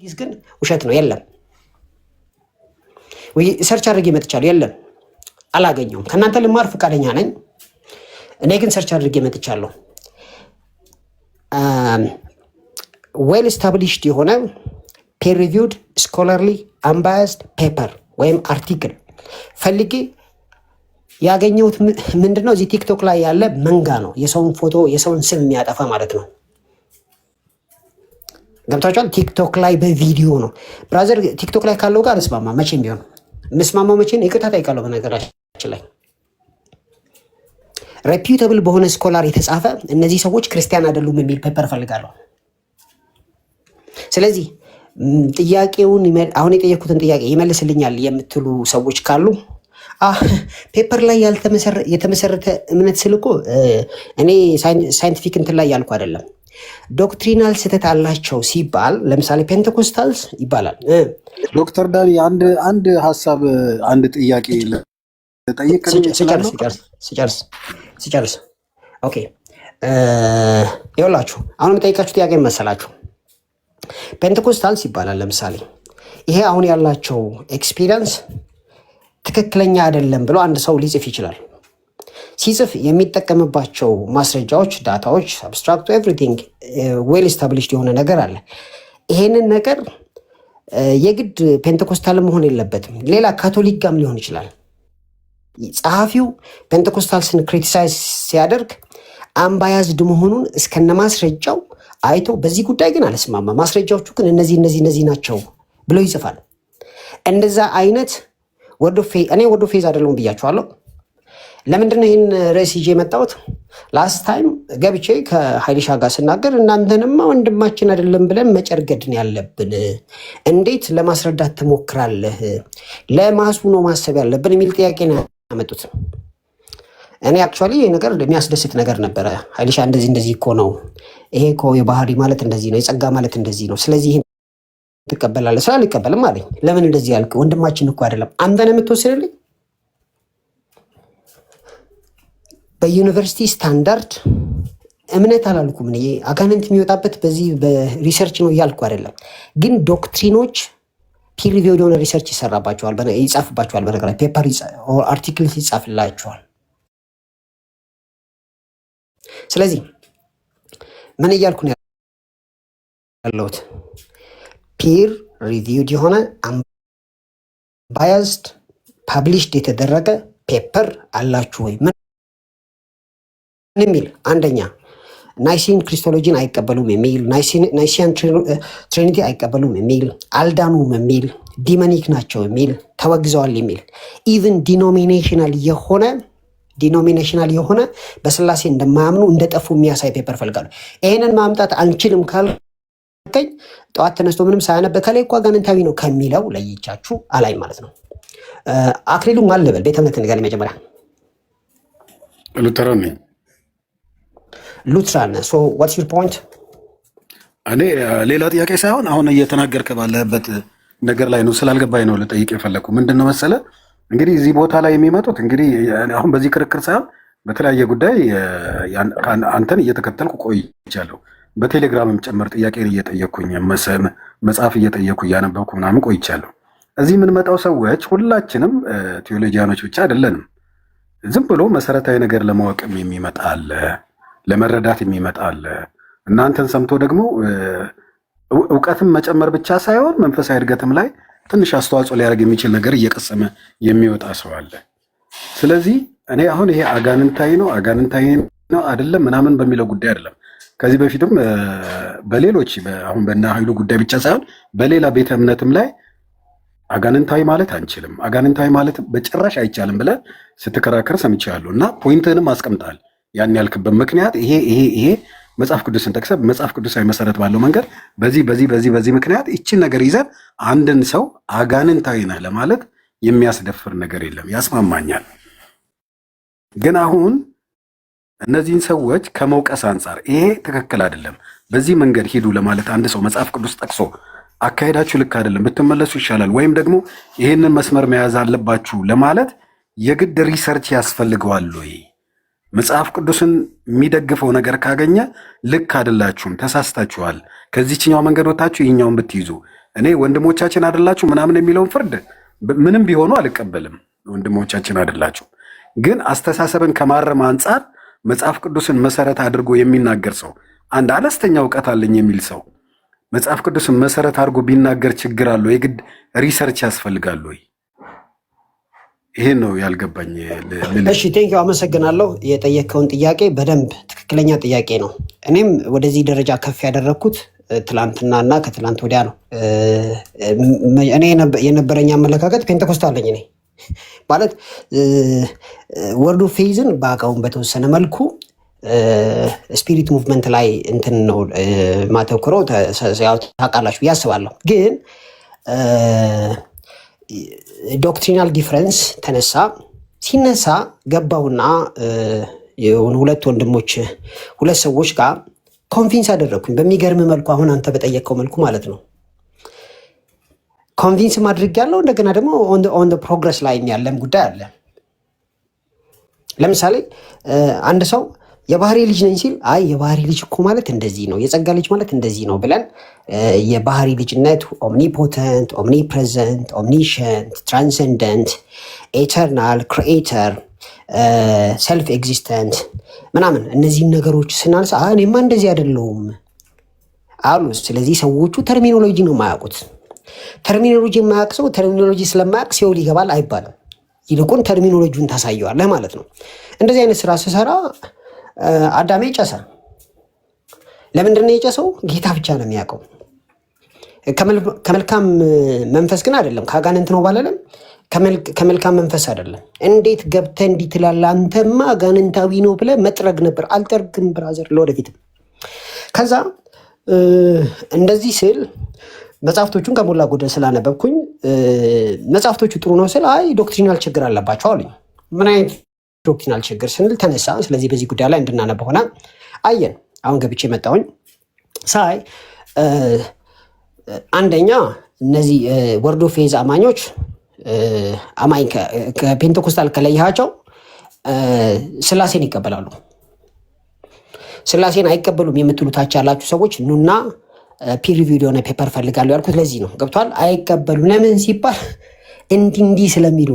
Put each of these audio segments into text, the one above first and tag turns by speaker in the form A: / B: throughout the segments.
A: ግን ውሸት ነው። የለም ወይ ሰርች አድርጌ መጥቻለሁ። የለም አላገኘውም። ከእናንተ ልማር ፈቃደኛ ነኝ። እኔ ግን ሰርች አድርጌ መጥቻለሁ። ዌል ስታብሊሽድ የሆነ ፔር ሪቪውድ ስኮላርሊ አንባያዝድ ፔፐር ወይም አርቲክል ፈልጌ ያገኘሁት ምንድነው? እዚህ ቲክቶክ ላይ ያለ መንጋ ነው። የሰውን ፎቶ የሰውን ስም የሚያጠፋ ማለት ነው። ገብታችኋል? ቲክቶክ ላይ በቪዲዮ ነው። ብራዘር ቲክቶክ ላይ ካለው ጋር እስማማ መቼም ቢሆን ምስማማው መቼም ይቅርታ ጠይቃለሁ። በነገራችን ላይ ሬፒዩተብል በሆነ ስኮላር የተጻፈ እነዚህ ሰዎች ክርስቲያን አይደሉም የሚል ፔፐር ፈልጋለሁ። ስለዚህ ጥያቄውን አሁን የጠየኩትን ጥያቄ ይመልስልኛል የምትሉ ሰዎች ካሉ ፔፐር ላይ የተመሰረተ እምነት ስልኮ እኔ ሳይንቲፊክ እንትን ላይ ያልኩ አይደለም። ዶክትሪናል ስህተት አላቸው ሲባል ለምሳሌ ፔንቴኮስታልስ ይባላል።
B: ዶክተር ዳኒ አንድ ሀሳብ አንድ ጥያቄ ልጠይቅ።
A: ሲጨርስ ኦኬ። ይኸውላችሁ አሁን የምጠይቃችሁ ጥያቄ መሰላችሁ። ፔንቴኮስታልስ ይባላል ለምሳሌ ይሄ አሁን ያላቸው ኤክስፒሪየንስ ትክክለኛ አይደለም ብሎ አንድ ሰው ሊጽፍ ይችላል። ሲጽፍ የሚጠቀምባቸው ማስረጃዎች፣ ዳታዎች፣ አብስትራክቱ ኤቭሪቲንግ ዌል ስታብሊሽድ የሆነ ነገር አለ። ይሄንን ነገር የግድ ፔንቴኮስታል መሆን የለበትም። ሌላ ካቶሊክ ጋም ሊሆን ይችላል። ጸሐፊው ፔንቴኮስታልስን ክሪቲሳይዝ ሲያደርግ አምባያዝድ መሆኑን እስከነ ማስረጃው አይቶ በዚህ ጉዳይ ግን አልስማማ፣ ማስረጃዎቹ ግን እነዚህ ናቸው ብሎ ይጽፋል። እንደዛ አይነት እኔ ወርድ ኦፍ ፌዝ አይደለሁም ብያችኋለሁ። ለምንድን ነው ይህን ርዕስ ይዤ የመጣሁት? ላስት ታይም ገብቼ ከሀይልሻ ጋር ስናገር እናንተንማ ወንድማችን አይደለም ብለን መጨርገድን ያለብን፣ እንዴት ለማስረዳት ትሞክራለህ? ለማሱ ነው ማሰብ ያለብን የሚል ጥያቄ ነው ያመጡት። እኔ አክቹዋሊ ይህ ነገር የሚያስደስት ነገር ነበረ። ሀይልሻ እንደዚህ እኮ ነው፣ ይሄ እኮ የባህሪ ማለት እንደዚህ ነው፣ የጸጋ ማለት እንደዚህ ነው፣ ስለዚህ ትቀበላለህ ስላል አልቀበልም አለኝ። ለምን እንደዚህ ያልክ? ወንድማችን እኮ አይደለም አንተን የምትወስድልኝ። በዩኒቨርሲቲ ስታንዳርድ እምነት አላልኩም። አጋንንት የሚወጣበት በዚህ በሪሰርች ነው እያልኩ አይደለም። ግን ዶክትሪኖች ፒር ሪቪውድ የሆነ ሪሰርች ይጻፍባቸዋል። በነገር ላይ ፔፐር አርቲክል ይጻፍላቸዋል። ስለዚህ ምን እያልኩ ነው ያለሁት? ፒር ሪቪውድ የሆነ አንባያዝድ ፓብሊሽድ የተደረገ ፔፐር አላችሁ ወይ? ምን የሚል አንደኛ ናይሲን ክሪስቶሎጂን አይቀበሉም የሚል፣ ናይሲያን ትሪኒቲ አይቀበሉም የሚል፣ አልዳኑም የሚል፣ ዲመኒክ ናቸው የሚል፣ ተወግዘዋል የሚል፣ ኢቭን ዲኖሚኔሽናል የሆነ በስላሴ እንደማያምኑ እንደጠፉ የሚያሳይ ፔፐር ፈልጋሉ። ይሄንን ማምጣት አንችልም ካልከኝ ጠዋት ተነስቶ ምንም ሳያነብ ከላይ እኮ አጋንንታዊ ነው ከሚለው ለይቻችሁ አላይ ማለት ነው። አክሊሉ ማን ልበል? ቤተ እምነት ንገረኝ መጀመሪያ።
B: ሉተራን ነኝ።
A: ሉትራን። ሶ ዋትስ ዩር ፖይንት?
B: እኔ ሌላ ጥያቄ ሳይሆን አሁን እየተናገርከ ባለበት ነገር ላይ ነው ስላልገባኝ ነው ልጠይቅ የፈለኩ። ምንድን ነው መሰለ እንግዲህ እዚህ ቦታ ላይ የሚመጡት እንግዲህ አሁን በዚህ ክርክር ሳይሆን በተለያየ ጉዳይ አንተን እየተከተልኩ ቆይቻለሁ። በቴሌግራምም ጭምር ጥያቄን እየጠየቅኩኝ መጽሐፍ እየጠየቅኩ እያነበብኩ ምናምን ቆይቻለሁ። እዚህ የምንመጣው ሰዎች ሁላችንም ቴዎሎጂያኖች ብቻ አይደለንም። ዝም ብሎ መሰረታዊ ነገር ለማወቅም የሚመጣ አለ፣ ለመረዳት የሚመጣ አለ። እናንተን ሰምቶ ደግሞ እውቀትም መጨመር ብቻ ሳይሆን መንፈሳዊ እድገትም ላይ ትንሽ አስተዋጽኦ ሊያደርግ የሚችል ነገር እየቀሰመ የሚወጣ ሰው አለ። ስለዚህ እኔ አሁን ይሄ አጋንንታዊ ነው አይደለም ምናምን በሚለው ጉዳይ አይደለም። ከዚህ በፊትም በሌሎች አሁን በእነ ኃይሉ ጉዳይ ብቻ ሳይሆን በሌላ ቤተ እምነትም ላይ አጋንንታዊ ማለት አንችልም፣ አጋንንታዊ ማለት በጭራሽ አይቻልም ብለህ ስትከራከር ሰምቻለሁ። እና ፖይንትህንም አስቀምጣል። ያን ያልክበት ምክንያት ይሄ መጽሐፍ ቅዱስን ጠቅሰህ መጽሐፍ ቅዱሳዊ መሰረት ባለው መንገድ በዚህ ምክንያት ይችን ነገር ይዘን አንድን ሰው አጋንንታዊ ነህ ለማለት የሚያስደፍር ነገር የለም። ያስማማኛል። ግን አሁን እነዚህን ሰዎች ከመውቀስ አንጻር ይሄ ትክክል አይደለም፣ በዚህ መንገድ ሂዱ ለማለት አንድ ሰው መጽሐፍ ቅዱስ ጠቅሶ አካሄዳችሁ ልክ አይደለም ብትመለሱ ይሻላል፣ ወይም ደግሞ ይሄንን መስመር መያዝ አለባችሁ ለማለት የግድ ሪሰርች ያስፈልገዋል ወይ? መጽሐፍ ቅዱስን የሚደግፈው ነገር ካገኘ ልክ አይደላችሁም፣ ተሳስታችኋል፣ ከዚህኛው መንገድ ወጣችሁ ይህኛውን ብትይዙ እኔ ወንድሞቻችን አይደላችሁ ምናምን የሚለውን ፍርድ ምንም ቢሆኑ አልቀበልም። ወንድሞቻችን አይደላችሁ፣ ግን አስተሳሰብን ከማረም አንጻር መጽሐፍ ቅዱስን መሰረት አድርጎ የሚናገር ሰው አንድ አነስተኛ እውቀት አለኝ የሚል ሰው መጽሐፍ ቅዱስን መሰረት አድርጎ ቢናገር ችግር አለው? የግድ ሪሰርች ያስፈልጋል ወይ? ይሄን ነው ያልገባኝ።
A: እሺ ቴንኪው፣ አመሰግናለሁ። የጠየቀውን ጥያቄ በደንብ ትክክለኛ ጥያቄ ነው። እኔም ወደዚህ ደረጃ ከፍ ያደረግኩት ትላንትና እና ከትላንት ወዲያ ነው። እኔ የነበረኝ አመለካከት ፔንቴኮስታል ነኝ። እኔ ማለት ወርድ ኦፍ ፌዝን በአቃውን በተወሰነ መልኩ ስፒሪት ሙቭመንት ላይ እንትን ነው ማተኩረው ታውቃላችሁ ብዬ አስባለሁ። ግን ዶክትሪናል ዲፍረንስ ሲነሳ ገባውና የሆኑ ሁለት ሰዎች ጋር ኮንቪንስ አደረግኩኝ በሚገርም መልኩ። አሁን አንተ በጠየቀው መልኩ ማለት ነው ኮንቪንስ ማድረግ ያለው። እንደገና ደግሞ ኦን ፕሮግረስ ላይ ያለም ጉዳይ አለ። ለምሳሌ አንድ ሰው የባህሪ ልጅ ነኝ ሲል አይ የባህሪ ልጅ እኮ ማለት እንደዚህ ነው፣ የጸጋ ልጅ ማለት እንደዚህ ነው ብለን የባህሪ ልጅነት ኦምኒፖተንት፣ ኦምኒፕሬዘንት፣ ኦምኒሸንት፣ ትራንሰንደንት፣ ኤተርናል፣ ክሪኤተር፣ ሰልፍ ኤግዚስተንት ምናምን እነዚህን ነገሮች ስናነሳ እኔማ እንደዚህ አይደለሁም አሉ። ስለዚህ ሰዎቹ ተርሚኖሎጂ ነው የማያውቁት። ተርሚኖሎጂ የማያውቅ ሰው ተርሚኖሎጂ ስለማያውቅ ሲኦል ይገባል አይባልም። ይልቁን ተርሚኖሎጂውን ታሳየዋለህ ማለት ነው። እንደዚህ አይነት ስራ ስሰራ አዳሜ ጨሰ። ለምንድነው የጨሰው? ጌታ ብቻ ነው የሚያውቀው። ከመልካም መንፈስ ግን አይደለም፣ ከአጋንንት ነው ባለለም ከመልካም መንፈስ አይደለም። እንዴት ገብተህ እንዲህ ትላለህ? አንተማ አጋንንታዊ ነው ብለህ መጥረግ ነበር። አልጠርግም ብራዘር፣ ለወደፊትም። ከዛ እንደዚህ ስል መጽሐፍቶቹን ከሞላ ጎደል ስላነበብኩኝ መጽሐፍቶቹ ጥሩ ነው ስል አይ ዶክትሪናል ችግር አለባቸው አሉኝ። ምን አይነት ዶክትሪናል ችግር ስንል ተነሳ። ስለዚህ በዚህ ጉዳይ ላይ እንድናነብ ሆነ አየን። አሁን ገብቼ መጣሁኝ ሳይ አንደኛ እነዚህ ወርድ ኦፍ ፌዝ አማኞች አማኝ ከፔንቴኮስታል ከለያቸው ስላሴን ይቀበላሉ። ስላሴን አይቀበሉም የምትሉታች ያላችሁ ሰዎች ኑና ፒር ሪቪውድ የሆነ ፔፐር ፈልጋለሁ ያልኩት ለዚህ ነው። ገብቷል? አይቀበሉም። ለምን ሲባል እንዲህ ስለሚሉ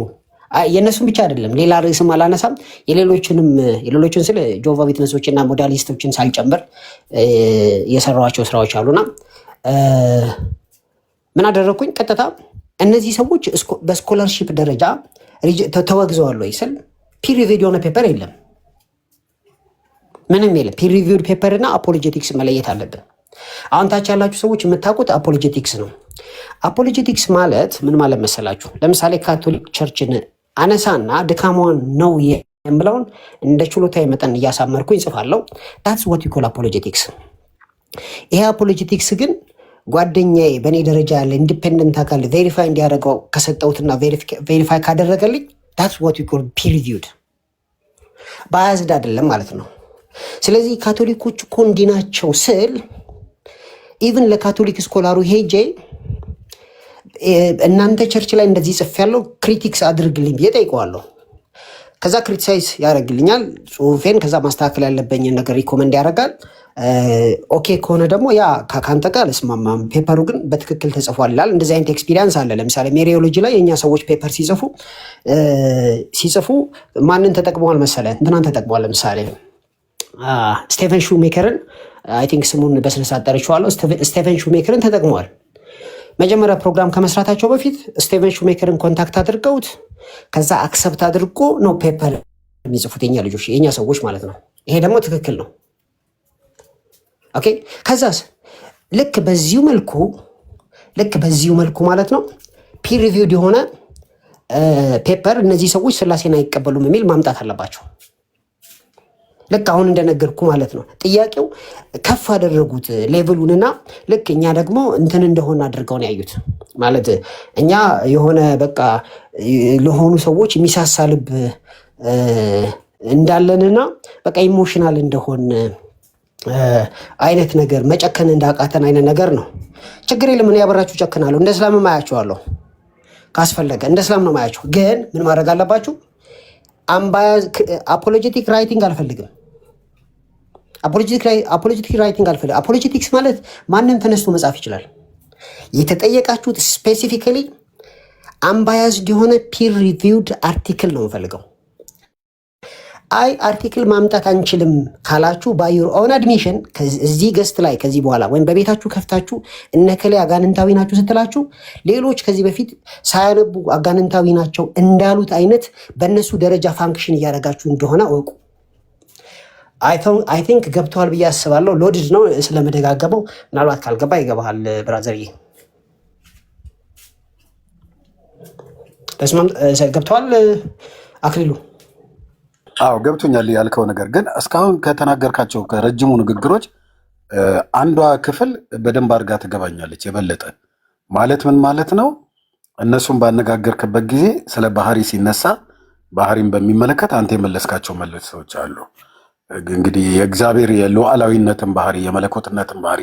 A: የእነሱን ብቻ አይደለም፣ ሌላ ርዕስም አላነሳም። የሌሎችን ስለ ጆቫ ዊትነሶችና ሞዳሊስቶችን ሳልጨምር የሰራኋቸው ስራዎች አሉና ምን አደረግኩኝ? ቀጥታ እነዚህ ሰዎች በስኮላርሺፕ ደረጃ ተወግዘዋል ወይ ስል ፒር ሪቪውድ የሆነ ፔፐር የለም፣ ምንም የለም። ፒር ሪቪውድ ፔፐር እና አፖሎጀቲክስ መለየት አለብን። አሁን ታች ያላችሁ ሰዎች የምታውቁት አፖሎጀቲክስ ነው። አፖሎጀቲክስ ማለት ምን ማለት መሰላችሁ? ለምሳሌ ካቶሊክ ቸርችን አነሳና ድካሟን ነው የምለውን እንደ ችሎታዊ መጠን እያሳመርኩኝ ጽፋለሁ። ታትስ ዋት ዩ ኮል አፖሎጀቲክስ። ይሄ አፖሎጀቲክስ ግን ጓደኛዬ በእኔ ደረጃ ያለ ኢንዲፔንደንት አካል ቬሪፋይ እንዲያደርገው ከሰጠሁትና ቬሪፋይ ካደረገልኝ ታትስ ዋት ዩ ኮል ፒር ሪቪውድ። ባያዝድ አይደለም ማለት ነው። ስለዚህ ካቶሊኮች እኮ እንዲህ ናቸው ስል ኢቭን ለካቶሊክ ስኮላሩ ሄጄ እናንተ ቸርች ላይ እንደዚህ ጽፌያለሁ ክሪቲክስ አድርግልኝ ብዬ ጠይቀዋለሁ። ከዛ ክሪቲሳይዝ ያደርግልኛል ጽሁፌን። ከዛ ማስተካከል ያለበኝን ነገር ሪኮመንድ ያደርጋል። ኦኬ ከሆነ ደግሞ ያ ከአንተ ጋር አልስማማም፣ ፔፐሩ ግን በትክክል ተጽፏል ይላል። እንደዚህ አይነት ኤክስፒሪየንስ አለ። ለምሳሌ ሜሪዮሎጂ ላይ የእኛ ሰዎች ፔፐር ሲጽፉ ማንን ተጠቅመዋል መሰለ? እንትናን ተጠቅመዋል። ለምሳሌ ስቴቨን ሹሜከርን አይ ቲንክ ስሙን በስነስርዓት ጠርቼዋለሁ። ስቴቨን ሹሜከርን ተጠቅመዋል። መጀመሪያ ፕሮግራም ከመስራታቸው በፊት ስቴቨን ሹሜከርን ኮንታክት አድርገውት ከዛ አክሰፕት አድርጎ ነው ፔፐር የሚጽፉት የኛ ልጆች፣ የኛ ሰዎች ማለት ነው። ይሄ ደግሞ ትክክል ነው። ኦኬ። ከዛስ ልክ በዚሁ መልኩ ማለት ነው ፒር ሪቪውድ የሆነ ፔፐር እነዚህ ሰዎች ስላሴን አይቀበሉም የሚል ማምጣት አለባቸው። ልክ አሁን እንደነገርኩ ማለት ነው። ጥያቄው ከፍ አደረጉት ሌቭሉንና ልክ እኛ ደግሞ እንትን እንደሆነ አድርገው ነው ያዩት። ማለት እኛ የሆነ በቃ ለሆኑ ሰዎች የሚሳሳ ልብ እንዳለንና በቃ ኢሞሽናል እንደሆን አይነት ነገር መጨከን እንዳቃተን አይነት ነገር ነው። ችግር የለም፣ ምን ያበራችሁ ጨክናለሁ። እንደ እስላም ማያቸዋለሁ፣ ካስፈለገ እንደ እስላም ነው ማያቸው። ግን ምን ማድረግ አለባችሁ? አፖሎጀቲክ ራይቲንግ አልፈልግም። አፖሎጀቲክ ራይቲንግ አልፈልግም። አፖሎጀቲክስ ማለት ማንም ተነስቶ መጻፍ ይችላል። የተጠየቃችሁት ስፔሲፊካሊ አንባያዝድ የሆነ ፒር ሪቪውድ አርቲክል ነው የምፈልገው። አይ አርቲክል ማምጣት አንችልም ካላችሁ ባዩር ኦን አድሚሽን እዚህ ገስት ላይ ከዚህ በኋላ ወይም በቤታችሁ ከፍታችሁ እነከሌ አጋንንታዊ ናችሁ ስትላችሁ ሌሎች ከዚህ በፊት ሳያነቡ አጋንንታዊ ናቸው እንዳሉት አይነት በእነሱ ደረጃ ፋንክሽን እያደረጋችሁ እንደሆነ እወቁ። አይ ቲንክ ገብተዋል ብዬ አስባለሁ። ሎድድ ነው ስለመደጋገመው፣ ምናልባት ካልገባ ይገባሃል ብራዘርዬ። ገብተዋል አክሊሉ?
B: አዎ ገብቶኛል ያልከው ነገር ግን እስካሁን ከተናገርካቸው ከረጅሙ ንግግሮች አንዷ ክፍል በደንብ አድርጋ ትገባኛለች። የበለጠ ማለት ምን ማለት ነው? እነሱን ባነጋገርክበት ጊዜ ስለ ባህሪ ሲነሳ ባህሪን በሚመለከት አንተ የመለስካቸው መልሶች አሉ። እንግዲህ የእግዚአብሔር የሉዓላዊነትን ባህሪ የመለኮትነትን ባህሪ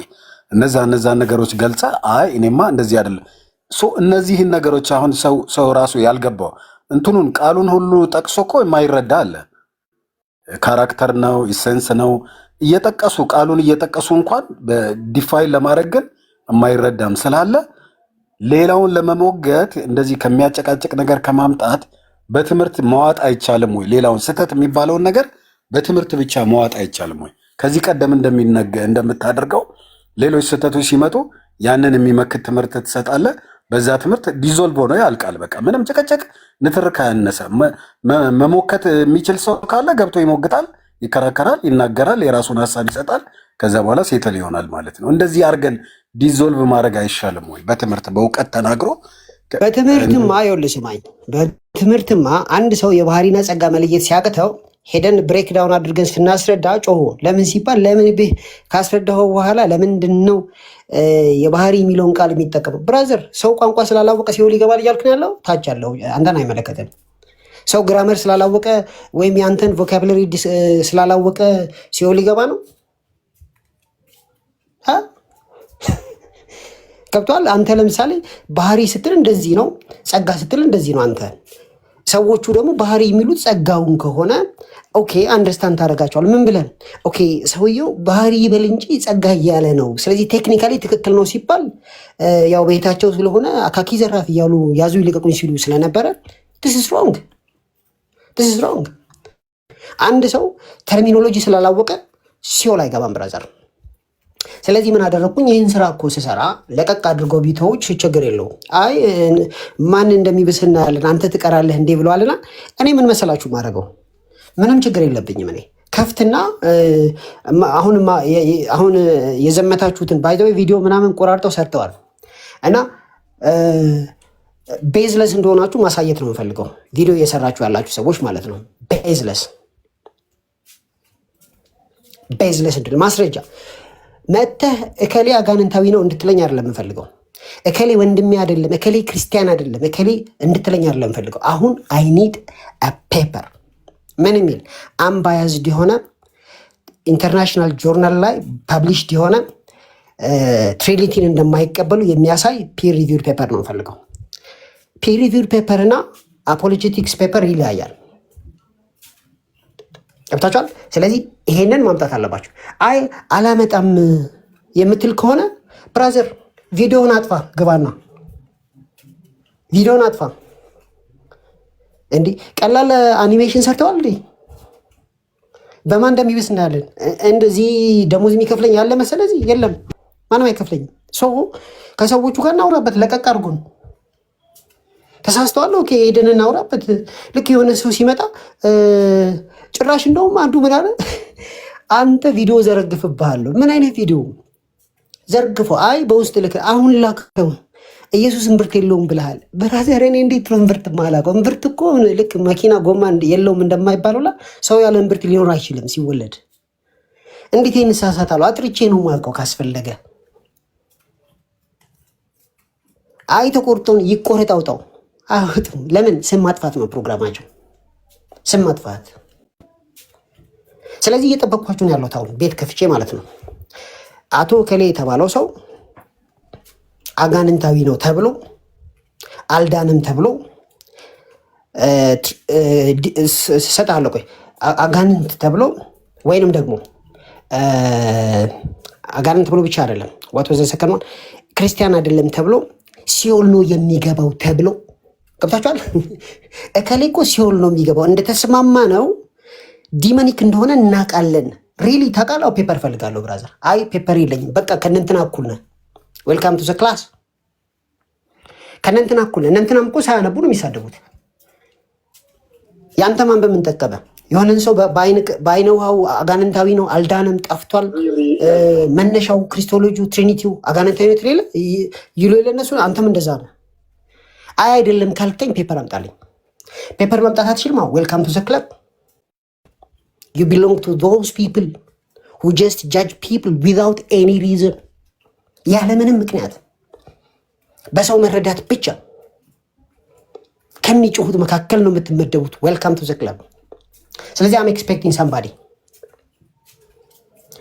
B: እነዛ ነገሮች ገልጸ አይ እኔማ እንደዚህ አይደለም እነዚህን ነገሮች አሁን ሰው ራሱ ያልገባው እንትኑን ቃሉን ሁሉ ጠቅሶ እኮ የማይረዳ አለ። ካራክተር ነው ኢሰንስ ነው እየጠቀሱ ቃሉን እየጠቀሱ እንኳን በዲፋይን ለማድረግ ግን የማይረዳም ስላለ ሌላውን ለመሞገት እንደዚህ ከሚያጨቃጭቅ ነገር ከማምጣት በትምህርት መዋጥ አይቻልም ወይ? ሌላውን ስህተት የሚባለውን ነገር በትምህርት ብቻ መዋጥ አይቻልም ወይ? ከዚህ ቀደም እንደምታደርገው ሌሎች ስህተቶች ሲመጡ ያንን የሚመክት ትምህርት ትሰጣለህ። በዛ ትምህርት ዲዞልቭ ሆኖ ያልቃል። በቃ ምንም ጭቅጭቅ ንትርክ አያነሰ። መሞከት የሚችል ሰው ካለ ገብቶ ይሞግታል፣ ይከራከራል፣ ይናገራል፣ የራሱን ሀሳብ ይሰጣል። ከዛ በኋላ ሴትል ይሆናል ማለት ነው። እንደዚህ አድርገን ዲዞልቭ ማድረግ አይሻልም ወይ? በትምህርት በእውቀት ተናግሮ
A: በትምህርትማ ይኸውልህ ስማኝ፣ በትምህርትማ አንድ ሰው የባህሪና ጸጋ መለየት ሲያቅተው ሄደን ብሬክ ዳውን አድርገን ስናስረዳ ጮሆ ለምን ሲባል ለምን ካስረዳኸው በኋላ ለምንድን ነው የባህሪ የሚለውን ቃል የሚጠቀመው? ብራዘር ሰው ቋንቋ ስላላወቀ ሲኦል ይገባል እያልክ ነው ያለው። ታች ያለው አንተን አይመለከትም። ሰው ግራመር ስላላወቀ ወይም የአንተን ቮካብለሪ ስላላወቀ ሲኦል ይገባ ነው። ገብቶሃል? አንተ ለምሳሌ ባህሪ ስትል እንደዚህ ነው፣ ጸጋ ስትል እንደዚህ ነው አንተ። ሰዎቹ ደግሞ ባህሪ የሚሉት ጸጋውን ከሆነ ኦኬ አንደርስታንድ ታደርጋቸዋል። ምን ብለን ኦኬ ሰውየው ባህሪ ይበል እንጂ ጸጋ እያለ ነው፣ ስለዚህ ቴክኒካሊ ትክክል ነው ሲባል ያው ቤታቸው ስለሆነ አካኪ ዘራፍ እያሉ ያዙ ይልቀቁኝ ሲሉ ስለነበረ this is wrong። አንድ ሰው ተርሚኖሎጂ ስላላወቀ ሲኦል አይገባም ብራዘር። ስለዚህ ምን አደረግኩኝ? ይህን ስራ እኮ ስሰራ ለቀቅ አድርገው ቢተዎች ችግር የለውም። አይ ማን እንደሚብስ እናያለን አንተ ትቀራለህ እንዴ ብለዋልና እኔ ምን መሰላችሁ ማድረገው ምንም ችግር የለብኝም። እኔ ከፍትና አሁን የዘመታችሁትን ባይዘው ቪዲዮ ምናምን ቆራርጠው ሰርተዋል እና ቤዝለስ እንደሆናችሁ ማሳየት ነው የምፈልገው። ቪዲዮ እየሰራችሁ ያላችሁ ሰዎች ማለት ነው። ቤዝለስ እንድል ማስረጃ መተህ እከሌ አጋንንታዊ ነው እንድትለኝ አይደለም የምፈልገው። እከሌ ወንድሜ አይደለም፣ እከሌ ክርስቲያን አይደለም፣ እከሌ እንድትለኝ አይደለም የምፈልገው። አሁን አይ ኒድ አ ፔፐር ምን የሚል አንባያዝድ የሆነ ኢንተርናሽናል ጆርናል ላይ ፐብሊሽድ የሆነ ትሪኒቲን እንደማይቀበሉ የሚያሳይ ፒር ሪቪውድ ፔፐር ነው የምፈልገው። ፒር ሪቪውድ ፔፐር እና አፖሎጀቲክስ ፔፐር ይለያያል። ገብታችኋል? ስለዚህ ይሄንን ማምጣት አለባችሁ። አይ አላመጣም የምትል ከሆነ ብራዘር ቪዲዮውን አጥፋ፣ ግባና ቪዲዮውን አጥፋ። እንዲህ ቀላል አኒሜሽን ሰርተዋል እንዴ? በማን እንደሚብስ እናያለን። እንደዚህ ደሞዝ የሚከፍለኝ ያለ መሰለ? እዚህ የለም፣ ማንም አይከፍለኝም። ሰው ከሰዎቹ ጋር እናውራበት፣ ለቀቅ አድርጎን ተሳስተዋል። ኦኬ ሄደን እናውራበት። ልክ የሆነ ሰው ሲመጣ ጭራሽ እንደውም አንዱ ምን አለ፣ አንተ ቪዲዮ ዘረግፍብሃለሁ። ምን አይነት ቪዲዮ ዘርግፎ? አይ በውስጥ ልክ አሁን ላከው ኢየሱስ እምብርት የለውም ብለሃል። በራሴ እኔ እንዴት ነው እምብርት ማላውቀው? እምብርት እኮ ልክ መኪና ጎማ የለውም እንደማይባለውላ ሰው ያለ እምብርት ሊኖር አይችልም ሲወለድ። እንዴት ይንሳሳታሉ? አጥርቼ ነው ማውቀው ካስፈለገ። አይ ተቆርጦን ይቆረጥ አውጣው። አውጥም። ለምን? ስም ማጥፋት ነው ፕሮግራማቸው፣ ስም ማጥፋት። ስለዚህ እየጠበቅኳችሁ ነው ያለሁት አሁን ቤት ከፍቼ ማለት ነው። አቶ ከሌ የተባለው ሰው አጋንንታዊ ነው ተብሎ አልዳንም ተብሎ ሰጣለሁ። ቆይ አጋንንት ተብሎ ወይንም ደግሞ አጋንንት ብሎ ብቻ አይደለም ዋት ወዘ ሰከንድ ክርስቲያን አይደለም ተብሎ ሲኦል ነው የሚገባው ተብሎ ገብታችኋል። እከሌ እኮ ሲኦል ነው የሚገባው እንደተስማማ ነው ዲመኒክ እንደሆነ እናውቃለን። ሪሊ ታውቃለህ? ፔፐር ፈልጋለሁ ብራዘር። አይ ፔፐር የለኝም በቃ ከእነንትና እኩል ነህ። ዌልካም ቱ ዘ ክላስ። ከእነንትና እኩል ነህ። እነንትናም እኮ ሳያነቡ ነው የሚሳደቡት። ያንተ ማን በምን ጠቀመ? የሆነን ሰው በአይነ ውሃው አጋንንታዊ ነው አልዳነም ጠፍቷል፣ መነሻው ክሪስቶሎጂ ትሪኒቲው አጋንንታዊ ነው ትሌለ ይሉ የለነሱ አንተም እንደዛ ነው። አይ አይደለም ካልከኝ ፔፐር አምጣልኝ። ፔፐር ማምጣት አትችልም? ዌልካም ቱ ዘ ክለብ። You belong to those people who just judge people without any reason. ያለምንም ምክንያት በሰው መረዳት ብቻ ከሚጮሁት መካከል ነው የምትመደቡት። ዌልካም ቱ ዘ ክለብ። ስለዚህ አም ኤክስፔክቲንግ ሳምባዲ።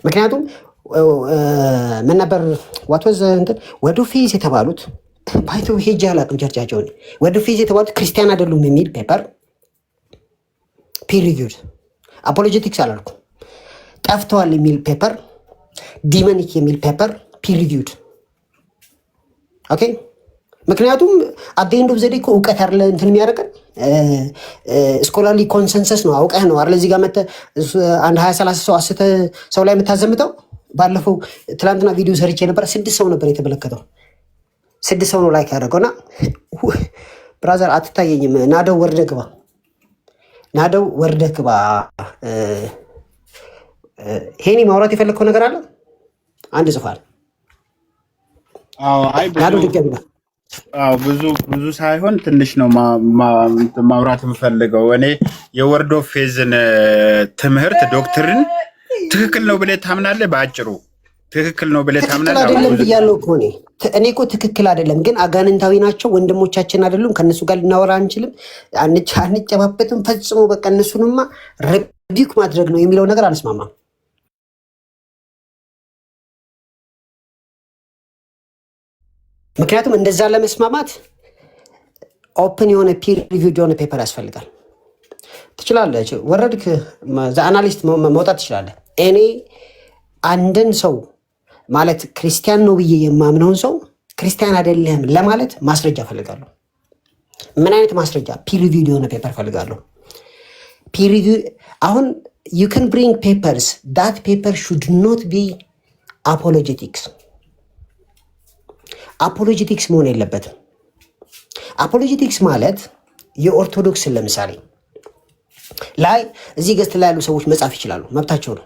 A: ምክንያቱም ምን ነበር ዋትወዝ ወደ ፌዝ የተባሉት ባይቶ ሄጅ አላቅም ቸርቻቸውን ወደ ፌዝ የተባሉት ክርስቲያን አይደሉም የሚል ፔፐር ፒር ሪቪውድ አፖሎጀቲክስ አላልኩም። ጠፍተዋል የሚል ፔፐር፣ ዲመኒክ የሚል ፔፐር ፒር ሪቪውድ። ኦኬ። ምክንያቱም አደንዶ ዘዴ እኮ እውቀት አይደለ እንትን የሚያደርገን ስኮላርሊ ኮንሰንሰስ ነው። አውቀህ ነው አይደል እዚህ ጋር መተህ አንድ 20-30 ሰው አስተ ሰው ላይ የምታዘምተው። ባለፈው ትናንትና ቪዲዮ ሰርቼ ነበር። 6 ሰው ነበር የተመለከተው። 6 ሰው ነው ላይክ ያደረገውና ብራዘር አትታየኝም። ናደው ወርደ ግባ ናደው ወርደ ግባ። ሄኒ ማውራት የፈለግከው ነገር አለ? አንድ ጽፏል።
C: ብዙ ሳይሆን ትንሽ ነው ማውራት የምፈልገው። እኔ የወርድ ኦፍ ፌዝን ትምህርት ዶክትሪን ትክክል ነው ብለህ ታምናለህ? በአጭሩ ትክክል ነው ብለህ ታምናለህ?
A: ትክክል አይደለም ብያለሁ እኮ እኔ እኮ ትክክል አይደለም፣ ግን አጋንንታዊ ናቸው ወንድሞቻችን አይደሉም። ከነሱ ጋር ልናወራ አንችልም፣ አንጨባበትም ፈጽሞ። በቃ እነሱንማ ረዲክ ማድረግ ነው የሚለው ነገር አልስማማም። ምክንያቱም እንደዛ ለመስማማት ኦፕን የሆነ ፒር ሪቪውድ የሆነ ፔፐር ያስፈልጋል። ትችላለህ፣ ወረድክ አናሊስት መውጣት ትችላለህ። እኔ አንድን ሰው ማለት ክርስቲያን ነው ብዬ የማምነውን ሰው ክርስቲያን አይደለም ለማለት ማስረጃ ፈልጋለሁ። ምን አይነት ማስረጃ? ፒር ሪቪውድ የሆነ ፔፐር ፈልጋለሁ። ፒር ሪቪው አሁን you can bring papers, that paper should not be apologetics. አፖሎጂቲክስ መሆን የለበትም። አፖሎጂቲክስ ማለት የኦርቶዶክስን ለምሳሌ ላይ እዚህ ገስት ላይ ያሉ ሰዎች መጻፍ ይችላሉ፣ መብታቸው ነው።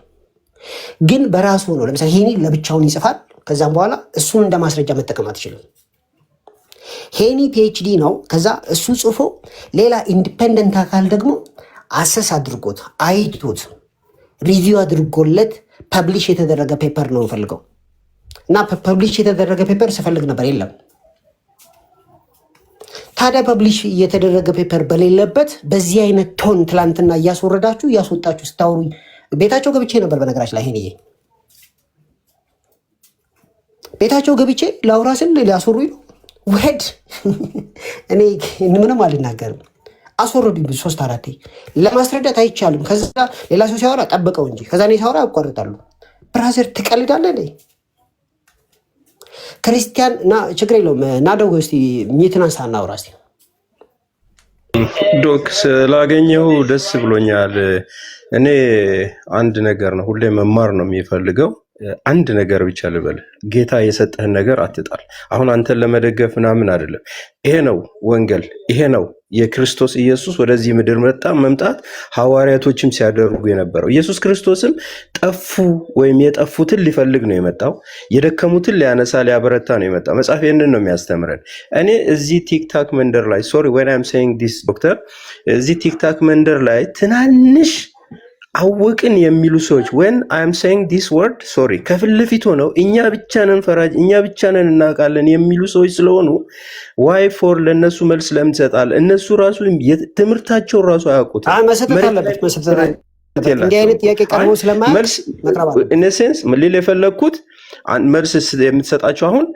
A: ግን በራሱ ነው። ለምሳሌ ሄኒ ለብቻውን ይጽፋል፣ ከዛም በኋላ እሱን እንደ ማስረጃ መጠቀም አትችልም። ሄኒ ፒኤችዲ ነው፣ ከዛ እሱ ጽፎ ሌላ ኢንዲፔንደንት አካል ደግሞ አሰስ አድርጎት አይቶት ሪቪው አድርጎለት ፐብሊሽ የተደረገ ፔፐር ነው ፈልገው እና ፐብሊሽ የተደረገ ፔፐር ስፈልግ ነበር፣ የለም። ታዲያ ፐብሊሽ የተደረገ ፔፐር በሌለበት በዚህ አይነት ቶን ትላንትና እያስወረዳችሁ እያስወጣችሁ ስታወሩ ቤታቸው ገብቼ ነበር። በነገራችን ላይ ይሄን ቤታቸው ገብቼ ላውራ ስል ሊያስወሩኝ ነው። ወድ እኔ ምንም አልናገርም። አስወረዱኝ ብዙ 3-4 ለማስረዳት አይቻልም። ከዛ ሌላ ሰው ሲያወራ ጠብቀው እንጂ ከዛ እኔ ሳወራ ያቋርጣሉ። ብራዘር ትቀልዳለህ? ክርስቲያን ና ችግር የለውም። ናደው እስቲ ሚትና ሳናውራ እስቲ።
D: ዶክ ስላገኘው ደስ ብሎኛል። እኔ አንድ ነገር ነው ሁሌ መማር ነው የሚፈልገው። አንድ ነገር ብቻ ልበል፣ ጌታ የሰጠህን ነገር አትጣል። አሁን አንተን ለመደገፍ ምናምን አይደለም። ይሄ ነው ወንጌል፣ ይሄ ነው የክርስቶስ ኢየሱስ ወደዚህ ምድር መምጣት ሐዋርያቶችም ሲያደርጉ የነበረው። ኢየሱስ ክርስቶስም ጠፉ ወይም የጠፉትን ሊፈልግ ነው የመጣው፣ የደከሙትን ሊያነሳ ሊያበረታ ነው የመጣው። መጽሐፍ ይህንን ነው የሚያስተምረን። እኔ እዚህ ቲክታክ መንደር ላይ ሶሪ when I'm saying this ዶክተር፣ እዚህ ቲክታክ መንደር ላይ ትናንሽ አወቅን የሚሉ ሰዎች when I'm saying this word sorry ከፊት ለፊት ሆነው እኛ ብቻ ነን ፈራጅ፣ እኛ ብቻ ነን እናውቃለን የሚሉ ሰዎች ስለሆኑ why for ለነሱ መልስ ለምን ትሰጣለህ? እነሱ ራሱ ትምህርታቸው ራሱ አያውቁት።
A: መሰጠት አለበት እንዲህ አይነት ጥያቄ ቀርቦ ስለማያውቅ
D: መልስ in a sense ምን ሊል የፈለግኩት መልስ የምትሰጣቸው አሁን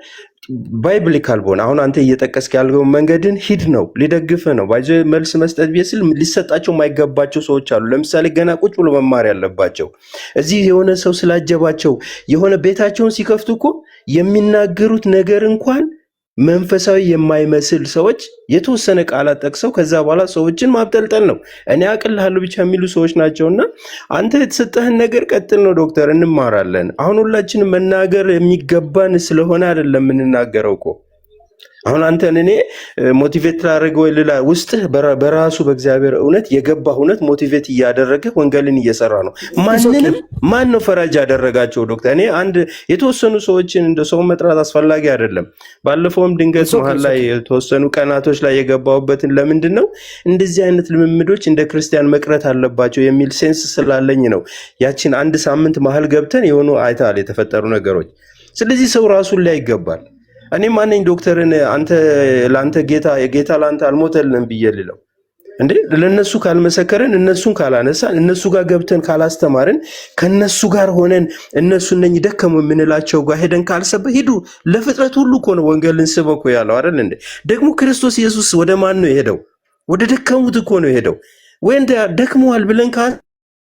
D: ባይብሊካል በሆነ አሁን አንተ እየጠቀስክ ያለው መንገድን ሂድ ነው ሊደግፍ ነው ባይዘ መልስ መስጠት ቢስል ሊሰጣቸው የማይገባቸው ሰዎች አሉ። ለምሳሌ ገና ቁጭ ብሎ መማር ያለባቸው እዚህ የሆነ ሰው ስላጀባቸው የሆነ ቤታቸውን ሲከፍቱ እኮ የሚናገሩት ነገር እንኳን መንፈሳዊ የማይመስል ሰዎች የተወሰነ ቃላት ጠቅሰው ከዛ በኋላ ሰዎችን ማብጠልጠል ነው። እኔ አቅልሃለሁ ብቻ የሚሉ ሰዎች ናቸውና አንተ የተሰጠህን ነገር ቀጥል ነው። ዶክተር እንማራለን። አሁን ሁላችንም መናገር የሚገባን ስለሆነ አይደለም የምንናገረው እኮ አሁን አንተን እኔ ሞቲቬት ላደርገው ይልላ ውስጥህ በራሱ በእግዚአብሔር እውነት የገባ እውነት ሞቲቬት እያደረገ ወንጌልን እየሰራ ነው። ማን ነው ፈራጅ ያደረጋቸው? ዶክተር እኔ አንድ የተወሰኑ ሰዎችን እንደ ሰው መጥራት አስፈላጊ አይደለም። ባለፈውም ድንገት መሀል ላይ የተወሰኑ ቀናቶች ላይ የገባሁበትን ለምንድን ነው እንደዚህ አይነት ልምምዶች እንደ ክርስቲያን መቅረት አለባቸው የሚል ሴንስ ስላለኝ ነው። ያችን አንድ ሳምንት መሀል ገብተን የሆኑ አይታል የተፈጠሩ ነገሮች። ስለዚህ ሰው ራሱን ላይ ይገባል። እኔ ማንኝ ዶክተርን አንተ ላንተ ጌታ ላንተ አልሞተልንም ብየልለው እንዴ? ለነሱ ካልመሰከረን እነሱን ካላነሳን እነሱ ጋር ገብተን ካላስተማርን ከነሱ ጋር ሆነን እነሱ ነኝ ደከሙ የምንላቸው ጋር ሄደን ካልሰበ ሂዱ ለፍጥረት ሁሉ እኮ ነው ወንጌልን ስበኩ ያለው አይደል እንዴ? ደግሞ ክርስቶስ ኢየሱስ ወደ ማን ነው የሄደው? ወደ ደከሙት እኮ ነው የሄደው። ወይ እንደ ደክመዋል ብለን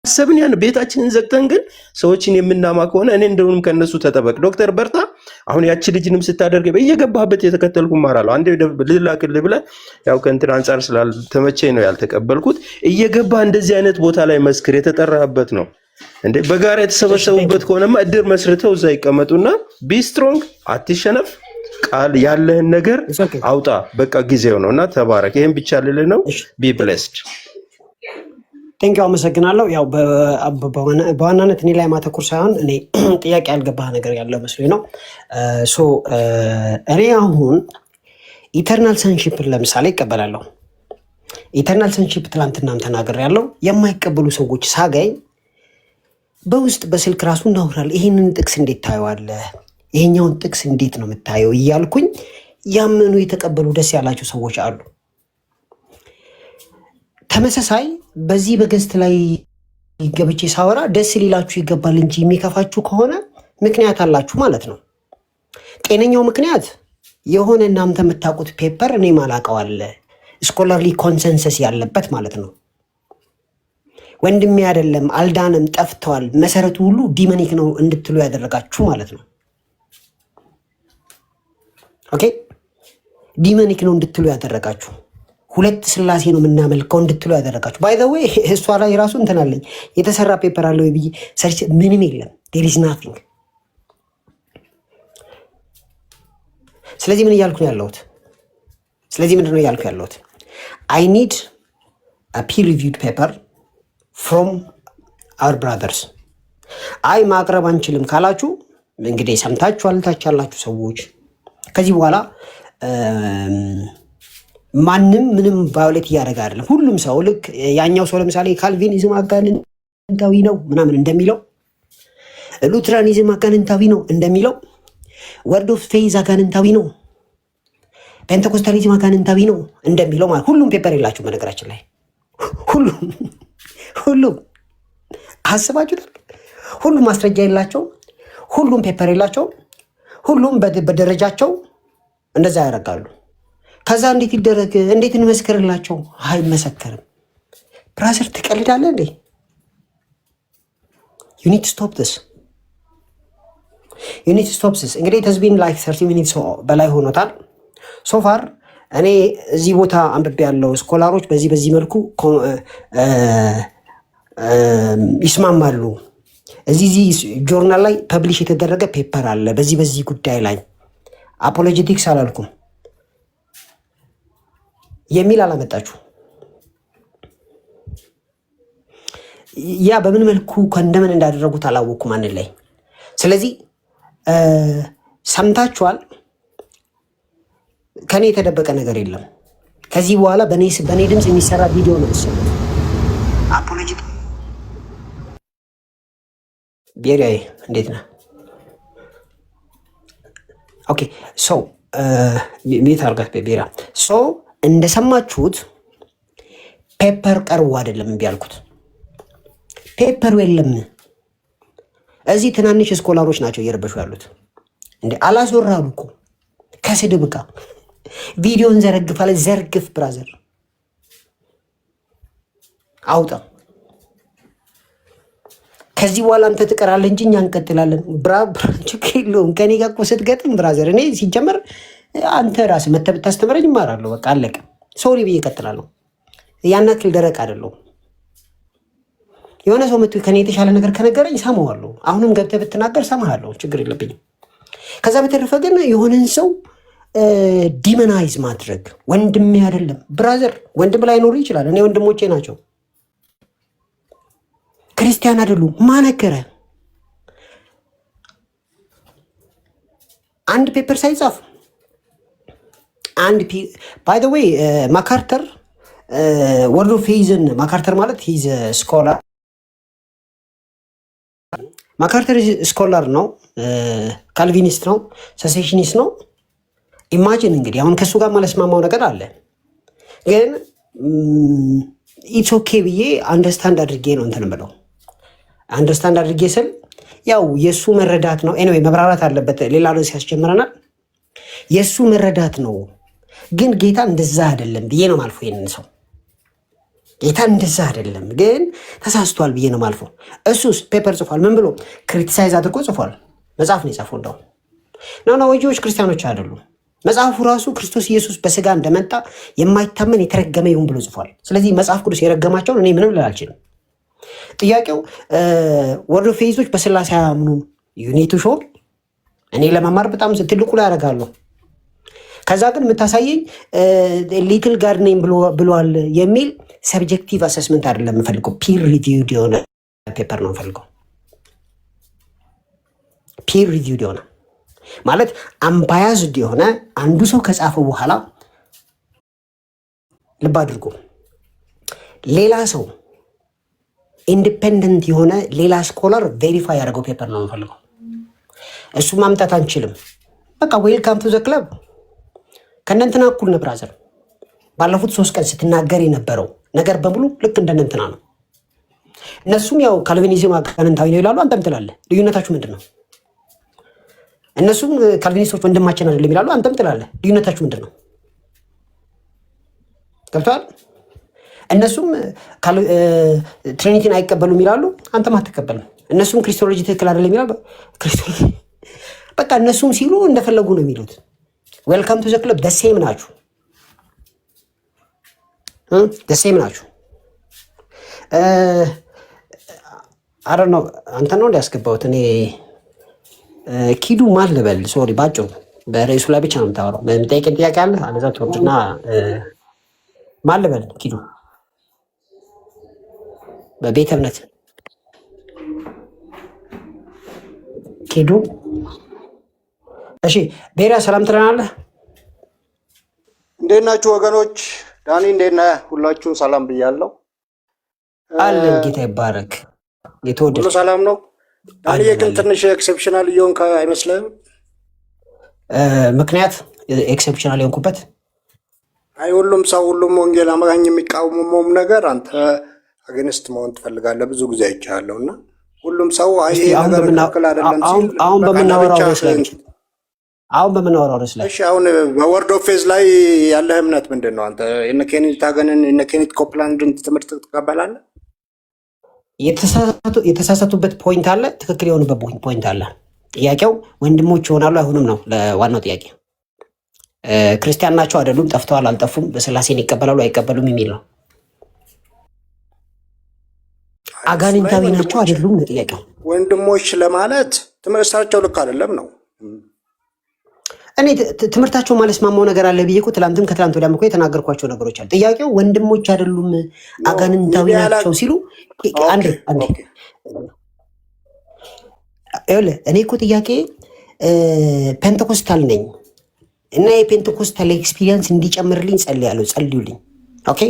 D: ሰብን ያን ቤታችንን ዘግተን ግን ሰዎችን የምናማ ከሆነ እኔ እንደውንም ከነሱ ተጠበቅ። ዶክተር በርታ አሁን ያቺ ልጅንም ስታደርግ በየገባህበት የተከተልኩ ማራለሁ። አንዴ ልላክልህ ብለህ ያው ከእንትን አንጻር ስላልተመቸኝ ነው ያልተቀበልኩት። እየገባህ እንደዚህ አይነት ቦታ ላይ መስክር፣ የተጠራህበት ነው እንዴ። በጋራ የተሰበሰቡበት ከሆነማ እድር መስርተው እዛ ይቀመጡና ቢ ስትሮንግ፣ አትሸነፍ፣ ቃል ያለህን ነገር አውጣ። በቃ ጊዜው ነውና ተባረክ። ይሄን ብቻ ልልህ ነው። ቢ ብሌስድ።
A: ቴንኪው አመሰግናለሁ። ያው በዋናነት እኔ ላይ ማተኩር ሳይሆን እኔ ጥያቄ ያልገባህ ነገር ያለው መስሎኝ ነው። እኔ አሁን ኢተርናል ሰንሺፕን ለምሳሌ ይቀበላለሁ። ኢተርናል ሰንሺፕ ትላንትናም ተናግሬያለሁ። የማይቀበሉ ሰዎች ሳገኝ በውስጥ በስልክ ራሱ እናወራለን። ይህንን ጥቅስ እንዴት ታየዋለህ? ይሄኛውን ጥቅስ እንዴት ነው የምታየው? እያልኩኝ ያመኑ የተቀበሉ ደስ ያላቸው ሰዎች አሉ። ተመሳሳይ በዚህ በገስት ላይ ገብቼ ሳወራ ደስ ሊላችሁ ይገባል እንጂ የሚከፋችሁ ከሆነ ምክንያት አላችሁ ማለት ነው። ጤነኛው ምክንያት የሆነ እናንተ የምታውቁት ፔፐር እኔ ማላውቀው አለ፣ ስኮላርሊ ኮንሰንሰስ ያለበት ማለት ነው። ወንድሜ አይደለም አልዳንም፣ ጠፍተዋል፣ መሰረቱ ሁሉ ዲመኒክ ነው እንድትሉ ያደረጋችሁ ማለት ነው። ኦኬ፣ ዲመኒክ ነው እንድትሉ ያደረጋችሁ፣ ሁለት ስላሴ ነው የምናመልከው እንድትሉ ያደረጋችሁ። ባይ ዘ ዌይ እሷ ላይ ራሱ እንትን አለኝ የተሰራ ፔፐር አለ ወይ ብዬ ሰርች፣ ምንም የለም። ዴር ኢዝ ናቲንግ። ስለዚህ ምን እያልኩ ነው ያለሁት? ስለዚህ ምንድን ነው እያልኩ ያለሁት? አይ ኒድ አ ፒር ሪቪውድ ፔፐር ፍሮም አወር ብራዘርስ። አይ ማቅረብ አንችልም ካላችሁ እንግዲህ ሰምታችኋል፣ ታች ያላችሁ ሰዎች። ከዚህ በኋላ ማንም ምንም ቫዮሌት እያደረገ አይደለም። ሁሉም ሰው ልክ ያኛው ሰው ለምሳሌ ካልቪኒዝም አጋንንታዊ ነው ምናምን እንደሚለው፣ ሉትራኒዝም አጋንንታዊ ነው እንደሚለው፣ ወርድ ኦፍ ፌዝ አጋንንታዊ ነው፣ ፔንቴኮስታሊዝም አጋንንታዊ ነው እንደሚለው ማለት ሁሉም ፔፐር የላችሁ። በነገራችን ላይ ሁሉም አስባችሁታል? ሁሉም ማስረጃ የላቸው፣ ሁሉም ፔፐር የላቸው፣ ሁሉም በደረጃቸው እንደዛ ያደርጋሉ። ከዛ እንዴት ይደረግ? እንዴት እንመስክርላቸው? አይመሰከርም። ብራዘር ትቀልዳለህ እንዴ? you need to stop this. እንግዲህ ተዝቢን ላይክ 30 ሚኒትስ በላይ ሆኖታል ሶፋር። እኔ እዚህ ቦታ አንብቤ ያለው ስኮላሮች በዚህ መልኩ ይስማማሉ። እዚህ ጆርናል ላይ ፐብሊሽ የተደረገ ፔፐር አለ በዚህ ጉዳይ ላይ አፖሎጂቲክስ አላልኩም የሚል አላመጣችሁ። ያ በምን መልኩ ኮንደምን እንዳደረጉት አላወኩም ማን ላይ። ስለዚህ ሰምታችኋል። ከኔ የተደበቀ ነገር የለም። ከዚህ በኋላ በኔ ድምፅ የሚሰራ ቪዲዮ ነው እሱ። አፖሎጂቲክስ ቤሪያዬ እንዴት ነህ? ኦኬ ሶ ሚት አርጋት ቤሪያ ሶ እንደሰማችሁት ፔፐር ቀርቦ አይደለም እምቢ ያልኩት። ፔፐሩ የለም። እዚህ ትናንሽ ስኮላሮች ናቸው እየረበሹ ያሉት። እንዴ አላስወራሉ እኮ ከስድብ ጋር ቪዲዮን ዘረግፋለ። ዘርግፍ ብራዘር አውጣ። ከዚህ በኋላ አንተ ትቀራለህ እንጂ እኛ እንቀጥላለን። ችግር የለውም። ከኔ ጋር እኮ ስትገጥም ብራዘር እኔ ሲጀመር አንተ ራስህ መተህ ብታስተምረኝ እማራለሁ። በቃ አለቀ። ሶሪ ብዬ እቀጥላለሁ። ያን ያክል ደረቅ አይደለሁም። የሆነ ሰው መጥቶ ከኔ የተሻለ ነገር ከነገረኝ ሰማዋለሁ። አሁንም ገብተህ ብትናገር ሰማሃለሁ። ችግር የለብኝም። ከዛ በተረፈ ግን የሆነን ሰው ዲመናይዝ ማድረግ ወንድሜ አይደለም ብራዘር። ወንድም ላይኖሩ ይችላል። እኔ ወንድሞቼ ናቸው። ክርስቲያን አይደሉም። ማነገረ አንድ ፔፐር ሳይጻፍ አንድ ባይ ዘ ዌይ ማካርተር ወርድ ኦፍ ፌዝን ማካርተር ማለት ሂዝ ስኮላር ማካርተር ስኮላር ነው። ካልቪኒስት ነው። ሰሴሽኒስት ነው። ኢማጂን እንግዲህ አሁን ከእሱ ጋር ማለስማማው ነገር አለ፣ ግን ኢትስ ኦኬ ብዬ አንደርስታንድ አድርጌ ነው እንትን ብለው አንደርስታንድ አድርጌ ስል ያው የእሱ መረዳት ነው። ኤኒዌይ መብራራት አለበት። ሌላ ርዕስ ያስጀምረናል። የእሱ መረዳት ነው፣ ግን ጌታ እንደዛ አይደለም ብዬ ነው ማልፎ። ይህንን ሰው ጌታ እንደዛ አይደለም ግን ተሳስቷል ብዬ ነው ማልፎ። እሱስ ፔፐር ጽፏል። ምን ብሎ ክሪቲሳይዝ አድርጎ ጽፏል። መጽሐፍ ነው የጻፈው። እንደው ወጂዎች ክርስቲያኖች አይደሉም። መጽሐፉ ራሱ ክርስቶስ ኢየሱስ በስጋ እንደመጣ የማይታመን የተረገመ ይሁን ብሎ ጽፏል። ስለዚህ መጽሐፍ ቅዱስ የረገማቸውን እኔ ምንም ልል አልችልም። ጥያቄው ወርድ ኦፍ ፌዞች በስላሴ አያምኑም ዩኒቱ ሾል እኔ ለመማር በጣም ትልቁ ላይ ያደርጋለሁ። ከዛ ግን የምታሳየኝ ሊትል ጋድ ነኝ ብሏል የሚል ሰብጀክቲቭ አሰስመንት አይደለም የምፈልገው። ፒር ሪቪውድ የሆነ ፔፐር ነው የምፈልገው። ፒር ሪቪውድ የሆነ ማለት አምባያዝድ የሆነ አንዱ ሰው ከጻፈው በኋላ ልብ አድርጎ ሌላ ሰው ኢንዲፔንደንት የሆነ ሌላ ስኮላር ቬሪፋይ ያደረገው ፔፐር ነው የምፈልገው። እሱ ማምጣት አንችልም። በቃ ዌልካም ቱ ዘ ክለብ። ከእነንትና እኩል ነው ብራዘር። ባለፉት 3 ቀን ስትናገር የነበረው ነገር በሙሉ ልክ እንደነንትና ነው። እነሱም ያው ካልቪኒዝም አጋንንታዊ ነው ይላሉ፣ አንተም ትላለህ። ልዩነታችሁ ምንድን ነው? እነሱም ካልቪኒስቶች ወንድማችን አይደለም ይላሉ፣ አንተም ትላለህ። ልዩነታችሁ ምንድን ነው? ገብቶሃል? እነሱም ትሪኒቲን አይቀበሉም ይላሉ፣ አንተም አትቀበልም። እነሱም ክሪስቶሎጂ ትክክል አይደለም ይላሉ። በቃ እነሱም ሲሉ እንደፈለጉ ነው የሚሉት። ዌልካም ቱ ዘ ክለብ። ደሴም ናችሁ፣ ደሴም ናችሁ። አረ ነው አንተ ነው እንዲያስገባሁት እኔ ኪዱ ማን ልበል? ሶሪ ባጭሩ በርዕሱ ላይ ብቻ ነው የምታወራው። በምጠይቅን ጥያቄ አለ አለዛ ትወርድና ማን ልበል? ኪዱ በቤተ እምነት ኪዱ። እሺ ቤሪያ ሰላም ትለናለህ?
E: እንዴት ናችሁ ወገኖች? ዳኒ እንዴት ነህ? ሁላችሁም ሰላም ብያለሁ።
A: አለን ጌታ ይባረክ። የተወደደ
E: ሁሉ ሰላም ነው። ዳኒ ግን ትንሽ ኤክሴፕሽናል እየሆንክ አይመስልህም?
A: ምክንያት ኤክሴፕሽናል የሆንኩበት
E: አይ ሁሉም ሰው ሁሉም ወንጌል አማኝ የሚቃወመውም ነገር አንተ አገንስት መሆን ትፈልጋለህ። ብዙ ጊዜ አይቻለሁ እና ሁሉም ሰው አይ ነገር ትክክል አይደለም ሲል
A: አሁን በምናወራው ርዕስ ላይ
E: እሺ፣ አሁን በወርድ ኦፍ ፌዝ ላይ ያለህ እምነት ምንድን ነው? አንተ እነ ኬኔት ሃገንን እነ ኬኔት ኮፕላንድን ትምህርት ትቀበላለህ?
A: የተሳሳቱበት ፖይንት አለ፣ ትክክል የሆኑበት ፖይንት አለ። ጥያቄው ወንድሞች ይሆናሉ አይሆኑም ነው ለዋናው ጥያቄ። ክርስቲያን ናቸው አይደሉም፣ ጠፍተዋል አልጠፉም፣ በስላሴን ይቀበላሉ አይቀበሉም የሚል ነው። አጋንንታዊ ናቸው አይደሉም ነው ጥያቄው።
E: ወንድሞች ለማለት ትምህርታቸው ልክ አይደለም ነው።
A: እኔ ትምህርታቸው ማለስማማው ነገር አለ ብዬ እኮ ትላንትም ከትላንት ወዲያም እኮ የተናገርኳቸው ነገሮች አሉ። ጥያቄው ወንድሞች አይደሉም አጋንንታዊ ናቸው ሲሉ አንዴ እኔ እኮ ጥያቄ ፔንቴኮስታል ነኝ እና የፔንቴኮስታል ኤክስፒሪየንስ እንዲጨምርልኝ ጸልያለሁ። ጸልዩልኝ። ኦኬ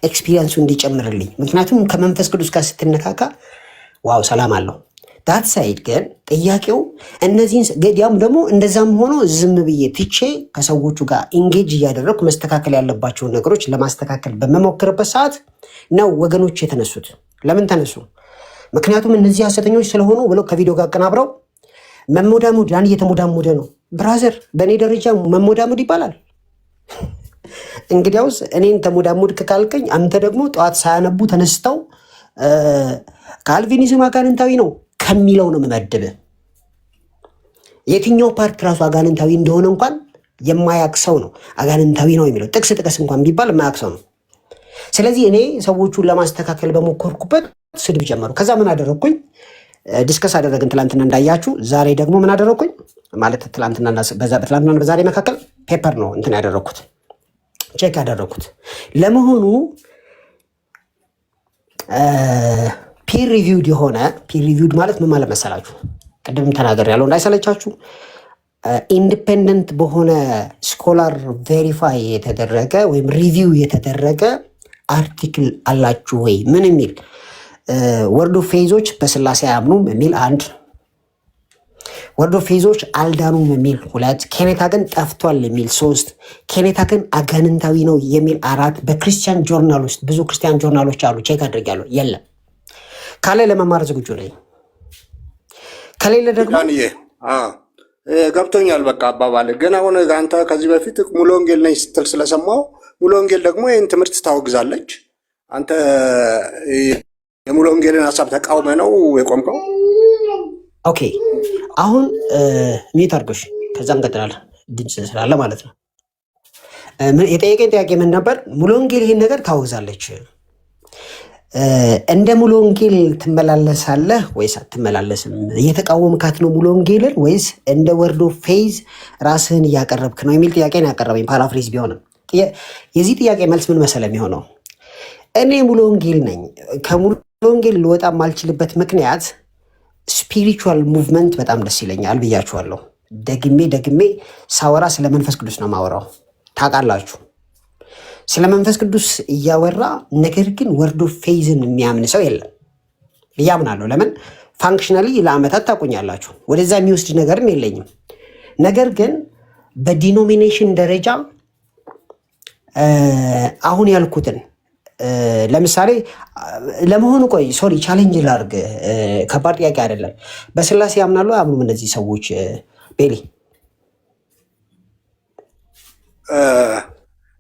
A: ኤክስፒሪየንሱ እንዲጨምርልኝ። ምክንያቱም ከመንፈስ ቅዱስ ጋር ስትነካካ ዋው ሰላም አለው። ዳት ሳይድ ግን ጥያቄው እነዚህን ገዲያም ደግሞ እንደዛም ሆኖ ዝም ብዬ ትቼ ከሰዎቹ ጋር ኢንጌጅ እያደረግኩ መስተካከል ያለባቸውን ነገሮች ለማስተካከል በመሞክርበት ሰዓት ነው ወገኖች የተነሱት። ለምን ተነሱ? ምክንያቱም እነዚህ ሐሰተኞች ስለሆኑ ብለው ከቪዲዮ ጋር አቀናብረው መሞዳሞድ ያን እየተሞዳሞደ ነው ብራዘር። በእኔ ደረጃ መሞዳሞድ ይባላል? እንግዲያውስ እኔን ተሞዳሞድ ካልከኝ አንተ ደግሞ ጠዋት ሳያነቡ ተነስተው ካልቪኒዝም አጋንንታዊ ነው ከሚለው ነው የምመድብ። የትኛው ፓርት ራሱ አጋንንታዊ እንደሆነ እንኳን የማያቅ ሰው ነው አጋንንታዊ ነው የሚለው። ጥቅስ ጥቀስ እንኳን ቢባል የማያቅ ሰው ነው። ስለዚህ እኔ ሰዎቹን ለማስተካከል በሞከርኩበት ስድብ ጀመሩ። ከዛ ምን አደረግኩኝ? ዲስከስ አደረግን ትላንትና እንዳያችሁ። ዛሬ ደግሞ ምን አደረግኩኝ ማለት ትላንትና በዛሬ መካከል ፔፐር ነው እንትን ያደረግኩት ቼክ ያደረግኩት። ለመሆኑ ፒር ሪቪውድ የሆነ ፒር ሪቪውድ ማለት ምን ማለት መሰላችሁ? ቅድም ተናገር ያለው እንዳይሰለቻችሁ፣ ኢንዲፔንደንት በሆነ ስኮላር ቬሪፋይ የተደረገ ወይም ሪቪው የተደረገ አርቲክል አላችሁ ወይ? ምን የሚል ወርድ ኦፍ ፌዞች በስላሴ አያምኑም የሚል አንድ፣ ወርድ ኦፍ ፌዞች አልዳኑም የሚል ሁለት፣ ኬኔታ ግን ጠፍቷል የሚል ሶስት፣ ኬኔታ ግን አጋንንታዊ ነው የሚል አራት። በክርስቲያን ጆርናል ውስጥ ብዙ ክርስቲያን ጆርናሎች አሉ፣ ቼክ አድርጊያለሁ። የለም ካለ ለመማር ዝግጁ ነኝ፣ ከሌለ ደግሞ
E: ገብቶኛል። በቃ አባባል ግን አሁን አንተ ከዚህ በፊት ሙሉ ወንጌል ነኝ ስትል ስለሰማው ሙሉ ወንጌል ደግሞ ይህን ትምህርት ታወግዛለች። አንተ የሙሉ ወንጌልን ሀሳብ ተቃውመ ነው የቆምከው?
A: ኦኬ አሁን ሚት አድርጎሽ ከዛ እንቀጥላለን። ድምፅ ስላለ ማለት ነው። የጠየቀኝ ጥያቄ ምን ነበር? ሙሉ ወንጌል ይህን ነገር ታወግዛለች፣ እንደ ሙሉ ወንጌል ትመላለሳለህ ወይስ አትመላለስም? እየተቃወምካት ነው ሙሉ ወንጌልን ወይስ እንደ ወርድ ኦፍ ፌዝ ራስህን እያቀረብክ ነው የሚል ጥያቄ ነው ያቀረበኝ። ፓራፍሬዝ ቢሆንም የዚህ ጥያቄ መልስ ምን መሰለ የሚሆነው፣ እኔ ሙሉ ወንጌል ነኝ። ከሙሉ ወንጌል ልወጣ የማልችልበት ምክንያት ስፒሪቹዋል ሙቭመንት በጣም ደስ ይለኛል ብያችኋለሁ። ደግሜ ሳወራ ስለ መንፈስ ቅዱስ ነው ማወራው፣ ታውቃላችሁ። ስለ መንፈስ ቅዱስ እያወራ ነገር ግን ወርድ ኦፍ ፌዝን የሚያምን ሰው የለም ብዬ አምናለሁ። ለምን? ፋንክሽናሊ ለአመታት ታውቁኛላችሁ፣ ወደዛ የሚወስድ ነገርም የለኝም። ነገር ግን በዲኖሚኔሽን ደረጃ አሁን ያልኩትን ለምሳሌ ለመሆኑ ቆይ ሶሪ ቻሌንጅ ላርግ፣ ከባድ ጥያቄ አይደለም። በስላሴ ያምናሉ አያምኑም እነዚህ ሰዎች? ቤሊ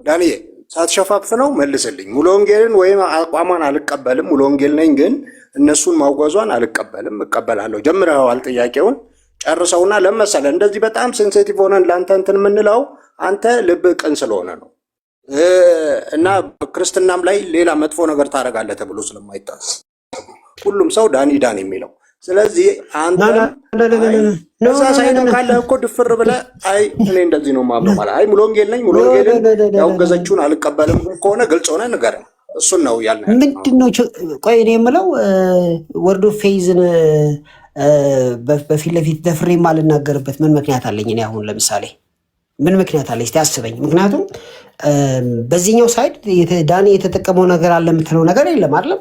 E: ዳንኤ ሳትሸፋፍ ነው መልስልኝ። ሙሉ ወንጌልን ወይም አቋሟን አልቀበልም፣ ሙሉ ወንጌል ነኝ ግን እነሱን ማውገዟን አልቀበልም። እቀበላለሁ። ጀምረዋል፣ ጥያቄውን ጨርሰውና ለመሰለ እንደዚህ በጣም ሴንሲቲቭ ሆነን ለአንተ እንትን የምንለው አንተ ልብ ቅን ስለሆነ ነው እና ክርስትናም ላይ ሌላ መጥፎ ነገር ታደርጋለህ ተብሎ ስለማይታሰብ ሁሉም ሰው ዳኒ የሚለው። ስለዚህ አንተ እዛ ሳይሆን ካለህ እኮ ድፍር ብለህ አይ እኔ እንደዚህ ነው የማምነው ማለት አይ ሙሉ ወንጌል ነኝ ሙሉ ወንጌልን ያወገዘችውን አልቀበልም ከሆነ ግልጽ ሆነ ንገረን። እሱን ነው ያልነው።
A: ምንድን ነው ቆይ እኔ የምለው ወርድ ኦፍ ፌዝን በፊት ለፊት ደፍሬ የማልናገርበት ምን ምክንያት አለኝ? እኔ አሁን ለምሳሌ ምን ምክንያት አለኝ? እስቲ አስበኝ። ምክንያቱም በዚህኛው ሳይድ ዳኒ የተጠቀመው ነገር አለ የምትለው ነገር የለም አይደለም?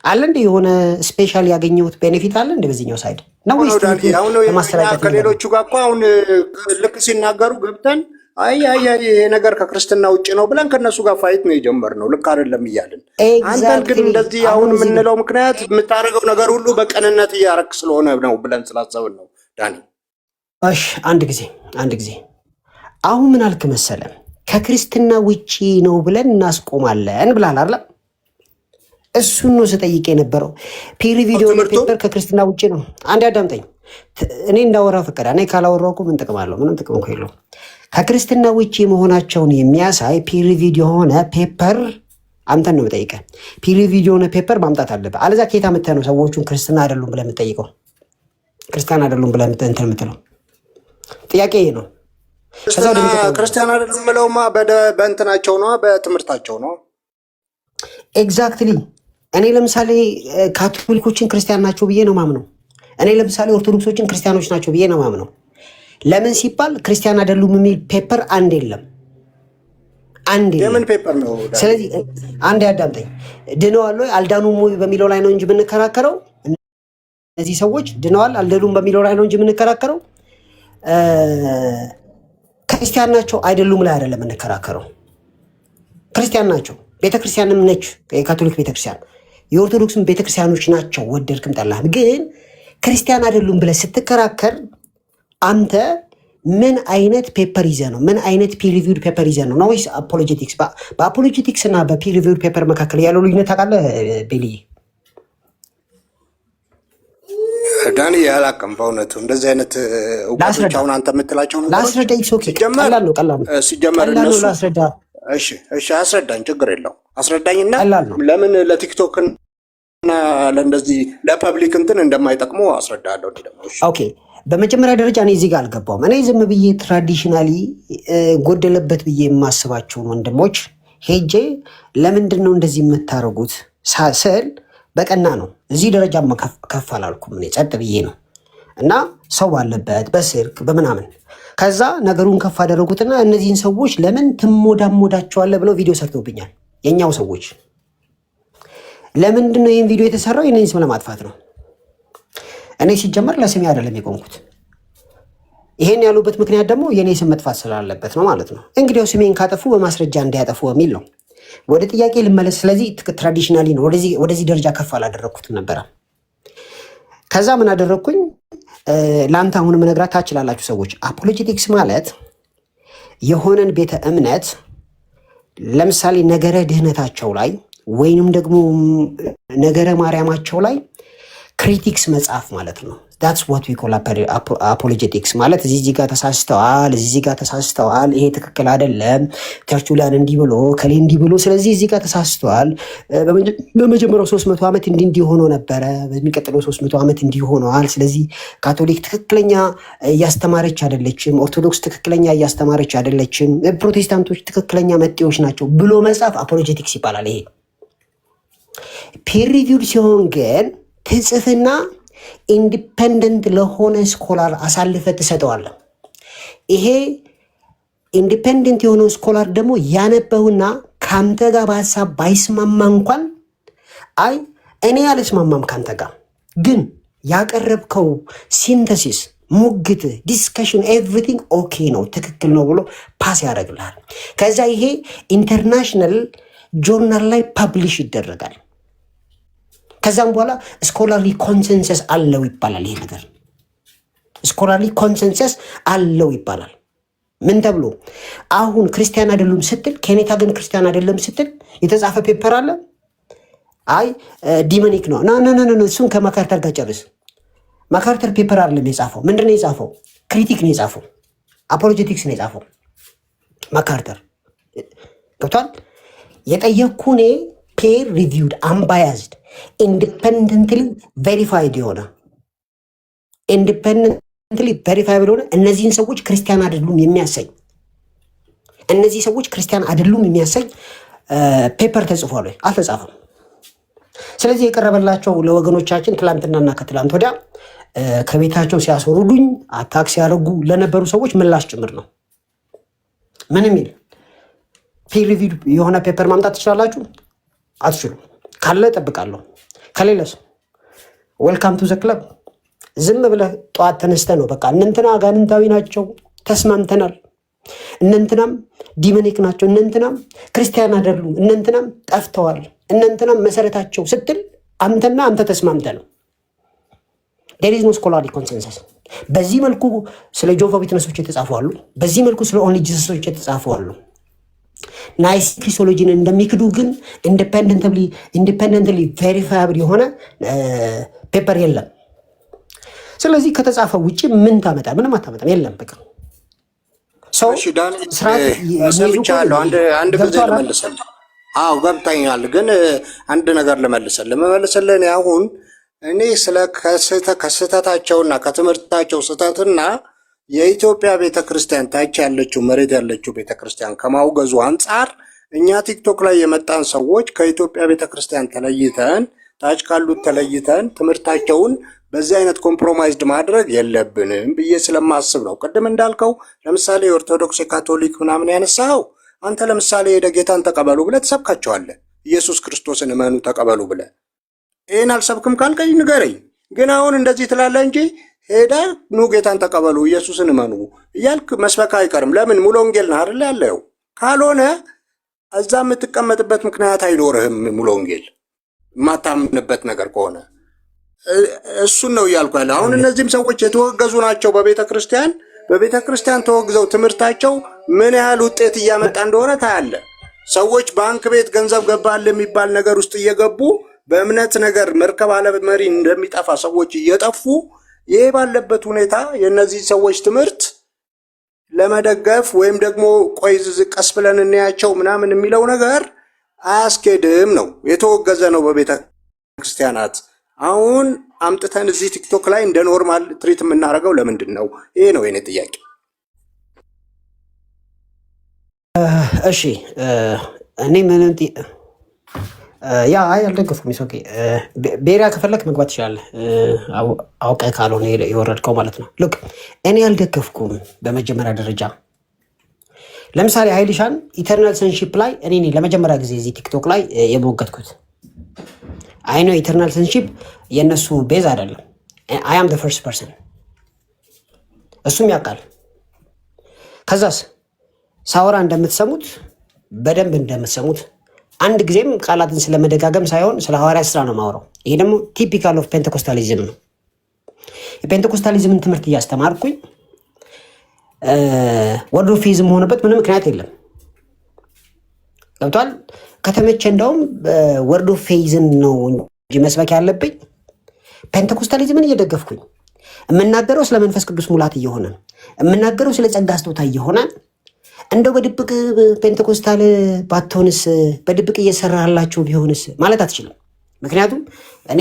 A: አለ እንደ የሆነ ስፔሻል ያገኘሁት ቤኔፊት አለ እንደ በዚህኛው ሳይድ ነው ወይስ
E: ከሌሎቹ ጋር እኮ አሁን ልክ ሲናገሩ ገብተን አይ ይሄ ነገር ከክርስትና ውጭ ነው ብለን ከነሱ ጋር ፋይት ነው የጀመርነው። ልክ አይደለም እያልን አንተን ግን እንደዚህ አሁን የምንለው ምክንያት የምታደርገው ነገር ሁሉ በቀንነት እያረክ ስለሆነ ነው ብለን ስላሰብን ነው ዳኒ።
A: እሺ አንድ ጊዜ አሁን ምን አልክ መሰለ፣ ከክርስትና ውጪ ነው ብለን እናስቆማለን ብላል አይደል? እሱን ነው ስጠይቅ የነበረው። ፒሪ ቪዲዮ ፔፐር ከክርስትና ውጪ ነው። አንድ አዳምጠኝ። እኔ እንዳወራ ፈቀደ። እኔ ካላወራሁ እኮ ምን ጥቅም አለው? ምንም ጥቅም እኮ የለውም። ከክርስትና ውጪ መሆናቸውን የሚያሳይ ፒሪ ቪዲዮ ሆነ ፔፐር አንተን ነው የምጠይቀህ። ፒሪ ቪዲዮ ሆነ ፔፐር ማምጣት አለብህ። አለዛ ከየት አምጥተህ ነው ሰዎቹን ክርስትና አይደሉም ብለህ የምትጠይቀው? ክርስቲያን አይደሉም ብለህ እንትን የምትለው ጥያቄ ይሄ ነው።
E: ክርስቲያን አይደሉም ብለውማ በእንትናቸው ነው፣ በትምህርታቸው ነው።
A: ኤግዛክትሊ። እኔ ለምሳሌ ካቶሊኮችን ክርስቲያን ናቸው ብዬ ነው ማምነው። እኔ ለምሳሌ ኦርቶዶክሶችን ክርስቲያኖች ናቸው ብዬ ነው ማምነው። ለምን ሲባል ክርስቲያን አይደሉም የሚል ፔፐር አንድ የለም።
E: የምን ፔፐር ነው?
A: ስለዚህ አንድ ያዳምጠኝ። ድነዋል ወይ አልዳኑም ወይ በሚለው ላይ ነው እንጂ የምንከራከረው። እነዚህ ሰዎች ድነዋል አልዳኑም በሚለው ላይ ነው እንጂ የምንከራከረው ክርስቲያን ናቸው አይደሉም ላይ አይደለም የምንከራከረው። ክርስቲያን ናቸው። ቤተክርስቲያንም ነች የካቶሊክ ቤተክርስቲያን፣ የኦርቶዶክስም ቤተክርስቲያኖች ናቸው። ወደድክም ጠላህም ግን ክርስቲያን አይደሉም ብለህ ስትከራከር አንተ ምን አይነት ፔፐር ይዘህ ነው? ምን አይነት ፒር ሪቪውድ ፔፐር ይዘህ ነው? ወይስ አፖሎጀቲክስ? በአፖሎጀቲክስ እና በፒር ሪቪውድ ፔፐር መካከል ያለው ልዩነት ታውቃለህ ቤልዬ?
E: ዳኒ ያላቅም በእውነቱ እንደዚህ አይነት እውቀቶች አሁን አንተ የምትላቸው
A: ላስረዳ። ቀላል ነው
E: ሲጀመር እነሱ
A: ላስረዳ።
E: እሺ አስረዳኝ፣ ችግር የለው አስረዳኝና ለምን ለቲክቶክ እና ለእንደዚህ ለፐብሊክ እንትን እንደማይጠቅሙ አስረዳለሁ ደግሞ።
A: ኦኬ በመጀመሪያ ደረጃ እኔ እዚህ ጋር አልገባውም። እኔ ዝም ብዬ ትራዲሽናሊ ጎደለበት ብዬ የማስባቸውን ወንድሞች ሄጄ ለምንድን ነው እንደዚህ የምታደርጉት ስል በቀና ነው። እዚህ ደረጃ ከፍ አላልኩም። እኔ ጸጥ ብዬ ነው እና ሰው ባለበት በስልክ በምናምን ከዛ ነገሩን ከፍ አደረጉትና እነዚህን ሰዎች ለምን ትሞዳሞዳቸዋለህ ብለው ቪዲዮ ሰርተውብኛል። የኛው ሰዎች ለምንድን ነው ይህን ቪዲዮ የተሰራው? የኔን ስም ለማጥፋት ነው። እኔ ሲጀመር ለስሜ አይደለም የቆምኩት። ይሄን ያሉበት ምክንያት ደግሞ የኔ ስም መጥፋት ስላለበት ነው ማለት ነው። እንግዲያው ስሜን ካጠፉ በማስረጃ እንዲያጠፉ በሚል ነው። ወደ ጥያቄ ልመለስ። ስለዚህ ትራዲሽናሊ ነው ወደዚህ ደረጃ ከፍ አላደረግኩትም ነበረ። ከዛ ምን አደረግኩኝ? ለአንተ አሁን መነግራት ታችላላችሁ ሰዎች። አፖሎጀቲክስ ማለት የሆነን ቤተ እምነት ለምሳሌ ነገረ ድህነታቸው ላይ ወይንም ደግሞ ነገረ ማርያማቸው ላይ ክሪቲክስ መጽሐፍ ማለት ነው። ዳትስ ዋት ዊ ኮል አፖሎጀቲክስ ማለት እዚህ ጋር ተሳስተዋል፣ እዚህ ጋር ተሳስተዋል፣ ይሄ ትክክል አይደለም፣ ቸርቹ ላይ እንዲህ ብሎ ከሌ እንዲህ ብሎ፣ ስለዚህ እዚህ ጋር ተሳስተዋል። በመጀመሪያው 300 ዓመት እንዲህ ሆኖ ነበረ፣ በሚቀጥለው 300 ዓመት እንዲህ ሆነዋል። ስለዚህ ካቶሊክ ትክክለኛ እያስተማረች አይደለችም፣ ኦርቶዶክስ ትክክለኛ እያስተማረች አይደለችም፣ ፕሮቴስታንቶች ትክክለኛ መጤዎች ናቸው ብሎ መጽሐፍ አፖሎጀቲክስ ይባላል። ይሄ ፒር ሪቪውድ ሲሆን ግን ትጽፍና ኢንዲፐንደንት ለሆነ ስኮላር አሳልፈ ትሰጠዋለህ። ይሄ ኢንዲፐንደንት የሆነው ስኮላር ደግሞ ያነበውና ከአንተ ጋር በሀሳብ ባይስማማ እንኳን አይ እኔ አልስማማም ከአንተ ጋር ግን ያቀረብከው ሲንተሲስ፣ ሙግት፣ ዲስከሽን ኤቭሪቲንግ ኦኬ ነው ትክክል ነው ብሎ ፓስ ያደርግልሃል። ከዛ ይሄ ኢንተርናሽናል ጆርናል ላይ ፐብሊሽ ይደረጋል። ከዛም በኋላ ስኮላርሊ ኮንሰንሰስ አለው ይባላል። ይሄ ነገር ስኮላርሊ ኮንሰንሰስ አለው ይባላል። ምን ተብሎ? አሁን ክርስቲያን አይደሉም ስትል ኬኔታ ግን ክርስቲያን አይደለም ስትል የተጻፈ ፔፐር አለ። አይ ዲሞኒክ ነው ኖ እሱን ከማካርተር ጋር ጨርስ። ማካርተር ፔፐር አይደለም የጻፈው። ምንድን ነው የጻፈው? ክሪቲክ ነው የጻፈው። አፖሎጀቲክስ ነው የጻፈው ማካርተር። ገብቷል? የጠየቅኩ እኔ ፔር ሪቪውድ አንባያዝድ ኢንዲፐንደንትሊ ቬሪፋይድ የሆነ ኢንዲፐንደንትሊ ቬሪፋይድ የሆነ እነዚህን ሰዎች ክርስቲያን አይደሉም የሚያሰኝ እነዚህ ሰዎች ክርስቲያን አይደሉም የሚያሰኝ ፔፐር ተጽፏል ወይ? አልተጻፈም። ስለዚህ የቀረበላቸው ለወገኖቻችን ትላንትናና ከትላንት ወዲያ ከቤታቸው ሲያስወርዱኝ አታክ ሲያደርጉ ለነበሩ ሰዎች ምላሽ ጭምር ነው። ምንም ይል ፒር ሪቪውድ የሆነ ፔፐር ማምጣት ትችላላችሁ? አትችሉም። ካለ እጠብቃለሁ፣ ከሌለስ ዌልካም ቱ ዘ ክለብ። ዝም ብለህ ጠዋት ተነስተህ ነው በቃ እነንትና አጋንንታዊ ናቸው ተስማምተናል፣ እነንትናም ዲሞኒክ ናቸው፣ እነንትናም ክርስቲያን አይደሉም፣ እነንትናም ጠፍተዋል፣ እነንትናም መሰረታቸው ስትል አንተና አንተ ተስማምተህ ነው። ዴር ኢዝ ኖ ስኮላርሊ ኮንሰንሰስ። በዚህ መልኩ ስለ ጆቫ ዊትነሶች የተጻፉ አሉ። በዚህ መልኩ ስለ ኦንሊ ጂሰሶች የተጻፉ አሉ። ናይስ ክሪስቶሎጂን እንደሚክዱ ግን ኢንዲፐንደንትሊ ቬሪፋያብል የሆነ ፔፐር የለም። ስለዚህ ከተጻፈ ውጭ ምን ታመጣ? ምንም አታመጣም። የለም በቃ ሰው
E: ሰምቻለሁ። አንድ ጊዜ ልመልሰልህ። አዎ ገብታኛል። ግን አንድ ነገር ልመልሰልህ። እኔ አሁን ስለ ከስህተታቸውና ከትምህርታቸው ስህተትና የኢትዮጵያ ቤተክርስቲያን ታች ያለችው መሬት ያለችው ቤተክርስቲያን ከማውገዙ አንጻር እኛ ቲክቶክ ላይ የመጣን ሰዎች ከኢትዮጵያ ቤተክርስቲያን ተለይተን ታች ካሉት ተለይተን ትምህርታቸውን በዚህ አይነት ኮምፕሮማይዝድ ማድረግ የለብንም ብዬ ስለማስብ ነው። ቅድም እንዳልከው ለምሳሌ የኦርቶዶክስ የካቶሊክ ምናምን ያነሳው አንተ ለምሳሌ ሄደ ጌታን ተቀበሉ ብለህ ትሰብካቸዋለህ። ኢየሱስ ክርስቶስን እመኑ ተቀበሉ ብለህ ይህን አልሰብክም ካልከኝ ንገረኝ። ግን አሁን እንደዚህ ትላለህ እንጂ ሄዳ ኑ ጌታን ተቀበሉ ኢየሱስን እመኑ እያልክ መስበክ አይቀርም። ለምን? ሙሉ ወንጌል ነህ አይደል ያለው። ካልሆነ እዛ የምትቀመጥበት ምክንያት አይኖርህም። ሙሉ ወንጌል የማታምንበት ነገር ከሆነ እሱን ነው እያልኩ ያለ። አሁን እነዚህም ሰዎች የተወገዙ ናቸው በቤተ ክርስቲያን ተወግዘው ትምህርታቸው ምን ያህል ውጤት እያመጣ እንደሆነ ታያለ። ሰዎች ባንክ ቤት ገንዘብ ገባል የሚባል ነገር ውስጥ እየገቡ በእምነት ነገር መርከብ አለ መሪ እንደሚጠፋ ሰዎች እየጠፉ ይሄ ባለበት ሁኔታ የእነዚህ ሰዎች ትምህርት ለመደገፍ ወይም ደግሞ ቆይ ቀስ ብለን እናያቸው ምናምን የሚለው ነገር አያስኬድም ነው። የተወገዘ ነው በቤተ ክርስቲያናት። አሁን አምጥተን እዚህ ቲክቶክ ላይ እንደ ኖርማል ትሪት የምናደርገው ለምንድን ነው? ይሄ ነው የኔ ጥያቄ።
A: እሺ እኔ ምንም ያ አልደገፍኩም። ኦኬ ቤሪያ ከፈለክ መግባት ትችላለህ። አውቀህ ካልሆነ የወረድከው ማለት ነው። ልክ እኔ አልደገፍኩም። በመጀመሪያ ደረጃ ለምሳሌ ሀይልሻን ኢተርናል ሰንሺፕ ላይ እኔ ለመጀመሪያ ጊዜ እዚህ ቲክቶክ ላይ የሞገትኩት አይ ነው ኢተርናል ሰንሺፕ የእነሱ ቤዝ አይደለም። አይ አም ዘ ፈርስት ፐርሰን እሱም ያውቃል። ከዛስ ሳወራ እንደምትሰሙት በደንብ እንደምትሰሙት አንድ ጊዜም ቃላትን ስለመደጋገም ሳይሆን ስለ ሐዋርያ ስራ ነው ማውራው። ይሄ ደግሞ ቲፒካል ኦፍ ፔንቴኮስታሊዝም ነው። የፔንቴኮስታሊዝምን ትምህርት እያስተማርኩኝ ወርድ ኦፍ ፌዝም ሆነበት ምንም ምክንያት የለም። ገብቷል። ከተመቸ እንደውም ወርድ ኦፍ ፌዝን ነው እንጂ መስበክ ያለብኝ ፔንቴኮስታሊዝምን እየደገፍኩኝ የምናገረው ስለ መንፈስ ቅዱስ ሙላት እየሆነ የምናገረው ስለ ጸጋ ስጦታ እየሆነ እንደው በድብቅ ፔንቴኮስታል ባትሆንስ በድብቅ እየሰራላችሁ ቢሆንስ ማለት አትችልም። ምክንያቱም እኔ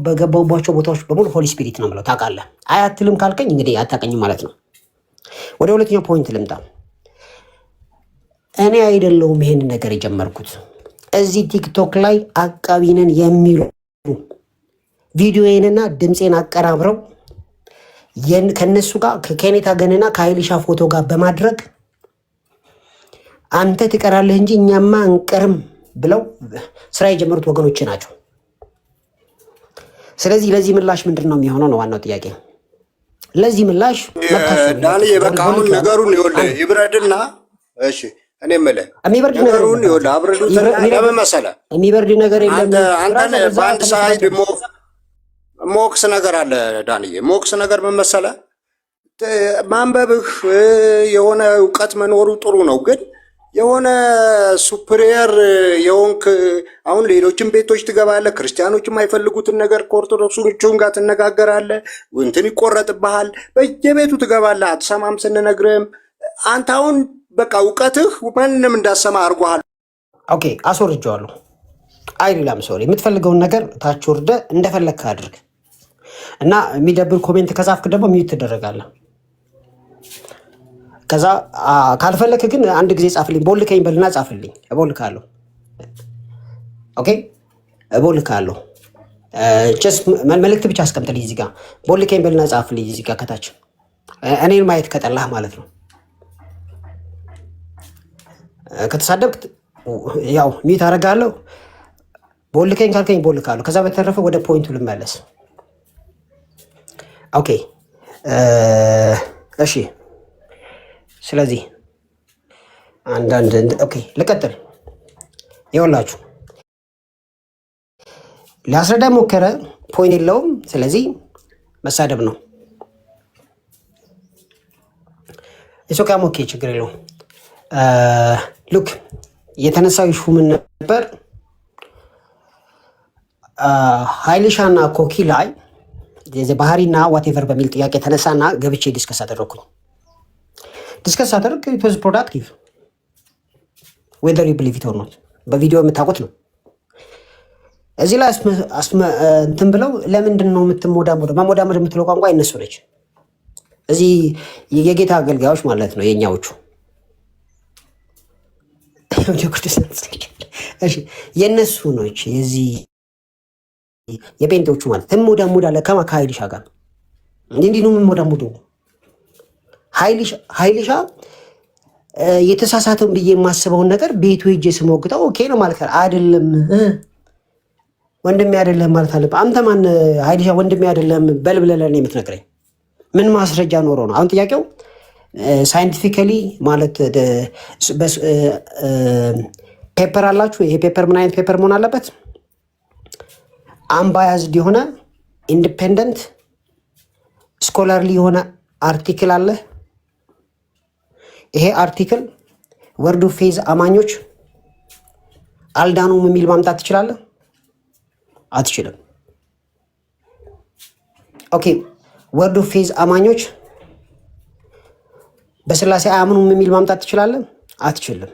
A: በገባሁባቸው ቦታዎች በሙሉ ሆሊ ስፒሪት ነው የምለው። ታውቃለህ። አያትልም ካልከኝ እንግዲህ አታውቀኝም ማለት ነው። ወደ ሁለተኛው ፖይንት ልምጣ። እኔ አይደለሁም ይሄን ነገር የጀመርኩት። እዚህ ቲክቶክ ላይ አቃቢነን የሚሉ ቪዲዮዬንና ድምፄን አቀራብረው ከነሱ ጋር ከኬኔታ ገንና ከሀይልሻ ፎቶ ጋር በማድረግ አንተ ትቀራለህ እንጂ እኛማ እንቀርም ብለው ስራ የጀመሩት ወገኖች ናቸው። ስለዚህ ለዚህ ምላሽ ምንድን ነው የሚሆነው ነው ዋናው ጥያቄ። ለዚህ ምላሽ
E: ዳኒ በቃ አሁን ነገሩን ይኸውልህ ይብረድና፣ እሺ እኔ የምልህ ነገሩን ይኸውልህ አብረዱትና ለምን መሰለህ
A: የሚበርድ ነገር የለም።
E: አንተን በአንድ ሳይድ ሞክስ ነገር አለ ዳንዬ። ሞክስ ነገር ምን መሰለህ ማንበብህ የሆነ እውቀት መኖሩ ጥሩ ነው፣ ግን የሆነ ሱፕሪየር የሆንክ አሁን ሌሎችን ቤቶች ትገባለህ፣ ክርስቲያኖች የማይፈልጉትን ነገር ከኦርቶዶክሶቹም ጋር ትነጋገራለህ፣ እንትን ይቆረጥብሃል፣ በየቤቱ ትገባለህ፣ አትሰማም ስንነግርህም። አንተ አሁን በቃ እውቀትህ ማንንም እንዳሰማ አድርጎሃል።
A: ኦኬ አስወርጄዋለሁ። አይ ሌላም ሰው የምትፈልገውን ነገር ታች ወርደህ እንደፈለግህ አድርግ እና የሚደብር ኮሜንት ከጻፍክ ደግሞ ሚዩት ትደረጋለህ። ከዛ ካልፈለክ ግን አንድ ጊዜ ጻፍልኝ፣ ቦልከኝ በልና ጻፍልኝ፣ እቦልካለሁ። ኦኬ እቦልካለሁ። ጀስት መልእክት ብቻ አስቀምጥልኝ እዚህ ጋር ቦልከኝ በልና ጻፍልኝ እዚህ ጋር ከታች እኔን ማየት ከጠላህ ማለት ነው። ከተሳደብክ ያው ሚዩት አደርጋለሁ። ቦልከኝ ካልከኝ ቦልካለሁ። ከዛ በተረፈ ወደ ፖይንቱ ልመለስ። ኦኬ እሺ። ስለዚህ አንዳንድ ኦኬ ልቀጥል። ይኸውላችሁ ሊያስረዳ ሞከረ፣ ፖይንት የለውም። ስለዚህ መሳደብ ነው። የሶቃም ኦኬ ችግር የለውም። ሉክ የተነሳው ሹ ምን ነበር? ሀይልሻና ኮኪ ላይ ባህሪና ዋቴቨር በሚል ጥያቄ ተነሳና ገብቼ ዲስከስ አደረኩኝ። ዲስከስ አደረግ ኢት ዋዝ ፕሮዳክቲቭ ዌዘር ዩ ቢሊቭ ኢት ኦር ኖት። በቪዲዮ የምታውቁት ነው። እዚህ ላይ እንትን ብለው ለምንድን ነው የምትሞዳሞደው? ማሞዳሞድ የምትለው ቋንቋ የነሱ ነች። እዚህ የጌታ አገልጋዮች ማለት ነው የኛዎቹ የነሱ ነች። የዚህ የጴንጤዎቹ ማለት ትሞዳሞዳለህ ከሀይልሻ ጋር እንዲህ ነው የምሞዳሞደው። ሀይልሻ የተሳሳተውን ብዬ የማስበውን ነገር ቤቱ ሄጄ ስሞግተው ኦኬ ነው ማለት አይደለም። ወንድሜ አይደለም ማለት አለብህ። አንተ ማን ሀይልሻ ወንድሜ አይደለም በልብለለን የምትነግረኝ? ምን ማስረጃ ኖሮ ነው? አሁን ጥያቄው ሳይንቲፊካሊ ማለት ፔፐር አላችሁ። ይሄ ፔፐር ምን አይነት ፔፐር መሆን አለበት? አምባያዝድ የሆነ ኢንዲፔንደንት ስኮላርሊ የሆነ አርቲክል አለ። ይሄ አርቲክል ወርድ ኦፍ ፌዝ አማኞች አልዳኑም የሚል ማምጣት ትችላለህ? አትችልም። ኦኬ ወርድ ኦፍ ፌዝ አማኞች በስላሴ አያምኑም የሚል ማምጣት ትችላለህ? አትችልም።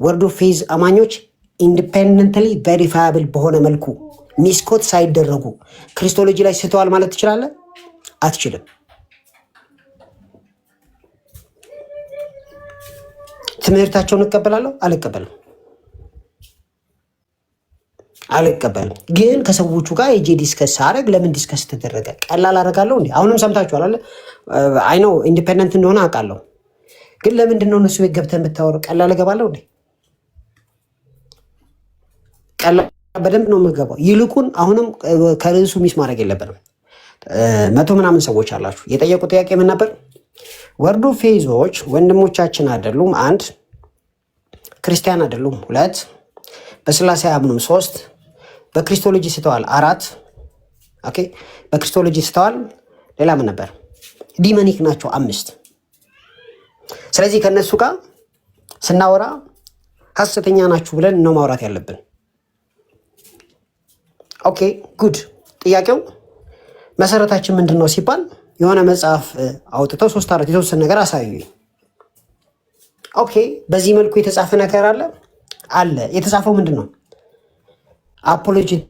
A: ወርድ ኦፍ ፌዝ አማኞች ኢንዲፔንደንትሊ ቬሪፋያብል በሆነ መልኩ ሚስኮት ሳይደረጉ ክሪስቶሎጂ ላይ ስተዋል ማለት ትችላለህ? አትችልም። ትምህርታቸውን እቀበላለሁ? አልቀበልም። ግን ከሰዎቹ ጋር የጄ ዲስከስ አረግ። ለምን ዲስከስ ተደረገ? ቀላል አረጋለሁ እንዴ? አሁንም ሰምታችኋል አለ። አይ ነው ኢንዲፔንደንት እንደሆነ አውቃለሁ። ግን ለምንድን ነው እነሱ ቤት ገብተህ የምታወራው? ቀላል እገባለሁ እንዴ? ቀላል በደንብ ነው የምገባው። ይልቁን አሁንም ከርዕሱ ሚስ ማድረግ የለብንም። 100 ምናምን ሰዎች አላችሁ። የጠየቁ ጥያቄ ምን ነበር? ወርድ ኦፍ ፌዞች ወንድሞቻችን አይደሉም? 1 ክርስቲያን አይደሉም? 2 በስላሴ አያምኑም? 3 በክሪስቶሎጂ ስተዋል? 4 ኦኬ በክሪስቶሎጂ ስተዋል። ሌላ ምን ነበር? ዲመኒክ ናቸው? 5 ስለዚህ ከነሱ ጋር ስናወራ ሐሰተኛ ናችሁ ብለን ነው ማውራት ያለብን። ኦኬ ጉድ። ጥያቄው መሰረታችን ምንድን ነው ሲባል የሆነ መጽሐፍ አውጥተው 3-4 የተወሰነ ነገር አሳዩኝ። ኦኬ በዚህ መልኩ የተጻፈ ነገር አለ። የተጻፈው ምንድን ነው? አፖሎጂቲክስ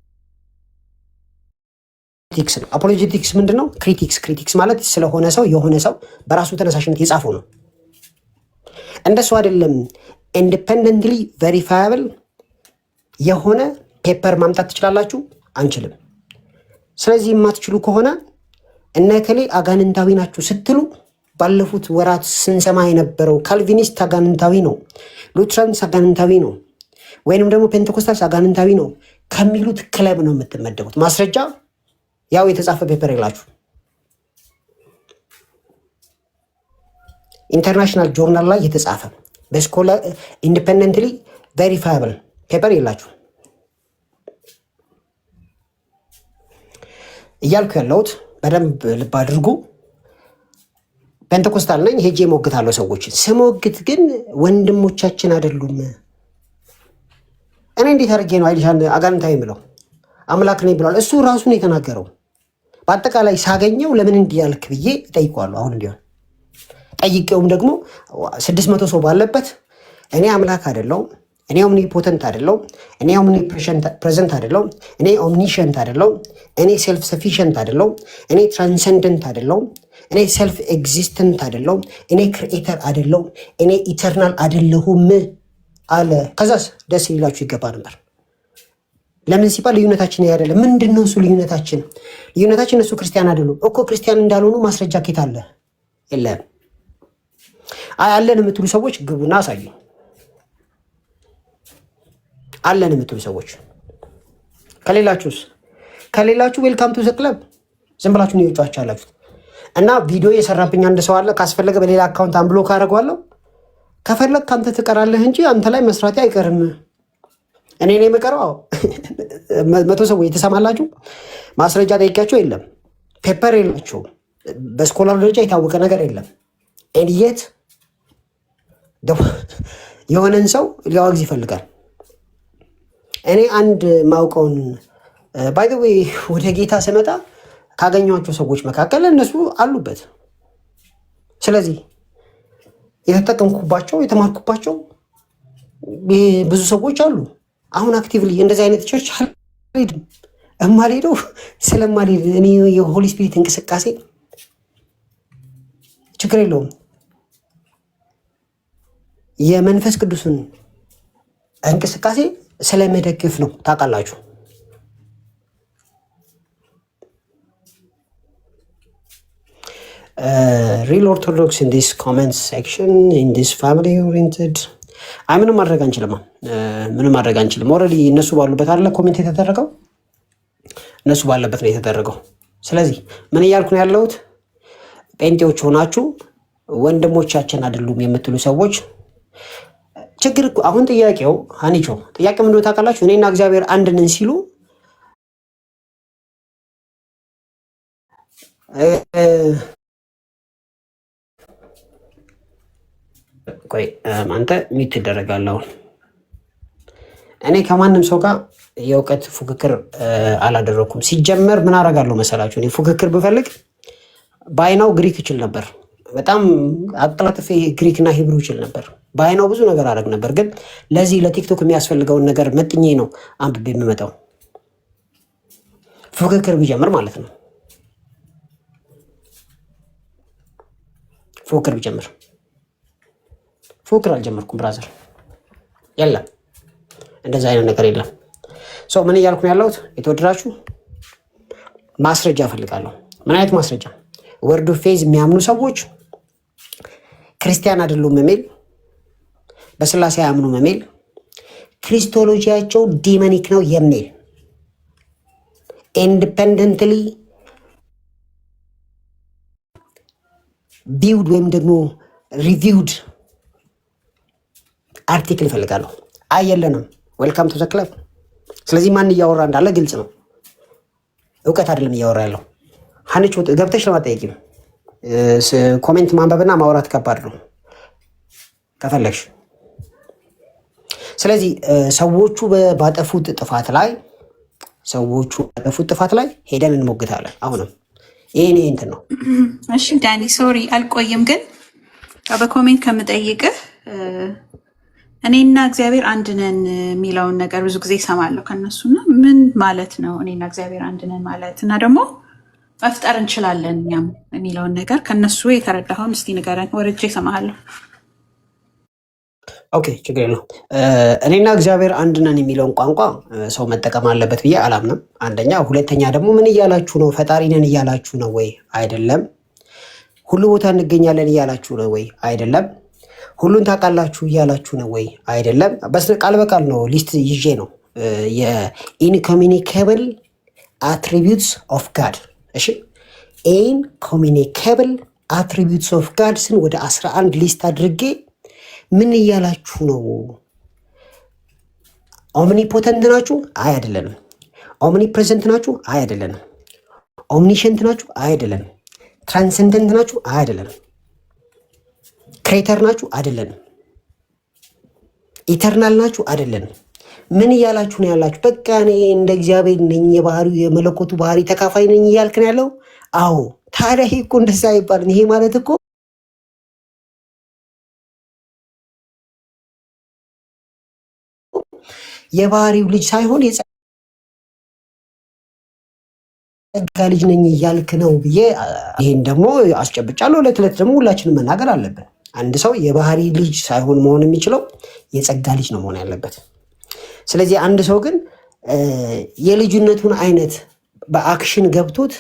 A: ነው። አፖሎጂቲክስ ምንድን ነው? ክሪቲክስ ማለት ስለሆነ ሰው የሆነ ሰው በራሱ ተነሳሽነት የጻፈው ነው። እንደሱ አይደለም። ኢንዲፔንደንትሊ ቬሪፋያብል የሆነ ፔፐር ማምጣት ትችላላችሁ? አንችልም። ስለዚህ የማትችሉ ከሆነ እነከሌ አጋንንታዊ ናችሁ ስትሉ ባለፉት ወራት ስንሰማ የነበረው ካልቪኒስት አጋንንታዊ ነው፣ ሉትራንስ አጋንንታዊ ነው፣ ወይንም ደግሞ ፔንቴኮስታልስ አጋንንታዊ ነው ከሚሉት ክለብ ነው የምትመደቡት። ማስረጃ ያው የተጻፈ ፔፐር የላችሁ። ኢንተርናሽናል ጆርናል ላይ የተጻፈ በስኮላር ኢንዲፔንደንትሊ ቬሪፋያብል ፔፐር የላችሁ። እያልኩ ያለሁት በደንብ ልብ አድርጉ። ፔንቴኮስታል ነኝ ሄጄ ሞግታለሁ ሰዎችን። ስሞግት ግን ወንድሞቻችን አይደሉም። እኔ እንዴት አድርጌ ነው አይልሻን አጋንንታዊ የምለው? አምላክ ነኝ ብሏል እሱ ራሱን የተናገረው። በአጠቃላይ ሳገኘው ለምን እንዲህ ያልክ ብዬ እጠይቀዋለሁ። አሁን እንዲሆን ጠይቄውም ደግሞ 600 ሰው ባለበት እኔ አምላክ አይደለሁም፣ እኔ ኦምኒፖተንት አይደለሁም፣ እኔ ኦምኒፕሬዘንት አይደለሁም፣ እኔ ኦምኒሸንት አይደለሁም፣ እኔ ሴልፍ ሰፊሽንት አይደለሁም፣ እኔ ትራንሰንደንት አይደለሁም፣ እኔ ሴልፍ ኤግዚስተንት አይደለሁም፣ እኔ ክሪኤተር አይደለሁም፣ እኔ ኢተርናል አይደለሁም አለ። ከዛስ ደስ ሊላችሁ ይገባ ነበር። ለምን ሲባል ልዩነታችን ይሄ አይደለም። ምንድን ነው እሱ ልዩነታችን? ልዩነታችን እሱ ክርስቲያን አይደሉም እኮ። ክርስቲያን እንዳልሆኑ ማስረጃ ኬት አለ? የለም። አለን የምትሉ ሰዎች ግቡና አሳዩ። አለን የምትሉ ሰዎች ከሌላችሁ ዌልካም ቱ ዘ ክለብ። ዝም ብላችሁ ነው የወጣችሁ ያላችሁት። እና ቪዲዮ የሰራብኝ አንድ ሰው አለ። ካስፈለገ በሌላ አካውንት አንብሎክ አደርገዋለሁ። ከፈለግ ካንተ ትቀራለህ እንጂ አንተ ላይ መስራቴ አይቀርም። እኔ ነው የምቀረው። 100 ሰዎች የተሰማላችሁ ማስረጃ ጠይቂያቸው የለም። ፔፐር የላቸውም። በስኮላር ደረጃ የታወቀ ነገር የለም። እንዴት የሆነን ሰው ሊያወግዝ ይፈልጋል? እኔ አንድ ማውቀውን ባይ ዘ ዌይ ወደ ጌታ ስመጣ ካገኟቸው ሰዎች መካከል እነሱ አሉበት። ስለዚህ የተጠቀምኩባቸው የተማርኩባቸው ብዙ ሰዎች አሉ። አሁን አክቲቭሊ እንደዚህ አይነት ቸርች አልሄድም። እማልሄደው ስለማልሄድ እኔ የሆሊ ስፒሪት እንቅስቃሴ ችግር የለውም። የመንፈስ ቅዱስን እንቅስቃሴ ስለመደግፍ ነው። ታውቃላችሁ። ሪል ኦርቶዶክስ ኢን ዲስ ኮሜንት ሴክሽን ኢን ዲስ ፋሚሊ ኦሪየንትድ ምንም ማድረግ አንችልም። ኦልሬዲ እነሱ ባሉበት አለ ኮሜንት የተደረገው፣ እነሱ ባለበት ነው የተደረገው። ስለዚህ ምን እያልኩ ነው ያለሁት? ጴንጤዎች ሆናችሁ ወንድሞቻችን አይደሉም የምትሉ ሰዎች ችግር እኮ አሁን ጥያቄው ሀኒቾ ጥያቄ ምንድነው ታውቃላችሁ? እኔና እግዚአብሔር አንድ ነን ሲሉ ቆይ አንተ ሚት ትደረጋለህ። እኔ ከማንም ሰው ጋር የእውቀት ፉክክር አላደረኩም። ሲጀመር ምን አደርጋለሁ መሰላችሁ? እኔ ፉክክር ብፈልግ በአይናው ግሪክ ይችል ነበር። በጣም አቀላጥፌ ግሪክና ሂብሩ ይችል ነበር። በአይናው ብዙ ነገር አደረግ ነበር። ግን ለዚህ ለቲክቶክ የሚያስፈልገውን ነገር መጥኜ ነው አንብቤ የምመጣው። ፉክክር ቢጀምር ማለት ነው። ፉክክር ቢጀምር ፉክክር አልጀመርኩም ብራዘር። የለም እንደዛ አይነት ነገር የለም። ሰው ምን እያልኩ ነው ያለሁት? የተወደዳችሁ ማስረጃ እፈልጋለሁ። ምን አይነት ማስረጃ? ወርድ ኦፍ ፌዝ የሚያምኑ ሰዎች ክርስቲያን አይደሉም የሚል፣ በስላሴ አያምኑም የሚል፣ ክሪስቶሎጂያቸው ዲመኒክ ነው የሚል ኢንዲፔንደንትሊ ቢውድ ወይም ደግሞ ሪቪውድ አርቲክል እፈልጋለሁ። አየለንም ዌልካም ቱ ዘ ክለብ። ስለዚህ ማን እያወራ እንዳለ ግልጽ ነው። እውቀት አይደለም እያወራ ያለው። ሀንች ገብተሽ ለማጠየቂ ነው። ኮሜንት ማንበብና ማውራት ከባድ ነው ከፈለግሽ። ስለዚህ ሰዎቹ ባጠፉት ጥፋት ላይ ሄደን እንሞግታለን። አሁንም ይሄ እንትን ነው።
F: እሺ ዳኒ ሶሪ አልቆይም፣ ግን በኮሜንት ከምጠይቅህ እኔና እግዚአብሔር አንድ ነን የሚለውን ነገር ብዙ ጊዜ ይሰማለሁ ከነሱና ምን ማለት ነው እኔና እግዚአብሔር አንድ ነን ማለት? እና ደግሞ መፍጠር እንችላለን እኛም የሚለውን ነገር ከነሱ የተረዳኸውን እስቲ ንገረን። ወርጄ እሰማሃለሁ።
A: ኦኬ ችግር የለውም። እኔና እግዚአብሔር አንድ ነን የሚለውን ቋንቋ ሰው መጠቀም አለበት ብዬ አላምንም። አንደኛ። ሁለተኛ ደግሞ ምን እያላችሁ ነው? ፈጣሪ ነን እያላችሁ ነው ወይ? አይደለም። ሁሉ ቦታ እንገኛለን እያላችሁ ነው ወይ? አይደለም። ሁሉን ታውቃላችሁ እያላችሁ ነው ወይ? አይደለም። ቃል በቃል ነው፣ ሊስት ይዤ ነው። የኢንኮሚኒኬብል አትሪቢዩትስ ኦፍ ጋድ። እሺ ኢንኮሚኒኬብል አትሪቢዩትስ ኦፍ ጋድ ስን ወደ 11 ሊስት አድርጌ ምን እያላችሁ ነው? ኦምኒፖተንት ናችሁ? አይ አይደለንም። ኦምኒ ፕሬዘንት ናችሁ? አይ አይደለንም። ኦምኒሸንት ናችሁ? አይ አይደለንም። ትራንሰንደንት ናችሁ? አይ አይደለንም። ክሬተር ናችሁ? አይደለንም። ኢተርናል ናችሁ? አይደለንም። ምን እያላችሁ ነው ያላችሁ? በቃ እኔ እንደ እግዚአብሔር ነኝ፣ የባህሪው የመለኮቱ ባህሪ ተካፋይ ነኝ እያልክ ነው ያለው? አዎ። ታዲያ ይሄ እኮ እንደዛ አይባልም። ይሄ ማለት እኮ የባህሪው ልጅ ሳይሆን የጸጋ ልጅ ነኝ እያልክ ነው ብዬ ይሄን ደግሞ አስጨብጫለሁ። ዕለት ዕለት ደግሞ ሁላችንም መናገር አለብን። አንድ ሰው የባህሪ ልጅ ሳይሆን መሆን የሚችለው የጸጋ ልጅ ነው መሆን ያለበት። ስለዚህ አንድ ሰው ግን የልጅነቱን አይነት በአክሽን ገብቶት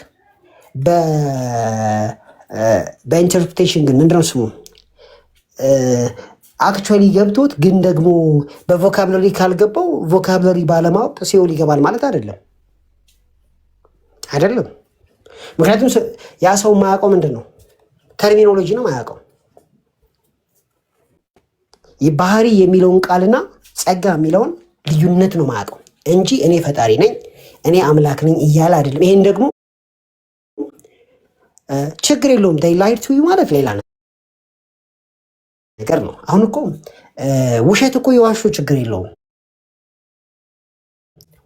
A: በኢንተርፕሬቴሽን ግን ምንድነው ስሙ አክቹዋሊ ገብቶት ግን ደግሞ በቮካብለሪ ካልገባው ቮካብለሪ ባለማወቅ ሲኦል ይገባል ማለት አይደለም። ምክንያቱም ያ ሰው የማያውቀው ምንድን ነው? ተርሚኖሎጂ ነው የማያውቀው። ባህሪ የሚለውን ቃልና ጸጋ የሚለውን ልዩነት ነው የማያውቀው እንጂ እኔ ፈጣሪ ነኝ እኔ አምላክ ነኝ እያለ አይደለም። ይሄን ደግሞ ችግር የለውም። ላይድ ቱ ዩ ማለት ሌላ ነገር ነው። አሁን እኮ ውሸት እኮ የዋሹ ችግር የለውም።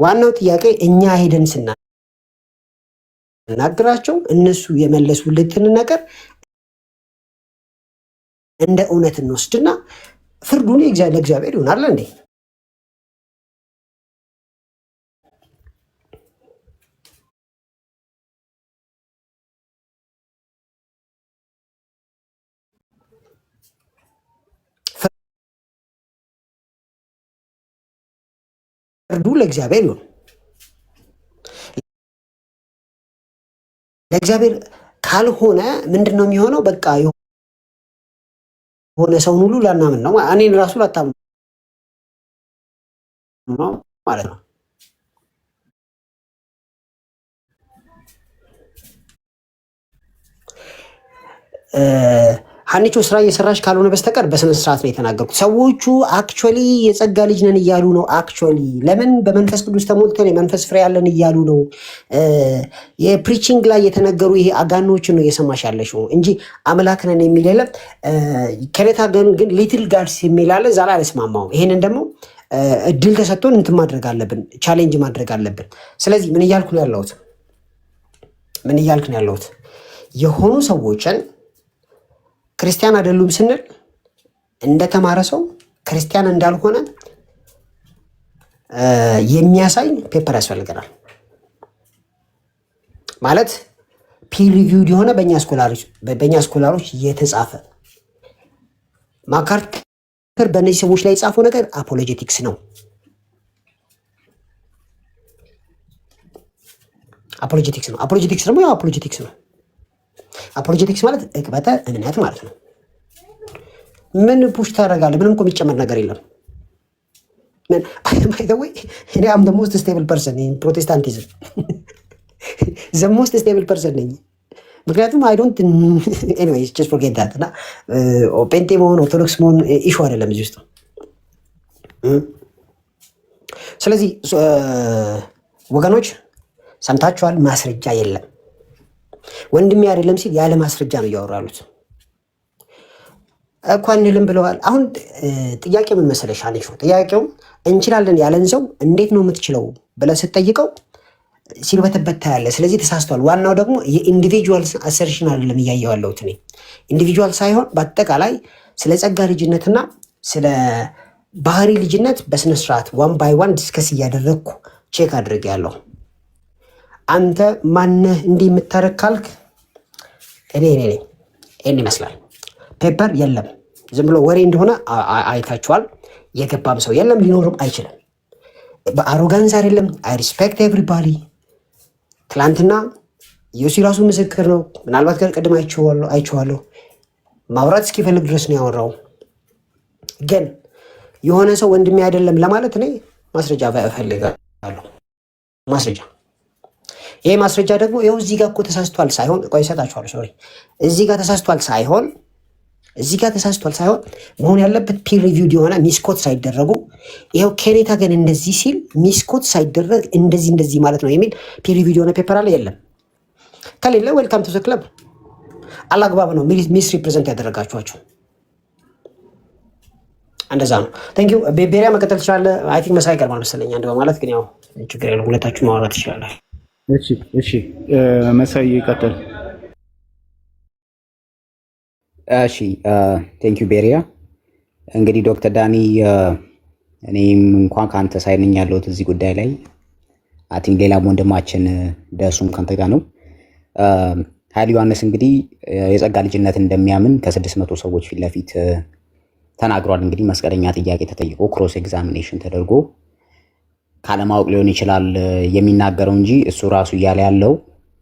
A: ዋናው ጥያቄ እኛ ሄደን ስናናግራቸው እነሱ የመለሱልትን ነገር እንደ እውነት እንወስድና ፍርዱን ለእግዚአብሔር ይሆናል እንዴ? ፍርዱ ለእግዚአብሔር ይሁን። ለእግዚአብሔር ካልሆነ ምንድን ነው የሚሆነው? በቃ የሆነ ሰውን ሁሉ ላናምን ነው፣ እኔን ራሱ ላታምን ነው ማለት ነው። ሀኒቾ ስራ እየሰራች ካልሆነ በስተቀር በስነ ስርዓት ነው የተናገርኩት። ሰዎቹ አክቹዋሊ የጸጋ ልጅ ነን እያሉ ነው። አክቹዋሊ ለምን በመንፈስ ቅዱስ ተሞልተን የመንፈስ ፍሬ ያለን እያሉ ነው። የፕሪቺንግ ላይ የተነገሩ ይሄ አጋኖችን ነው እየሰማሽ ያለሽው እንጂ አምላክ ነን የሚል የለም። ከኔታ ግን ሊትል ጋድስ የሚል አለ፣ እዛ ላይ አልስማማውም። ይሄንን ደግሞ እድል ተሰጥቶን እንትን ማድረግ አለብን፣ ቻሌንጅ ማድረግ አለብን። ስለዚህ ምን እያልኩ ነው ያለሁት የሆኑ ሰዎችን ክርስቲያን አይደሉም ስንል እንደተማረ ሰው ክርስቲያን እንዳልሆነ የሚያሳይ ፔፐር ያስፈልገናል። ማለት ፒር ሪቪውድ የሆነ በእኛ ስኮላሮች የተጻፈ ማካርከር በእነዚህ ሰዎች ላይ የጻፈው ነገር አፖሎጀቲክስ ነው። አፖሎጀቲክስ ደግሞ ያው አፖሎጀቲክስ ነው። አፖሎጀቲክስ ማለት እቅበተ እምነት ማለት ነው። ምን ፑሽ ታደርጋለህ? ምንም እኮ የሚጨመር ነገር የለም። እኔ አም ሞስት ስቴብል ፐርሰን ፕሮቴስታንቲዝም ሞስት ስቴብል ፐርሰን ነኝ። ምክንያቱም አይ ዶንት ኤኒዌይስ ጀስት ፎርጌት ዳት እና ጴንጤ መሆን ኦርቶዶክስ መሆን ኢሹ አይደለም እዚህ ውስጥ። ስለዚህ ወገኖች ሰምታችኋል። ማስረጃ የለም። ወንድሜ አይደለም ሲል ያለ ማስረጃ ነው እያወራሉት እኮ አንልም ብለዋል። አሁን ጥያቄ ምን መሰለሽ አለሽ? ጥያቄው እንችላለን ያለን ሰው እንዴት ነው የምትችለው ብለህ ስትጠይቀው ሲልበተበት ታያለህ። ስለዚህ ተሳስቷል። ዋናው ደግሞ የኢንዲቪጁዋል አሰርሽን አይደለም እያየሁ ያለሁት እኔ ኢንዲቪጁዋል ሳይሆን በአጠቃላይ ስለ ጸጋ ልጅነትና ስለ ባህሪ ልጅነት በስነስርዓት ዋን ባይ ዋን ዲስከስ እያደረግኩ ቼክ አድርግ ያለሁ። አንተ ማነህ እንዲህ የምታረግ ካልክ እኔ ነኝ። ይህን ይመስላል። ፔፐር የለም፣ ዝም ብሎ ወሬ እንደሆነ አይታችኋል። የገባም ሰው የለም፣ ሊኖርም አይችልም። በአሮጋንስ አይደለም። አይ ሪስፔክት ኤቭሪባዲ። ትላንትና ዮሲ ራሱ ምስክር ነው። ምናልባት ቅድም አይቼዋለሁ። ማውራት እስኪፈልግ ድረስ ነው ያወራው። ግን የሆነ ሰው ወንድሜ አይደለም ለማለት እኔ ማስረጃ እፈልጋለሁ። ማስረጃ ይሄ ማስረጃ ደግሞ ይኸው እዚህ ጋር እኮ ተሳስቷል ሳይሆን ቆይ እሰጣችኋለሁ። ሶሪ እዚህ ጋር ተሳስቷል ሳይሆን መሆን ያለበት ፒር ሪቪውድ የሆነ ሚስኮት ሳይደረጉ ይኸው ኬኔታ ግን እንደዚህ ሲል ሚስኮት ሳይደረግ እንደዚህ ማለት ነው የሚል ፒር ሪቪውድ የሆነ ፔፐር አለ። የለም። ከሌለ ዌልካም ቱ ዘ ክለብ። አላግባብ ነው ሚስ ሪፕሬዘንት ያደረጋችኋቸው። እንደዛ ነው። ታንኪዩ ቤሪያ መቀጠል ትችላለህ። አይ ቲንክ መሳይ ቀርማል መሰለኝ አንድ በማለት ግን ያው ችግር የለም ሁለታችሁ ማውራት ትችላላችሁ።
G: እሺ መሳይ ይቀጥል።
H: እሺ ቴንኪዩ ቤሪያ። እንግዲህ ዶክተር ዳኒ እኔም እንኳን ከአንተ ሳይነኝ ያለሁት እዚህ ጉዳይ ላይ አይ ቲንክ ሌላም ወንድማችን ደሱም ከአንተ ጋር ነው። ኃይለ ዮሐንስ እንግዲህ የጸጋ ልጅነት እንደሚያምን ከ600 ሰዎች ፊት ለፊት ተናግሯል። እንግዲህ መስቀለኛ ጥያቄ ተጠይቆ ክሮስ ኤግዛሚኔሽን ተደርጎ ካለማወቅ ሊሆን ይችላል የሚናገረው እንጂ እሱ ራሱ እያለ ያለው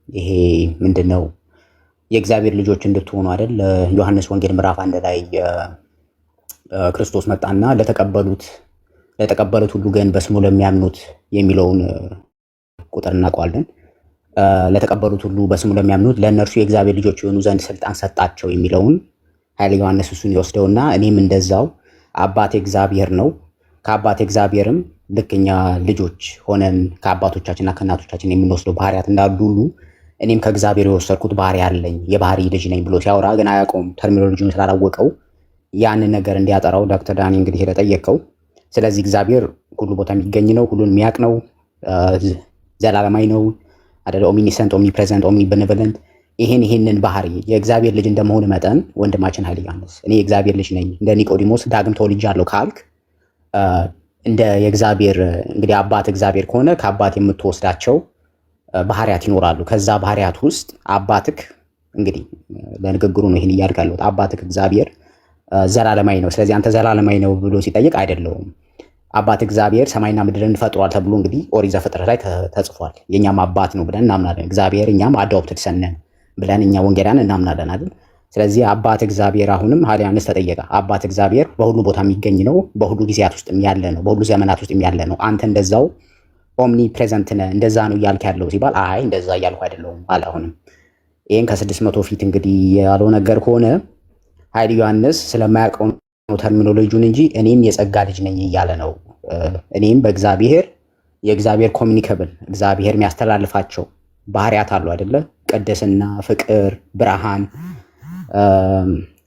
H: ይሄ ምንድነው የእግዚአብሔር ልጆች እንድትሆኑ አይደል? ዮሐንስ ወንጌል ምዕራፍ 1 ላይ ክርስቶስ መጣና ለተቀበሉት ሁሉ ግን በስሙ ለሚያምኑት የሚለውን ቁጥር እናውቀዋለን። ለተቀበሉት ሁሉ በስሙ ለሚያምኑት ለእነርሱ የእግዚአብሔር ልጆች የሆኑ ዘንድ ስልጣን ሰጣቸው የሚለውን ኃይለ ዮሐንስ እሱን ይወስደውና እኔም እንደዛው አባቴ እግዚአብሔር ነው፣ ከአባቴ እግዚአብሔርም ልክ እኛ ልጆች ሆነን ከአባቶቻችንና ከእናቶቻችን የምንወስደው ባህሪያት እንዳሉ ሁሉ እኔም ከእግዚአብሔር የወሰድኩት ባህሪ አለኝ፣ የባህሪ ልጅ ነኝ ብሎ ሲያወራ ግን አያውቀውም። ተርሚኖሎጂውን ስላላወቀው ያንን ነገር እንዲያጠራው ዶክተር ዳኒ እንግዲህ ስለጠየቀው፣ ስለዚህ እግዚአብሔር ሁሉ ቦታ የሚገኝ ነው፣ ሁሉን የሚያውቅ ነው፣ ዘላለማዊ ነው አይደለ? ኦሚኒሰንት፣ ኦምኒፕሬዘንት፣ ኦምኒቤኔቮለንት ይሄንን ባህሪ የእግዚአብሔር ልጅ እንደመሆን መጠን ወንድማችን ኃይለ ዮሐንስ እኔ የእግዚአብሔር ልጅ ነኝ እንደ ኒቆዲሞስ ዳግም ተወልጃለሁ ካልክ እንደ የእግዚአብሔር እንግዲህ አባት እግዚአብሔር ከሆነ ከአባት የምትወስዳቸው ባህሪያት ይኖራሉ። ከዛ ባህሪያት ውስጥ አባትክ እንግዲህ ለንግግሩ ነው ይሄን እያልካለሁ አባትክ እግዚአብሔር ዘላለማዊ ነው። ስለዚህ አንተ ዘላለማዊ ነው ብሎ ሲጠይቅ አይደለውም አባት እግዚአብሔር ሰማይና ምድርን ፈጥሯል ተብሎ እንግዲህ ኦሪት ዘፍጥረት ላይ ተጽፏል። የኛም አባት ነው ብለን እናምናለን። እግዚአብሔር እኛም አዶፕትድ ሰነን ብለን እኛ ወንጌላውያን እናምናለን አይደል? ስለዚህ አባት እግዚአብሔር አሁንም ኃይለ ዮሐንስ ተጠየቀ። አባት እግዚአብሔር በሁሉ ቦታ የሚገኝ ነው፣ በሁሉ ጊዜያት ውስጥ ያለ ነው፣ በሁሉ ዘመናት ውስጥ ያለ ነው። አንተ እንደዛው ኦምኒ ፕሬዘንት ነህ እንደዛ ነው እያልክ ያለው ሲባል አይ እንደዛ እያልኩ አይደለሁም አለ። አሁንም ይሄን ከ600 ፊት እንግዲህ ያለው ነገር ከሆነ ኃይለ ዮሐንስ ስለማያውቀው ነው ተርሚኖሎጂውን እንጂ እኔም የጸጋ ልጅ ነኝ እያለ ነው። እኔም በእግዚአብሔር የእግዚአብሔር ኮሚኒካብል እግዚአብሔር የሚያስተላልፋቸው ባህሪያት አሉ አይደለ? ቅድስና፣ ፍቅር፣ ብርሃን።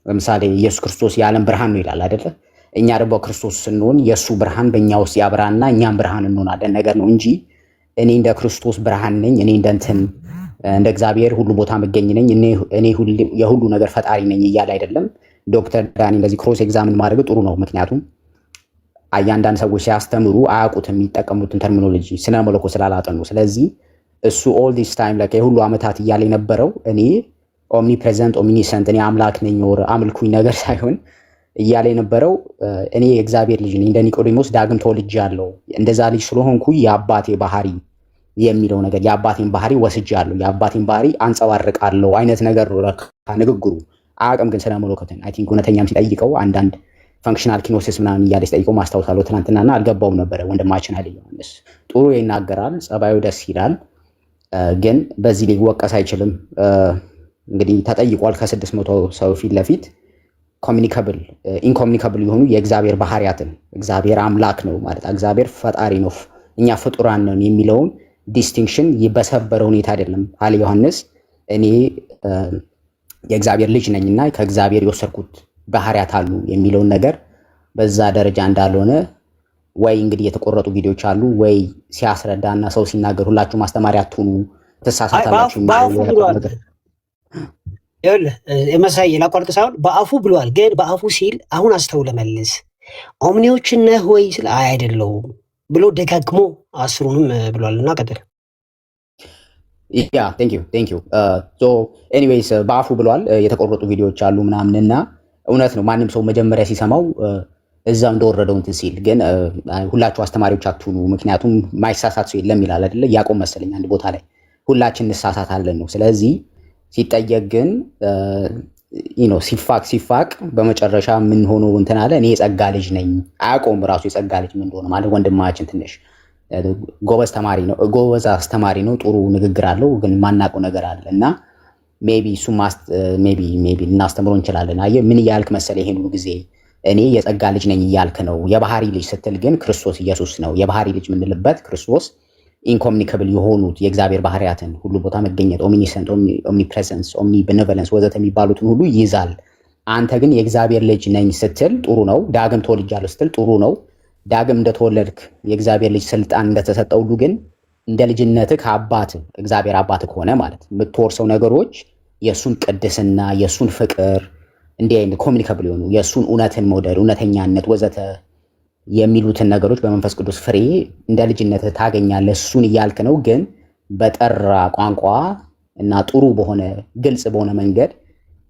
H: ለምሳሌ ኢየሱስ ክርስቶስ የዓለም ብርሃን ነው ይላል አይደለ? እኛ ደግሞ ክርስቶስ ስንሆን የእሱ ብርሃን በእኛ ውስጥ ያብራና እኛም ብርሃን እንሆናለን ነገር ነው እንጂ እኔ እንደ ክርስቶስ ብርሃን ነኝ፣ እኔ እንደ እግዚአብሔር ሁሉ ቦታ መገኝ ነኝ፣ እኔ የሁሉ ነገር ፈጣሪ ነኝ እያለ አይደለም። ዶክተር ዳኒ እንደዚህ ክሮስ ኤግዛምን ማድረግ ጥሩ ነው። ምክንያቱም አንዳንድ ሰዎች ሲያስተምሩ አያውቁትም የሚጠቀሙትን ተርሚኖሎጂ ስነ መለኮት ስላላጠኑ። ስለዚህ እሱ ኦል ዲስ ታይም ላይ የሁሉ ዓመታት እያለ የነበረው እኔ ኦምኒ ፕሬዘንት ኦምኒሰንት እኔ አምላክ ነኝ ወር አምልኩኝ ነገር ሳይሆን እያለ የነበረው እኔ የእግዚአብሔር ልጅ ነኝ፣ እንደ ኒቆዲሞስ ዳግም ተወልጃለሁ፣ እንደዛ ልጅ ስለሆንኩ የአባቴ ባህሪ የሚለው ነገር የአባቴን ባህሪ ወስጃለሁ፣ የአባቴን ባህሪ አንጸባርቃለሁ አይነት ነገር ንግግሩ። አቅም ግን ስለ መለኮትን አይ ቲንክ እውነተኛም ሲጠይቀው አንዳንድ ፋንክሽናል ኪኖሲስ ምናምን እያለ ሲጠይቀው ማስታወሳለሁ ትናንትናና አልገባውም ነበረ። ወንድማችን ኃይለ ዮሐንስ ጥሩ ይናገራል፣ ጸባዩ ደስ ይላል፣ ግን በዚህ ሊወቀስ አይችልም። እንግዲህ ተጠይቋል ከ600 ሰው ፊት ለፊት ኢንኮሚኒካብል የሆኑ የእግዚአብሔር ባህሪያትን እግዚአብሔር አምላክ ነው ማለት እግዚአብሔር ፈጣሪ ነው እኛ ፍጡራን ነን የሚለውን ዲስቲንክሽን በሰበረ ሁኔታ አይደለም ኃይለ ዮሐንስ እኔ የእግዚአብሔር ልጅ ነኝና ከእግዚአብሔር የወሰድኩት ባህሪያት አሉ የሚለውን ነገር በዛ ደረጃ እንዳልሆነ ወይ እንግዲህ የተቆረጡ ቪዲዮዎች አሉ ወይ ሲያስረዳና ሰው ሲናገር ሁላችሁ ማስተማሪያ አትሁኑ ተሳሳታላችሁ ነገር
A: መሳይ ላቋርጥ ሳይሆን በአፉ ብሏል። ግን በአፉ ሲል አሁን አስተውለ መልስ ኦምኒዎችን ነህ ወይ ስለ አይደለሁም ብሎ ደጋግሞ አስሩንም ብሏል እና ቀጥል።
H: ያ ቴንክ ዩ ኤኒዌይስ በአፉ ብሏል። የተቆረጡ ቪዲዮዎች አሉ ምናምንና እውነት ነው። ማንም ሰው መጀመሪያ ሲሰማው እዛው እንደወረደው እንትን ሲል ግን ሁላችሁ አስተማሪዎች አትሁኑ ምክንያቱም ማይሳሳት ሰው የለም ይላል አይደለ? ያቆም መሰለኝ አንድ ቦታ ላይ ሁላችን እንሳሳታለን ነው። ስለዚህ ሲጠየቅ ግን ሲፋቅ በመጨረሻ ምን ሆኖ እንትን አለ እኔ የጸጋ ልጅ ነኝ። አያውቀውም ራሱ የጸጋ ልጅ ምን እንደሆነ ማለት ወንድማችን ትንሽ ጎበዝ አስተማሪ ነው፣ ጥሩ ንግግር አለው፣ ግን ማናውቀው ነገር አለ እና ሜቢ እሱ ሜቢ ልናስተምረው እንችላለን። አየህ ምን እያልክ መሰለ ይሄን ሁሉ ጊዜ እኔ የጸጋ ልጅ ነኝ እያልክ ነው። የባህሪ ልጅ ስትል ግን ክርስቶስ ኢየሱስ ነው የባህሪ ልጅ የምንልበት። ክርስቶስ ኢንኮሚኒካብል የሆኑት የእግዚአብሔር ባህሪያትን ሁሉ ቦታ መገኘት፣ ኦሚኒሰንት፣ ኦምኒፕሬዘንስ፣ ኦምኒ ቤኔቮለንስ ወዘተ የሚባሉትን ሁሉ ይይዛል። አንተ ግን የእግዚአብሔር ልጅ ነኝ ስትል ጥሩ ነው። ዳግም ተወልጃለሁ ስትል ጥሩ ነው። ዳግም እንደተወለድክ የእግዚአብሔር ልጅ ስልጣን እንደተሰጠው ሁሉ ግን እንደ ልጅነትህ ከአባት እግዚአብሔር አባት ከሆነ ማለት የምትወርሰው ነገሮች የእሱን ቅድስና የእሱን ፍቅር እንዲህ አይነት ኮሚኒካብል የሆኑ የእሱን እውነትን መውደድ እውነተኛነት ወዘተ የሚሉትን ነገሮች በመንፈስ ቅዱስ ፍሬ እንደ ልጅነትህ ታገኛለህ። እሱን እያልክ ነው። ግን በጠራ ቋንቋ እና ጥሩ በሆነ ግልጽ በሆነ መንገድ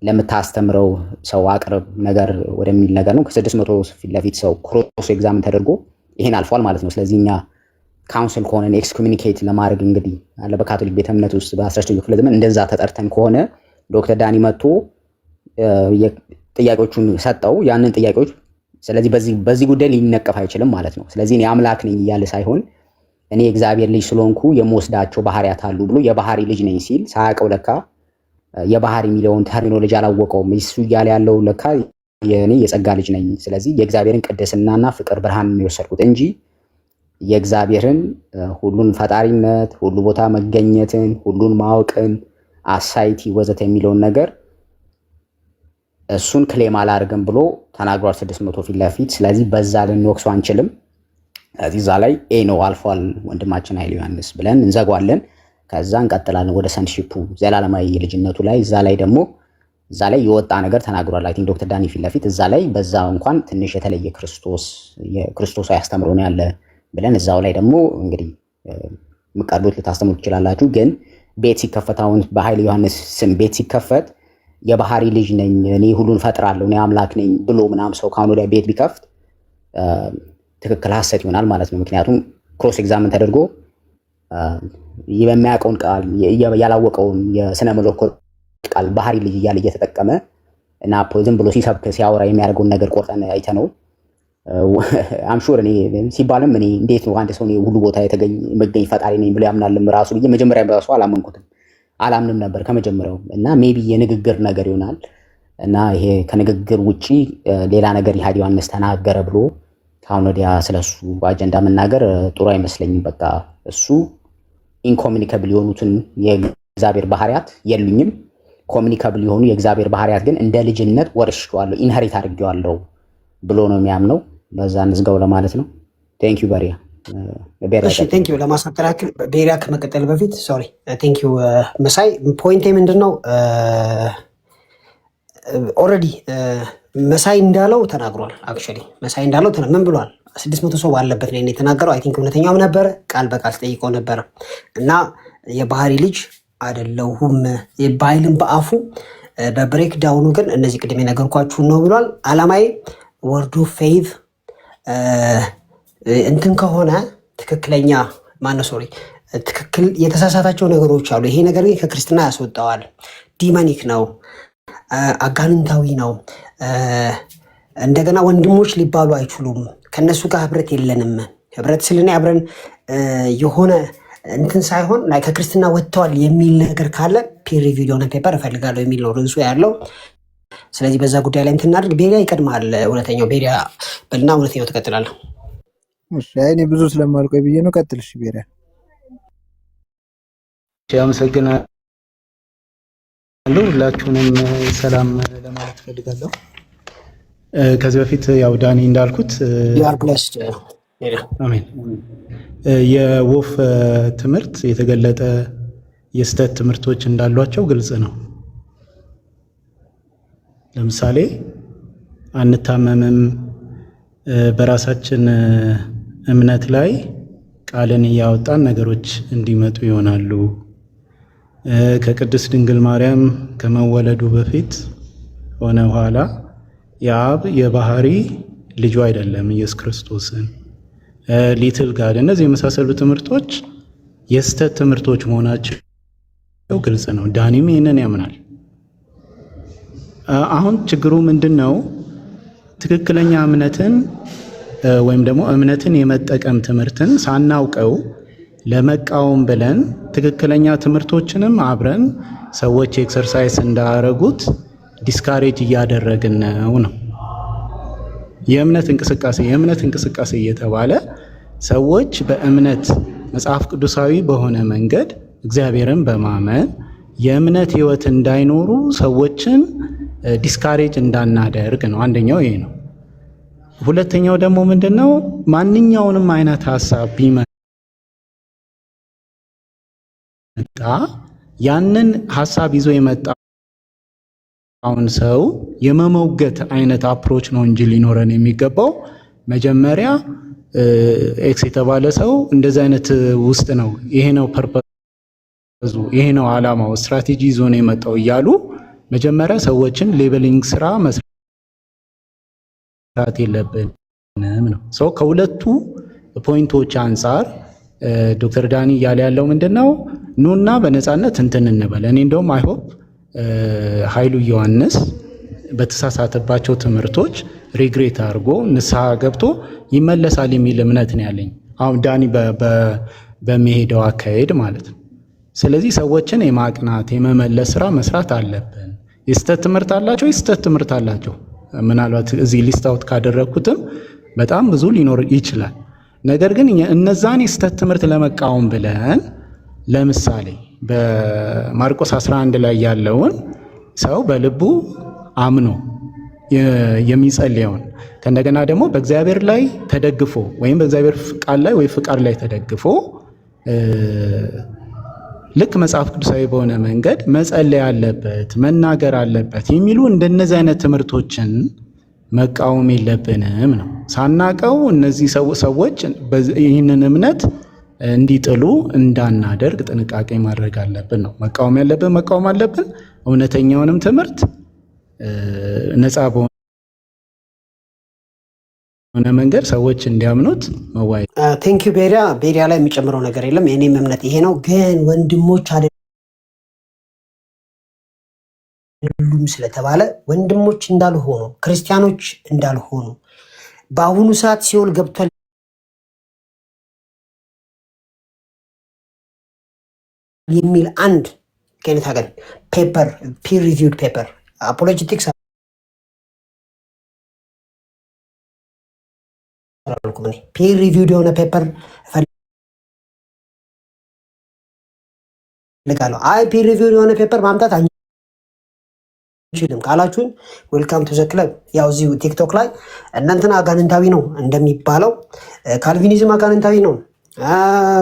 H: ለምታስተምረው ሰው አቅርብ ነገር ወደሚል ነገር ነው። ከ600 ፊት ለፊት ሰው ክሮስ ኤግዛምን ተደርጎ ይሄን አልፏል ማለት ነው። ስለዚህ እኛ ካውንስል ከሆነን ኤክስኮሚኒኬት ለማድረግ እንግዲህ አለ በካቶሊክ ቤተ እምነት ውስጥ በ19ኛው ክፍለ ዘመን እንደዛ ተጠርተን ከሆነ ዶክተር ዳኒ መጥቶ ጥያቄዎቹን ሰጠው ያንን ጥያቄዎች። ስለዚህ በዚህ ጉዳይ ሊነቀፍ አይችልም ማለት ነው። ስለዚህ እኔ አምላክ ነኝ እያለ ሳይሆን እኔ እግዚአብሔር ልጅ ስለሆንኩ የምወስዳቸው ባህሪያት አሉ ብሎ የባህሪ ልጅ ነኝ ሲል ሳያውቀው ለካ የባህሪ የሚለውን ተርሚኖሎጂ አላወቀውም። እሱ እያለ ያለው ለካ እኔ የጸጋ ልጅ ነኝ፣ ስለዚህ የእግዚአብሔርን ቅድስናና ፍቅር ብርሃን ነው የወሰድኩት እንጂ የእግዚአብሔርን ሁሉን ፈጣሪነት፣ ሁሉ ቦታ መገኘትን፣ ሁሉን ማወቅን፣ አሳይቲ ወዘተ የሚለውን ነገር እሱን ክሌም አላደርግም ብሎ ተናግሯል 600 ፊት ለፊት። ስለዚህ በዛ ልንወቅሰው አንችልም። ስለዚህ እዛ ላይ ነው አልፏል ወንድማችን ኃይለ ዮሐንስ ብለን እንዘጓለን። ከዛ እንቀጥላለን ወደ ሰንሺፑ ዘላለማዊ ልጅነቱ ላይ። እዛ ላይ የወጣ ነገር ተናግሯል። አይ ቲንክ ዶክተር ዳኒ ፊት ለፊት እዛ ላይ በዛ እንኳን ትንሽ የተለየ ክርስቶሳዊ አስተምሮ ነው ያለ ብለን እዛው ላይ ደግሞ እንግዲህ ምቀርቡት ልታስተምሩ ትችላላችሁ። ግን ቤት ሲከፈት አሁን በኃይለ ዮሐንስ ስም ቤት ሲከፈት የባህሪ ልጅ ነኝ እኔ ሁሉን ፈጥራለሁ እኔ አምላክ ነኝ ብሎ ምናምን ሰው ካሁን ወዲያ ቤት ቢከፍት ትክክል ሐሰት ይሆናል ማለት ነው። ምክንያቱም ክሮስ ኤግዛምን ተደርጎ የሚያውቀውን ቃል ያላወቀውን የስነ መለኮት ቃል ባህሪ ልጅ እያለ እየተጠቀመ እና ዝም ብሎ ሲሰብክ ሲያወራ የሚያደርገውን ነገር ቆርጠን አይተነው አምሹር እኔ ሲባልም እኔ እንዴት ነው አንድ ሰው ሁሉ ቦታ መገኝ ፈጣሪ ነኝ ብሎ ያምናልም ራሱ ብዬ መጀመሪያ በራሱ አላመንኩትም፣ አላምንም ነበር ከመጀመሪያው። እና ሜቢ የንግግር ነገር ይሆናል እና ይሄ ከንግግር ውጪ ሌላ ነገር ይሃዲ ዮሐንስ ተናገረ ብሎ ካሁን ወዲያ ስለሱ አጀንዳ መናገር ጥሩ አይመስለኝም። በቃ እሱ ኢንኮሙኒካብል የሆኑትን የእግዚአብሔር ባህሪያት የሉኝም፣ ኮሙኒካብል የሆኑ የእግዚአብሔር ባህሪያት ግን እንደ ልጅነት ወርሼዋለሁ፣ ኢንሄሪት አድርጌዋለሁ ብሎ ነው የሚያምነው። በዛ እንዝጋው ለማለት ነው። ቴንክ ዩ በሪያ።
A: እሺ ቴንክ ዩ። ለማሳጠር ያክል ቤሪያ ከመቀጠል በፊት ሶሪ ቴንክ ዩ መሳይ። ፖይንቴ ምንድነው? ኦልሬዲ መሳይ እንዳለው ተናግሯል። አክቹዋሊ መሳይ እንዳለው ምን ብሏል? 600 ሰው ባለበት ነው የተናገረው። አይ ቲንክ እውነተኛም ነበረ፣ ቃል በቃል ጠይቀው ነበረ እና የባህሪ ልጅ አይደለሁም ባይልም በአፉ በብሬክ ዳውኑ ግን እነዚህ ቅድም የነገርኳችሁን ነው ብሏል። አላማዬ ወርዱ ፌይዝ እንትን ከሆነ ትክክለኛ ማነው ሶሪ ትክክል የተሳሳታቸው ነገሮች አሉ። ይሄ ነገር ግን ከክርስትና ያስወጣዋል። ዲመኒክ ነው፣ አጋንንታዊ ነው። እንደገና ወንድሞች ሊባሉ አይችሉም። ከነሱ ጋር ህብረት የለንም። ህብረት ስልን አብረን የሆነ እንትን ሳይሆን ላይ ከክርስትና ወጥተዋል የሚል ነገር ካለ ፒር ሪቪው የሆነ ፔፐር እፈልጋለሁ የሚል ነው ርዕሱ ያለው። ስለዚህ በዛ ጉዳይ ላይ እንትን እናድርግ። ቤሪያ ይቀድማል። እውነተኛው ቤሪያ በልና እውነተኛው ትቀጥላለህ።
I: እሺ እኔ ብዙ ስለማልቆይ ብዬ ነው። ቀጥል። እሺ ቤሪያ።
G: አመሰግናለሁ። ሁላችሁንም ሰላም ለማለት ፈልጋለሁ። ከዚህ በፊት ያው ዳኒ እንዳልኩት አሜን የወፍ ትምህርት የተገለጠ የስተት ትምህርቶች እንዳሏቸው ግልጽ ነው። ለምሳሌ አንታመምም፣ በራሳችን እምነት ላይ ቃልን እያወጣን ነገሮች እንዲመጡ ይሆናሉ። ከቅድስት ድንግል ማርያም ከመወለዱ በፊት ሆነ ኋላ የአብ የባህሪ ልጁ አይደለም ኢየሱስ ክርስቶስን ሊትል ጋድ፣ እነዚህ የመሳሰሉ ትምህርቶች የስተት ትምህርቶች መሆናቸው ግልጽ ነው። ዳኒም ይህንን ያምናል። አሁን ችግሩ ምንድን ነው? ትክክለኛ እምነትን ወይም ደግሞ እምነትን የመጠቀም ትምህርትን ሳናውቀው ለመቃወም ብለን ትክክለኛ ትምህርቶችንም አብረን ሰዎች ኤክሰርሳይዝ እንዳያረጉት ዲስካሬጅ እያደረግን ነው። የእምነት እንቅስቃሴ እየተባለ ሰዎች በእምነት መጽሐፍ ቅዱሳዊ በሆነ መንገድ እግዚአብሔርን በማመን የእምነት ህይወት እንዳይኖሩ ሰዎችን ዲስካሬጅ እንዳናደርግ ነው። አንደኛው ይሄ ነው። ሁለተኛው ደግሞ ምንድነው? ማንኛውንም አይነት ሐሳብ ቢመጣ ያንን ሐሳብ ይዞ የመጣውን ሰው የመመውገት አይነት አፕሮች ነው እንጂ ሊኖረን የሚገባው መጀመሪያ ኤክስ የተባለ ሰው እንደዚህ አይነት ውስጥ ነው፣ ይሄ ነው ፐርፐዙ፣ ይሄ ነው ዓላማው፣ ስትራቴጂ ይዞ ነው የመጣው እያሉ መጀመሪያ ሰዎችን ሌበሊንግ ስራ መስራት የለብንም ነው። ሰው ከሁለቱ ፖይንቶች አንጻር ዶክተር ዳኒ እያለ ያለው ምንድነው? ኑና በነፃነት እንትን እንበል። እኔ እንደውም አይሆፕ ኃይሉ ዮሐንስ በተሳሳተባቸው ትምህርቶች ሪግሬት አድርጎ ንስሐ ገብቶ ይመለሳል የሚል እምነት ነው ያለኝ፣ አሁን ዳኒ በሚሄደው አካሄድ ማለት ነው። ስለዚህ ሰዎችን የማቅናት የመመለስ ስራ መስራት አለብን። የስተት ትምህርት አላቸው። ምናልባት እዚህ ሊስት አውት ካደረግኩትም በጣም ብዙ ሊኖር ይችላል። ነገር ግን እነዛን የስተት ትምህርት ለመቃወም ብለን ለምሳሌ በማርቆስ 11 ላይ ያለውን ሰው በልቡ አምኖ የሚጸልየውን ከእንደገና ደግሞ በእግዚአብሔር ላይ ተደግፎ ወይም በእግዚአብሔር ቃል ላይ ወይ ፍቃድ ላይ ተደግፎ ልክ መጽሐፍ ቅዱሳዊ በሆነ መንገድ መጸለይ አለበት፣ መናገር አለበት የሚሉ እንደነዚህ አይነት ትምህርቶችን መቃወም የለብንም ነው። ሳናቀው እነዚህ ሰዎች ይህንን እምነት እንዲጥሉ እንዳናደርግ ጥንቃቄ ማድረግ አለብን ነው። መቃወም ያለብን መቃወም አለብን። እውነተኛውንም ትምህርት ነፃ በሆነ መንገድ ሰዎች እንዲያምኑት መዋይ
A: ቴንክ ዩ ቤሪያ ላይ የሚጨምረው ነገር የለም። የኔም እምነት ይሄ ነው። ግን ወንድሞች አይደሉም ስለተባለ ወንድሞች እንዳልሆኑ ክርስቲያኖች እንዳልሆኑ በአሁኑ ሰዓት ሲኦል ገብቷል የሚል አንድ ከኔታ ጋር ፔፐር ፒር ሪቪውድ ፔፐር አፖሎጂቲክስ አልኩም። እኔ ፒር ሪቪውድ የሆነ ፔፐር እፈልጋለሁ። አይ ፒር ሪቪውድ የሆነ ፔፐር ማምጣት አንችልም ካላችሁኝ ዌልካም ቱ ዘ ክለብ። ያው እዚሁ ቲክቶክ ላይ እናንተና አጋንንታዊ ነው እንደሚባለው፣ ካልቪኒዝም አጋንንታዊ ነው፣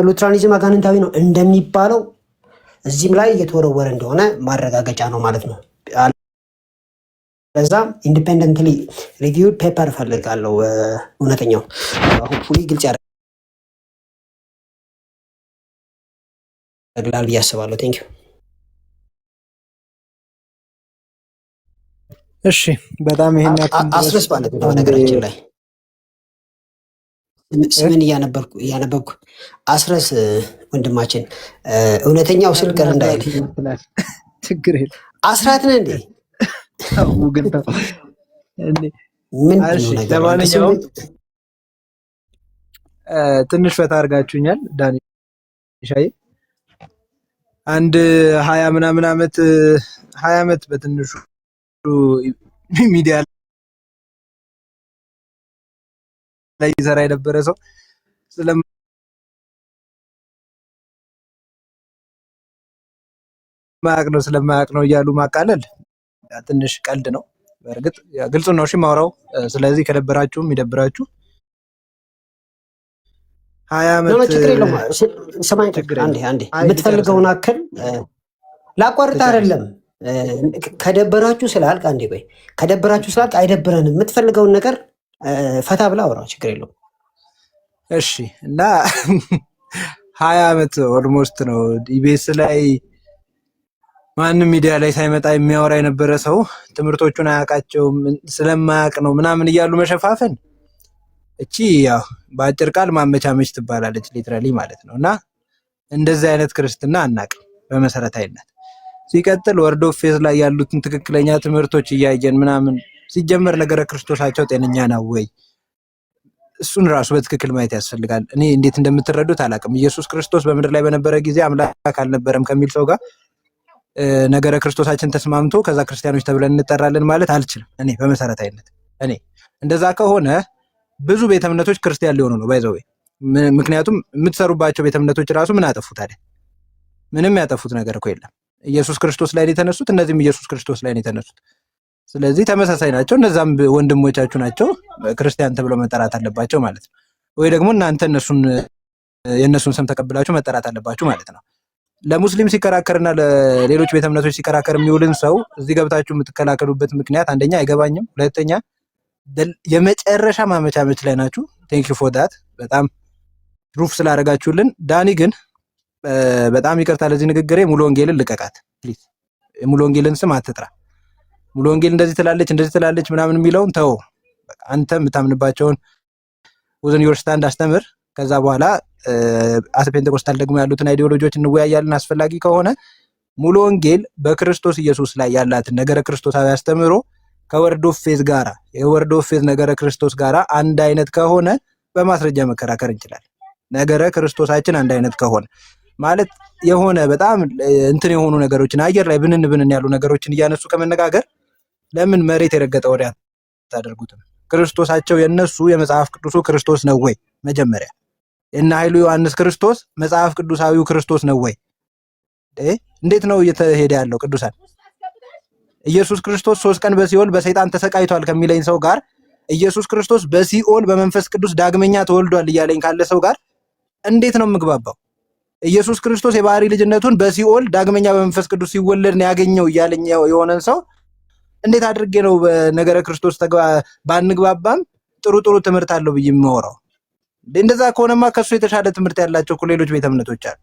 A: ሉትራኒዝም አጋንንታዊ ነው እንደሚባለው እዚህም ላይ እየተወረወረ እንደሆነ ማረጋገጫ ነው ማለት ነው። ለዛ ኢንዲፔንደንትሊ ሪቪው ፔፐር እፈልጋለሁ። እውነተኛው ሆፕፉሊ ግልጽ ያደርጋል ብዬ አስባለሁ። ቴንክ ዩ።
I: እሺ በጣም ይሄን
A: አስረስ ማለት ነው። ነገራችን ላይ ስምን እያነበብኩ አስረስ ወንድማችን እውነተኛው ስል ቅር እንዳይል
I: ችግር የለም።
A: አስራት ነህ እንዴ?
I: ለማንኛውም ትንሽ ፈታ አድርጋችሁኛል። ዳኒ ሻይ አንድ 20 ምናምን ዓመት 20 ዓመት በትንሹ ሚዲያ ላይ ይሰራ የነበረ ሰው ስለማያውቅ ነው እያሉ ማቃለል ትንሽ ቀልድ ነው። በእርግጥ ግልጽ ነው። እሺ ማውራው። ስለዚህ ከደበራችሁም ይደብራችሁ። 20 ዓመት
A: ችግር የለውም። ሰማኝ አንዴ የምትፈልገውን አክል ላቋርጥ አይደለም። ከደበራችሁ ስላልክ አንዴ ቆይ። ከደበራችሁ ስላልክ አይደብረንም። የምትፈልገውን ነገር ፈታ ብላ አውራ፣ ችግር የለውም።
I: እሺ እና 20 ዓመት ኦልሞስት ነው ኢቢኤስ ላይ ማንም ሚዲያ ላይ ሳይመጣ የሚያወራ የነበረ ሰው ትምህርቶቹን አያውቃቸውም ስለማያውቅ ነው ምናምን እያሉ መሸፋፈን፣ እቺ ያው በአጭር ቃል ማመቻመች ትባላለች፣ ሊትራሊ ማለት ነው። እና እንደዚህ አይነት ክርስትና አናውቅም በመሰረታዊነት። ሲቀጥል ወርድ ኦፍ ፌዝ ላይ ያሉትን ትክክለኛ ትምህርቶች እያየን ምናምን፣ ሲጀመር ነገረ ክርስቶሳቸው ጤነኛ ነው ወይ? እሱን ራሱ በትክክል ማየት ያስፈልጋል። እኔ እንዴት እንደምትረዱት አላውቅም። ኢየሱስ ክርስቶስ በምድር ላይ በነበረ ጊዜ አምላክ አልነበረም ከሚል ሰው ጋር ነገረ ክርስቶሳችን ተስማምቶ ከዛ ክርስቲያኖች ተብለን እንጠራለን ማለት አልችልም እኔ በመሰረታዊነት። እኔ እንደዛ ከሆነ ብዙ ቤተ እምነቶች ክርስቲያን ሊሆኑ ነው ባይዘው። ምክንያቱም የምትሰሩባቸው ቤተ እምነቶች ራሱ ምን አጠፉ ታዲያ? ምንም ያጠፉት ነገር እኮ የለም። ኢየሱስ ክርስቶስ ላይ ነው የተነሱት፣ እነዚህም ኢየሱስ ክርስቶስ ላይ ነው የተነሱት። ስለዚህ ተመሳሳይ ናቸው። እነዛም ወንድሞቻችሁ ናቸው፣ ክርስቲያን ተብለው መጠራት አለባቸው ማለት ነው። ወይ ደግሞ እናንተ የእነሱን ስም ተቀብላችሁ መጠራት አለባችሁ ማለት ነው። ለሙስሊም ሲከራከርና ለሌሎች ቤተ እምነቶች ሲከራከር የሚውልን ሰው እዚህ ገብታችሁ የምትከላከሉበት ምክንያት አንደኛ አይገባኝም፣ ሁለተኛ የመጨረሻ ማመቻመች ላይ ናችሁ። ቴንክ ዩ ፎር ዳት፣ በጣም ፕሩፍ ስላደረጋችሁልን። ዳኒ ግን በጣም ይቅርታ ለዚህ ንግግሬ፣ ሙሉ ወንጌልን ልቀቃት ፕሊዝ። ሙሉ ወንጌልን ስም አትጥራ። ሙሉ ወንጌል እንደዚህ ትላለች ምናምን የሚለውን ተው። አንተ የምታምንባቸውን ወዘን ዮር ስታንድ አስተምር። ከዛ በኋላ አስ ፔንቴኮስታል ደግሞ ያሉትን አይዲዮሎጂዎች እንወያያለን አስፈላጊ ከሆነ። ሙሉ ወንጌል በክርስቶስ ኢየሱስ ላይ ያላትን ነገረ ክርስቶሳዊ አስተምሮ ከወርድ ኦፍ ፌዝ ጋራ የወርድ ኦፍ ፌዝ ነገረ ክርስቶስ ጋራ አንድ አይነት ከሆነ በማስረጃ መከራከር እንችላለን። ነገረ ክርስቶሳችን አንድ አይነት ከሆነ ማለት የሆነ በጣም እንትን የሆኑ ነገሮችን አየር ላይ ብንን ያሉ ነገሮችን እያነሱ ከመነጋገር ለምን መሬት የረገጠ ወሬ አታደርጉትም? ክርስቶሳቸው የነሱ የመጽሐፍ ቅዱሱ ክርስቶስ ነው ወይ? መጀመሪያ እና ኃይሉ ዮሐንስ ክርስቶስ መጽሐፍ ቅዱሳዊው ክርስቶስ ነው ወይ? እንዴት ነው እየተሄደ ያለው? ቅዱሳን ኢየሱስ ክርስቶስ 3 ቀን በሲኦል በሰይጣን ተሰቃይቷል ከሚለኝ ሰው ጋር ኢየሱስ ክርስቶስ በሲኦል በመንፈስ ቅዱስ ዳግመኛ ተወልዷል እያለኝ ካለ ሰው ጋር እንዴት ነው የምግባባው? ኢየሱስ ክርስቶስ የባህሪ ልጅነቱን በሲኦል ዳግመኛ በመንፈስ ቅዱስ ሲወለድ ነው ያገኘው እያለኝ የሆነን ሰው እንዴት አድርጌ ነው በነገረ ክርስቶስ ባንግባባም ጥሩ ትምህርት አለው ብዬ የማወራው? እንደዛ ከሆነማ ከሱ የተሻለ ትምህርት ያላቸው እኮ ሌሎች ቤተ እምነቶች አሉ።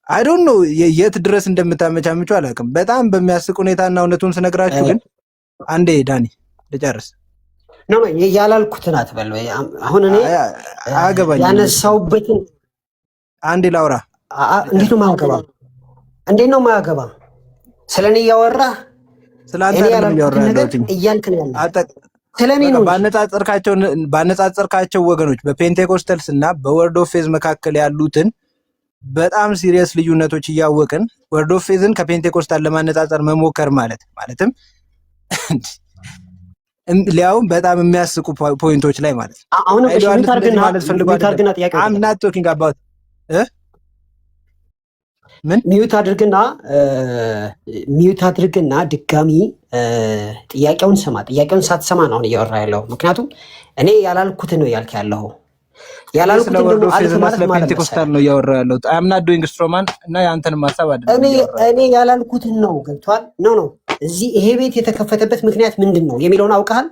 I: አይ ዶንት ኖ የት ድረስ እንደምታመቻምቹ አላውቅም። በጣም በሚያስቅ ሁኔታና እውነቱን ስነግራችሁ ግን አንዴ ዳኒ ልጨርስ
A: ነው ያላልኩትን አትበል። አሁን እኔ ያነሳውበትን
I: አንዴ ላውራ።
A: እንዴት ነው ማያገባ? እንዴት ነው ማያገባ? ስለኔ እያወራህ
I: ስለአንተ አይደለም እያወራህ ያለሁት
A: እያልክ ነው ያለው። ስለኔ ነው
I: ባነጻጸርካቸው ወገኖች በፔንቴኮስተልስ እና በወርድ ኦፍ ፌዝ መካከል ያሉትን በጣም ሲሪየስ ልዩነቶች እያወቅን ወርድ ኦፍ ፌዝን ከፔንቴኮስታል ለማነጻጸር መሞከር ማለትም ሊያውም በጣም የሚያስቁ ፖይንቶች ላይ ማለት ነው።
A: አሁንም
I: ኃይሉ ዮሐንስ እንደዚህ
A: ሚዩት
I: ማለት ፈልጎ
A: አድርግና
I: አይደለም።
A: ጥያቄውን
I: አም
A: ጠይቅ።
I: ናት ቶኪንግ አባውት ምን
A: ሚዩት አድርግና ድጋሚ ጥያቄውን ስማ። ጥያቄውን ሳትሰማ ነው አሁን እያወራ ያለው። ምክንያቱም እኔ ያላልኩትን ነው ያልክ ያለው።
I: ስለ
A: ያላልኩትን
I: ወርድ
A: ደግሞ
I: ኦፍ ፌዝ
A: አልክ
I: እና
A: ማለት
I: ስለ
A: ማለት
I: ፔንቴኮስታል
A: መሰለህ
I: ነው እያወራ ያለሁት። አም ናት ዱይንግ ስትሮማን እና የአንተንም ሀሳብ አይደለም
A: እኔ
I: እያወራ
A: እኔ ያላልኩትን ነው። ገብቷል? ነው እዚህ ይሄ ቤት የተከፈተበት ምክንያት ምንድን ነው የሚለውን አውቀሃል?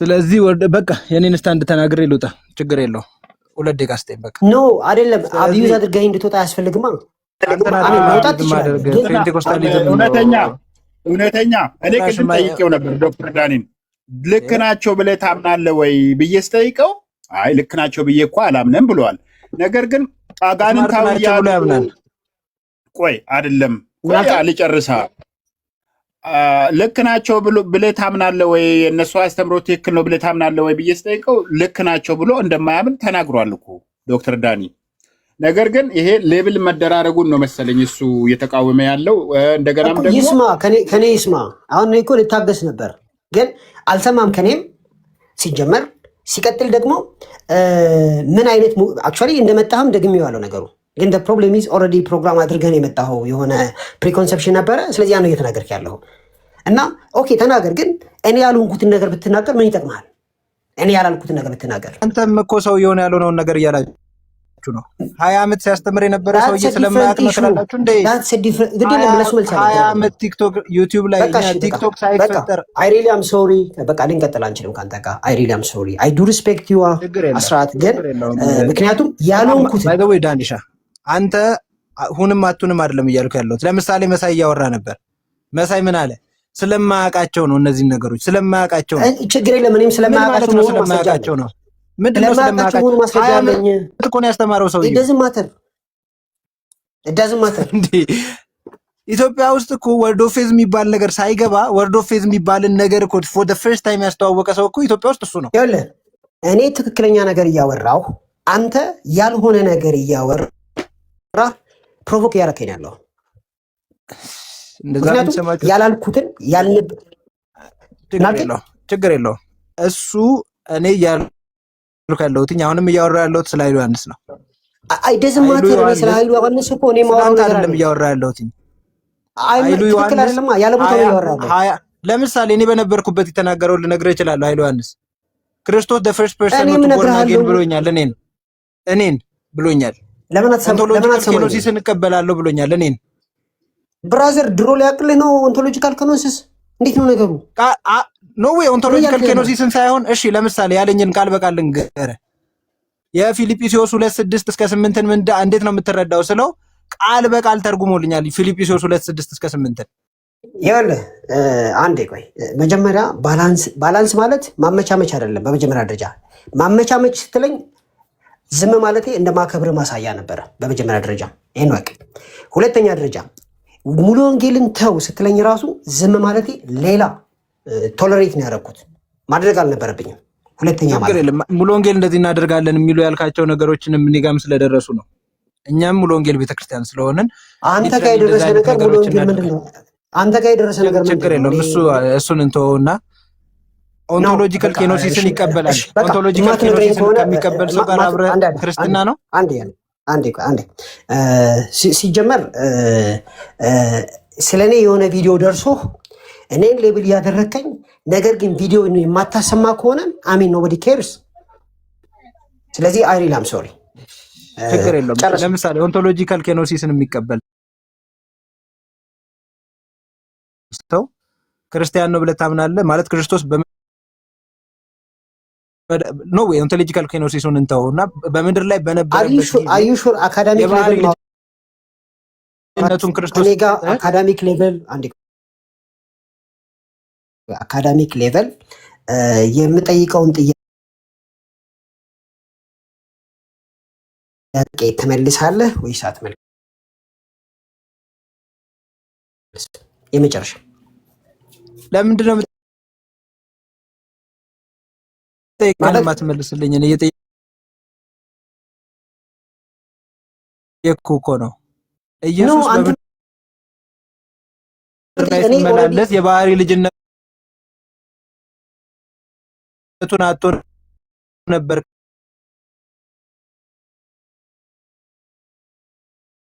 I: ስለዚህ በቃ የኔን ስታንድ ተናግሬ ልውጣ፣ ችግር የለው። 2 ደቂቃ ስጠኝ በቃ።
A: ኖ አይደለም።
I: ስለዚህ
A: አብዩዝ አድርገህ እንድትወጣ አያስፈልግማ።
I: አንተን
A: አሜን፣ መውጣት
I: አይደለም
A: ትችላለህ።
I: ማደርግ
A: ግን
I: ፔንቴኮስታሊዝም ነው
C: እውነተኛ እኔ
I: ጭራሽ
C: ቅድም ጠይቄው ነበር ዶክተር ዳኒን ልክ ናቸው ብለህ ታምናለህ ወይ ብዬ ስጠይቀው አይ ልክ ናቸው ብዬ እኮ አላምንም ብለዋል። ነገር ግን
I: ስማርት
C: አጋንንታዊ
I: ናቸው ብሎ ያምናል።
C: ቆይ አይደለም ቆይ
A: እናንተ
C: አልጨርሳ ልክ ናቸው ብለህ ታምናለህ ወይ የእነሱ አስተምሮ ትክክል ነው ብለህ ታምናለህ ወይ ብዬ ስጠይቀው ልክ ናቸው ብሎ እንደማያምን ተናግሯል እኮ ዶክተር ዳኒ። ነገር ግን ይሄ ሌብል መደራረጉን ነው መሰለኝ እሱ እየተቃወመ ያለው። እንደገናም
A: እኮ
C: ደግሞ
A: ይስማ፣ ከኔ ይስማ። አሁን እኔ እኮ ልታገስ ነበር ግን አልሰማም ከኔም ሲጀመር። ሲቀጥል ደግሞ ምን አይነት አክቹዋሊ እንደመጣህም ደግሜዋለሁ ነገሩ። ግን ፕሮብሌም ኢዝ ኦልሬዲ ፕሮግራም አድርገን የመጣኸው የሆነ ፕሪኮንሰፕሽን ነበረ። ስለዚህ ያ ነው እየተናገርክ ያለኸው እና ኦኬ ተናገር። ግን እኔ ያልሆንኩትን ነገር ብትናገር ምን ይጠቅምሃል? እኔ ያላልኩትን ነገር ብትናገር።
I: አንተም እኮ ሰው የሆነ ያልሆነውን ነገር እያላችሁ ነው። 20 ዓመት ሲያስተምር የነበረ ሰውዬ ስለማያውቅ ነው ትላላችሁ እንዴ? 20 ዓመት ቲክቶክ ዩቲዩብ ላይ ቲክቶክ ሳይፈጠር
A: አይ ሪሊ አም ሶሪ። በቃ ልንቀጥል አንችልም ካንተ ጋር። አይ ሪሊ አም ሶሪ። አይ ዱ ሪስፔክት ዩ አስራት። ግን ምክንያቱም ያልሆንኩትን
I: ባይ ዘ ዌይ ዳኒሻ አንተ ሁንም አቱንም አይደለም እያልኩ ያለሁት። ለምሳሌ መሳይ እያወራ ነበር። መሳይ ምን አለ? ስለማያውቃቸው ነው እነዚህን ነገሮች ስለማያውቃቸው ነው።
A: ችግር የለም። እኔም ስለማያውቃቸው ነው።
I: ስለማያውቃቸው ነው። ምንድነው ስለማያውቃቸው
A: ማስረጃ አለኝ
I: እኮ ነው ያስተማረው ሰውዬው።
A: it doesn't matter
I: እንዴ ኢትዮጵያ ውስጥ እኮ ወርድ ኦፍ ፌዝ የሚባል ነገር ሳይገባ ወርድ ኦፍ ፌዝ የሚባልን ነገር እኮ ፎር ዘ ፈርስት ታይም ያስተዋወቀ ሰው እኮ ኢትዮጵያ ውስጥ እሱ ነው።
A: ይኸውልህ እኔ ትክክለኛ ነገር እያወራሁ አንተ ያልሆነ ነገር እያወራ ፕሮቮክ እያደረከኝ ያለው። ምክንያቱም ያላልኩትን
I: ችግር የለውም እሱ እኔ ያለሁት አሁንም እያወራ ያለሁት ስለ ኃይሉ ዮሐንስ ነው።
A: አይደዝም ማተር ነው። ስለ ኃይሉ ዮሐንስ እኮ እኔ ማወራው ነገር
I: አይደለም እያወራ ያለሁት
A: ኃይሉ ዮሐንስ ያለ ቦታ ነው ያወራው።
I: ለምሳሌ እኔ በነበርኩበት የተናገረው ልነግርህ እችላለሁ። ኃይሉ ዮሐንስ ክርስቶስ the first person to born again ብሎኛል። እኔን ብሎኛል።
A: ለምን አትሰማም?
I: ኬኖሲስን እቀበላለሁ ብሎኛል። እኔን
A: ብራዘር ድሮ ሊያቅልህ ነው። ኦንቶሎጂካል ኬኖሲስ እንዴት ነው ነገሩ?
I: ኖ ዌይ ኦንቶሎጂካል ኬኖሲስን ሳይሆን እሺ፣ ለምሳሌ ያለኝን ቃል በቃል ልንገርህ። የፊልጵስዩስ 2:6 እስከ 8 ምን እንዴት ነው የምትረዳው ስለው ቃል በቃል ተርጉሞልኛል። ፊልጵስዩስ 2:6 እስከ 8
A: ይኸውልህ አንዴ ቆይ። መጀመሪያ ባላንስ ማለት ማመቻመች አይደለም። በመጀመሪያ ደረጃ ማመቻመች ስትለኝ ዝም ማለቴ እንደማከብር ማሳያ ነበረ። በመጀመሪያ ደረጃ ይሄን ወቅ። ሁለተኛ ደረጃ ሙሉ ወንጌልን ተው ስትለኝ ራሱ ዝም ማለቴ ሌላ ቶለሬት ነው ያደረኩት። ማድረግ አልነበረብኝም። ሁለተኛ ማለት
I: ሙሉ ወንጌል እንደዚህ እናደርጋለን የሚሉ ያልካቸው ነገሮችንም እኔ ጋርም ስለደረሱ ነው። እኛም ሙሉ ወንጌል ቤተክርስቲያን ስለሆነን
A: አንተ ጋር የደረሰ ነገር ሙሉ ወንጌል ምንድነው? አንተ ጋር የደረሰ ነገር
I: ችግር የለውም። እሱን እንተውና ኦንቶሎጂካል ኬኖሲስን ይቀበላል። ኦንቶሎጂካል ኬኖሲስን ከሚቀበል ሰው ጋር አብረህ ክርስትና ነው።
A: አንዴ ሲጀመር ስለኔ የሆነ ቪዲዮ ደርሶ እኔን ሌብል እያደረከኝ ነገር ግን ቪዲዮ የማታሰማ ከሆነ አሚን ኖቦዲ ኬርስ። ስለዚህ አይ ሪሊ አም ሶሪ።
I: ችግር የለውም። ለምሳሌ ኦንቶሎጂካል ኬኖሲስን የሚቀበል ሰው ክርስቲያን ነው ብለህ ታምናለህ ማለት ክርስቶስ ኖ ወይ ኦንቶሎጂካል ኬኖሲስን እንተውና በምድር ላይ በነበረበት
A: አዩሹር አካዳሚክ ሌቭል
I: ነቱን ክርስቶስ
A: እኔ ጋር አካዳሚክ ሌቭል አንዴ አካዳሚክ ሌቭል የምጠይቀውን ጥያቄ ትመልሳለህ ወይስ አትመልስም? የመጨረሻ ለምንድን ነው
I: የማትመልስልኝ? እኔ እየጠየኩህ እኮ ነው። ኢየሱስ በመለስ የባህሪ ልጅነት እምነቱን አጥቶ ነበር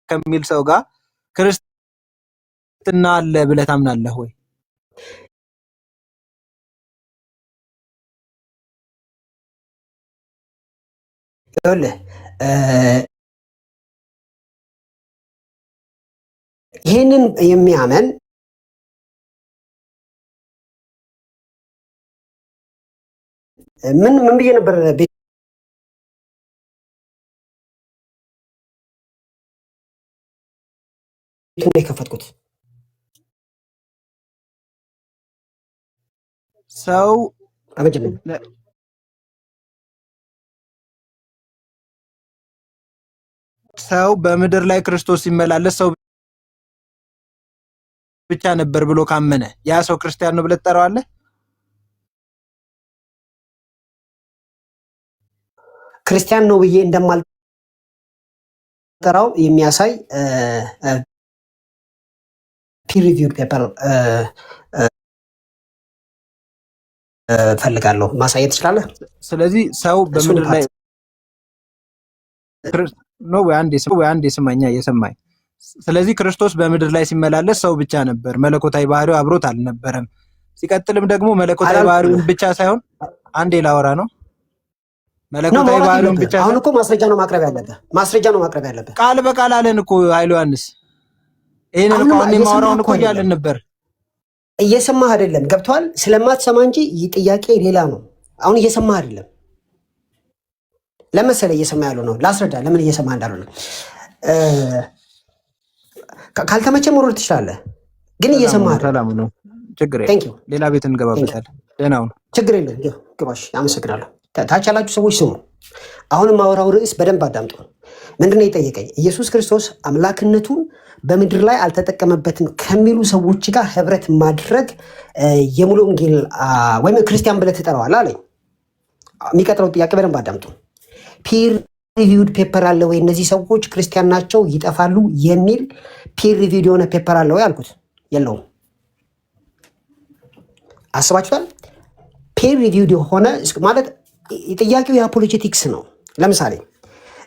I: ከሚል ሰው ጋር ክርስትና አለ ብለህ ታምናለህ ወይ?
A: ይኸውልህ ይህንን የሚያመን ምን ብዬ ነበር ቤቱን የከፈትኩት?
I: ሰው በምድር ላይ ክርስቶስ ሲመላለስ ሰው ብቻ ነበር ብሎ ካመነ ያ ሰው ክርስቲያን ነው ብለህ ትጠራዋለህ?
A: ክርስቲያን ነው ብዬ እንደማልጠራው የሚያሳይ ፒር ሪቪውድ ፔፐር ፈልጋለሁ። ማሳየት ትችላለህ?
I: ስለዚህ ሰው በምድር ላይ ነው ወይ አንዴ ስማኛ እየሰማኝ። ስለዚህ ክርስቶስ በምድር ላይ ሲመላለስ ሰው ብቻ ነበር፣ መለኮታዊ ባህሪው አብሮት አልነበረም። ሲቀጥልም ደግሞ መለኮታዊ ባህሪውን ብቻ ሳይሆን አንዴ ላወራ ነው። መለኮታዊ ባህሪውን ብቻ
A: አሁን እኮ ማስረጃ ነው ማቅረብ ያለብህ።
I: ቃል በቃል አለን እኮ ኃይሉ ዮሐንስ። ይሄንን እኮ አሁን የማወራውን እኮ እያለን ነበር።
A: እየሰማህ አይደለም። ገብቶሃል? ስለማትሰማ እንጂ ጥያቄ ሌላ ነው። አሁን እየሰማህ አይደለም። ለመሰለ እየሰማ ያለው ነው። ላስረዳ ለምን እየሰማ እንዳልሆነ። ካልተመቸ መሮጥ ትችላለህ፣ ግን እየሰማህ
I: ሰላም ነው። ችግር የለም። ሌላ ቤት እንገባበታለን። ደህና ሁን።
A: ችግር የለም። ግባሽ። አመሰግናለሁ። ታች ያላችሁ ሰዎች ስሙ። አሁን ማወራው ርዕስ በደንብ አዳምጡ። ምንድነው የጠየቀኝ? ኢየሱስ ክርስቶስ አምላክነቱን በምድር ላይ አልተጠቀመበትም ከሚሉ ሰዎች ጋር ህብረት ማድረግ የሙሉ ወንጌል ወይም ክርስቲያን ብለህ ትጠራዋለህ አለኝ። የሚቀጥለው ጥያቄ በደንብ አዳምጡ። ፒር ሪቪውድ ፔፐር አለ ወይ? እነዚህ ሰዎች ክርስቲያን ናቸው ይጠፋሉ የሚል ፒር ሪቪውድ የሆነ ፔፐር አለ ወይ አልኩት። የለውም። አስባችኋል? ፒር ሪቪውድ የሆነ ማለት ጥያቄው የአፖሎጀቲክስ ነው። ለምሳሌ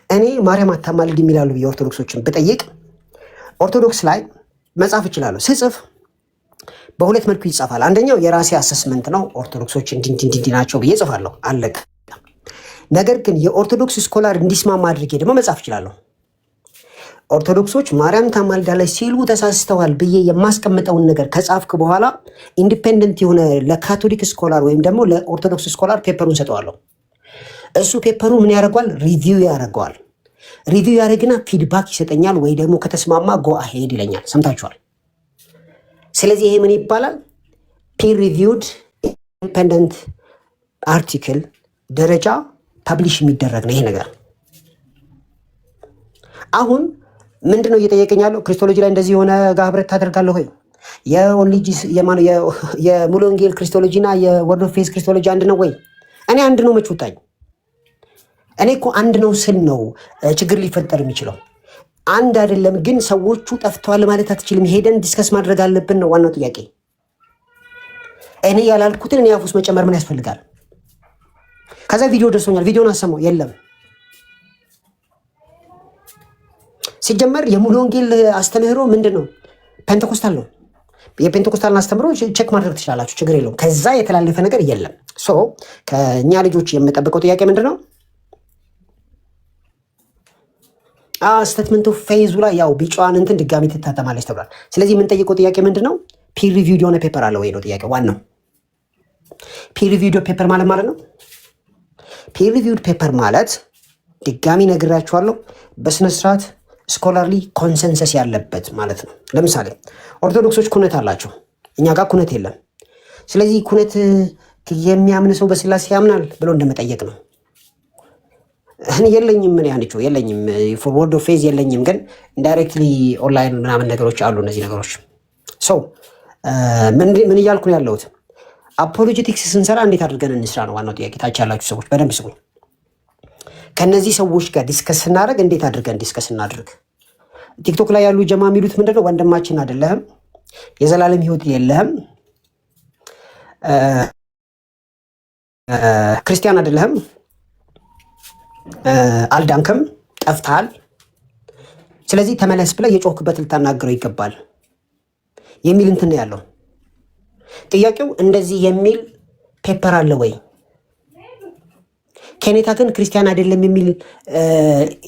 A: እኔ ማርያም አታማልድ የሚላሉ የኦርቶዶክሶችን ብጠይቅ ኦርቶዶክስ ላይ መጻፍ እችላለሁ። ስጽፍ በሁለት መልኩ ይጻፋል። አንደኛው የራሴ አሰስመንት ነው። ኦርቶዶክሶች እንዲህ ናቸው ብዬ ጽፋለሁ። አለቀ። ነገር ግን የኦርቶዶክስ ስኮላር እንዲስማማ አድርጌ ደግሞ መጻፍ እችላለሁ። ኦርቶዶክሶች ማርያም ታማልዳለች ሲሉ ተሳስተዋል ብዬ የማስቀምጠውን ነገር ከጻፍክ በኋላ ኢንዲፔንደንት የሆነ ለካቶሊክ ስኮላር ወይም ደግሞ ለኦርቶዶክስ ስኮላር ፔፐሩን ሰጠዋለሁ። እሱ ፔፐሩ ምን ያደርገዋል? ሪቪው ያደርገዋል። ሪቪው ያደርግና ፊድባክ ይሰጠኛል፣ ወይ ደግሞ ከተስማማ ጎ አሄድ ይለኛል። ሰምታችኋል? ስለዚህ ይሄ ምን ይባላል? ፒር ሪቪውድ ኢንዲፔንደንት አርቲክል ደረጃ ፐብሊሽ የሚደረግ ነው ይሄ ነገር። አሁን ምንድነው እየጠየቀኝ ያለው? ክሪስቶሎጂ ላይ እንደዚህ የሆነ ጋር ህብረት ታደርጋለህ ወይ? የሙሉ ወንጌል ክሪስቶሎጂ እና የወርድ ኦፍ ፌዝ ክሪስቶሎጂ አንድ ነው ወይ? እኔ አንድ ነው መች ወጣኝ? እኔ እኮ አንድ ነው ስል ነው ችግር ሊፈጠር የሚችለው። አንድ አይደለም ግን ሰዎቹ ጠፍተዋል ማለት አትችልም። ሄደን ዲስከስ ማድረግ አለብን ነው ዋናው ጥያቄ። እኔ ያላልኩትን እኔ አፍ ውስጥ መጨመር ምን ያስፈልጋል? ከዛ ቪዲዮ ደርሶኛል፣ ቪዲዮን አሰማው፣ የለም። ሲጀመር የሙሉ ወንጌል አስተምህሮ ምንድን ነው? ፔንቴኮስታል ነው። የፔንቴኮስታልን አስተምህሮ ቼክ ማድረግ ትችላላችሁ፣ ችግር የለውም። ከዛ የተላለፈ ነገር የለም። ከእኛ ልጆች የምጠብቀው ጥያቄ ምንድን ነው? ስቴትመንት ኦፍ ፌዙ ላይ ያው ቢጫዋን እንትን ድጋሚ ትታተማለች ተብሏል። ስለዚህ የምንጠይቀው ጥያቄ ምንድን ነው? ፒር ሪቪውድ የሆነ ፔፐር አለ ወይ ነው ጥያቄ ዋናው። ፒር ሪቪውድ ፔፐር ማለት ነው። ፒር ሪቪውድ ፔፐር ማለት ድጋሚ ነግራችኋለሁ፣ በስነስርዓት ስኮላርሊ ኮንሰንሰስ ያለበት ማለት ነው። ለምሳሌ ኦርቶዶክሶች ኩነት አላቸው፣ እኛ ጋር ኩነት የለም። ስለዚህ ኩነት የሚያምን ሰው በስላሴ ያምናል ብሎ እንደመጠየቅ ነው። የለኝም ምን ያንቹ የለኝም፣ ፎርወርድ ኦፍ ፌዝ የለኝም፣ ግን ዳይሬክትሊ ኦንላይን ምናምን ነገሮች አሉ። እነዚህ ነገሮች ምን እያልኩ ነው ያለሁት? አፖሎጀቲክስ ስንሰራ እንዴት አድርገን እንስራ ነው ዋናው ጥያቄ። ታች ያላችሁ ሰዎች በደንብ ስሙኝ። ከነዚህ ሰዎች ጋር ዲስከስ ስናደርግ እንዴት አድርገን ዲስከስ እናድርግ? ቲክቶክ ላይ ያሉ ጀማ የሚሉት ምንድነው? ወንድማችን አይደለህም፣ የዘላለም ህይወት የለህም፣ ክርስቲያን አይደለህም፣ አልዳንክም፣ ጠፍተሃል፣ ስለዚህ ተመለስ ብለህ የጮህክበት ልታናግረው ይገባል የሚል እንትን ያለው ጥያቄው። እንደዚህ የሚል ፔፐር አለ ወይ? ኬኔታ ግን ክርስቲያን አይደለም የሚል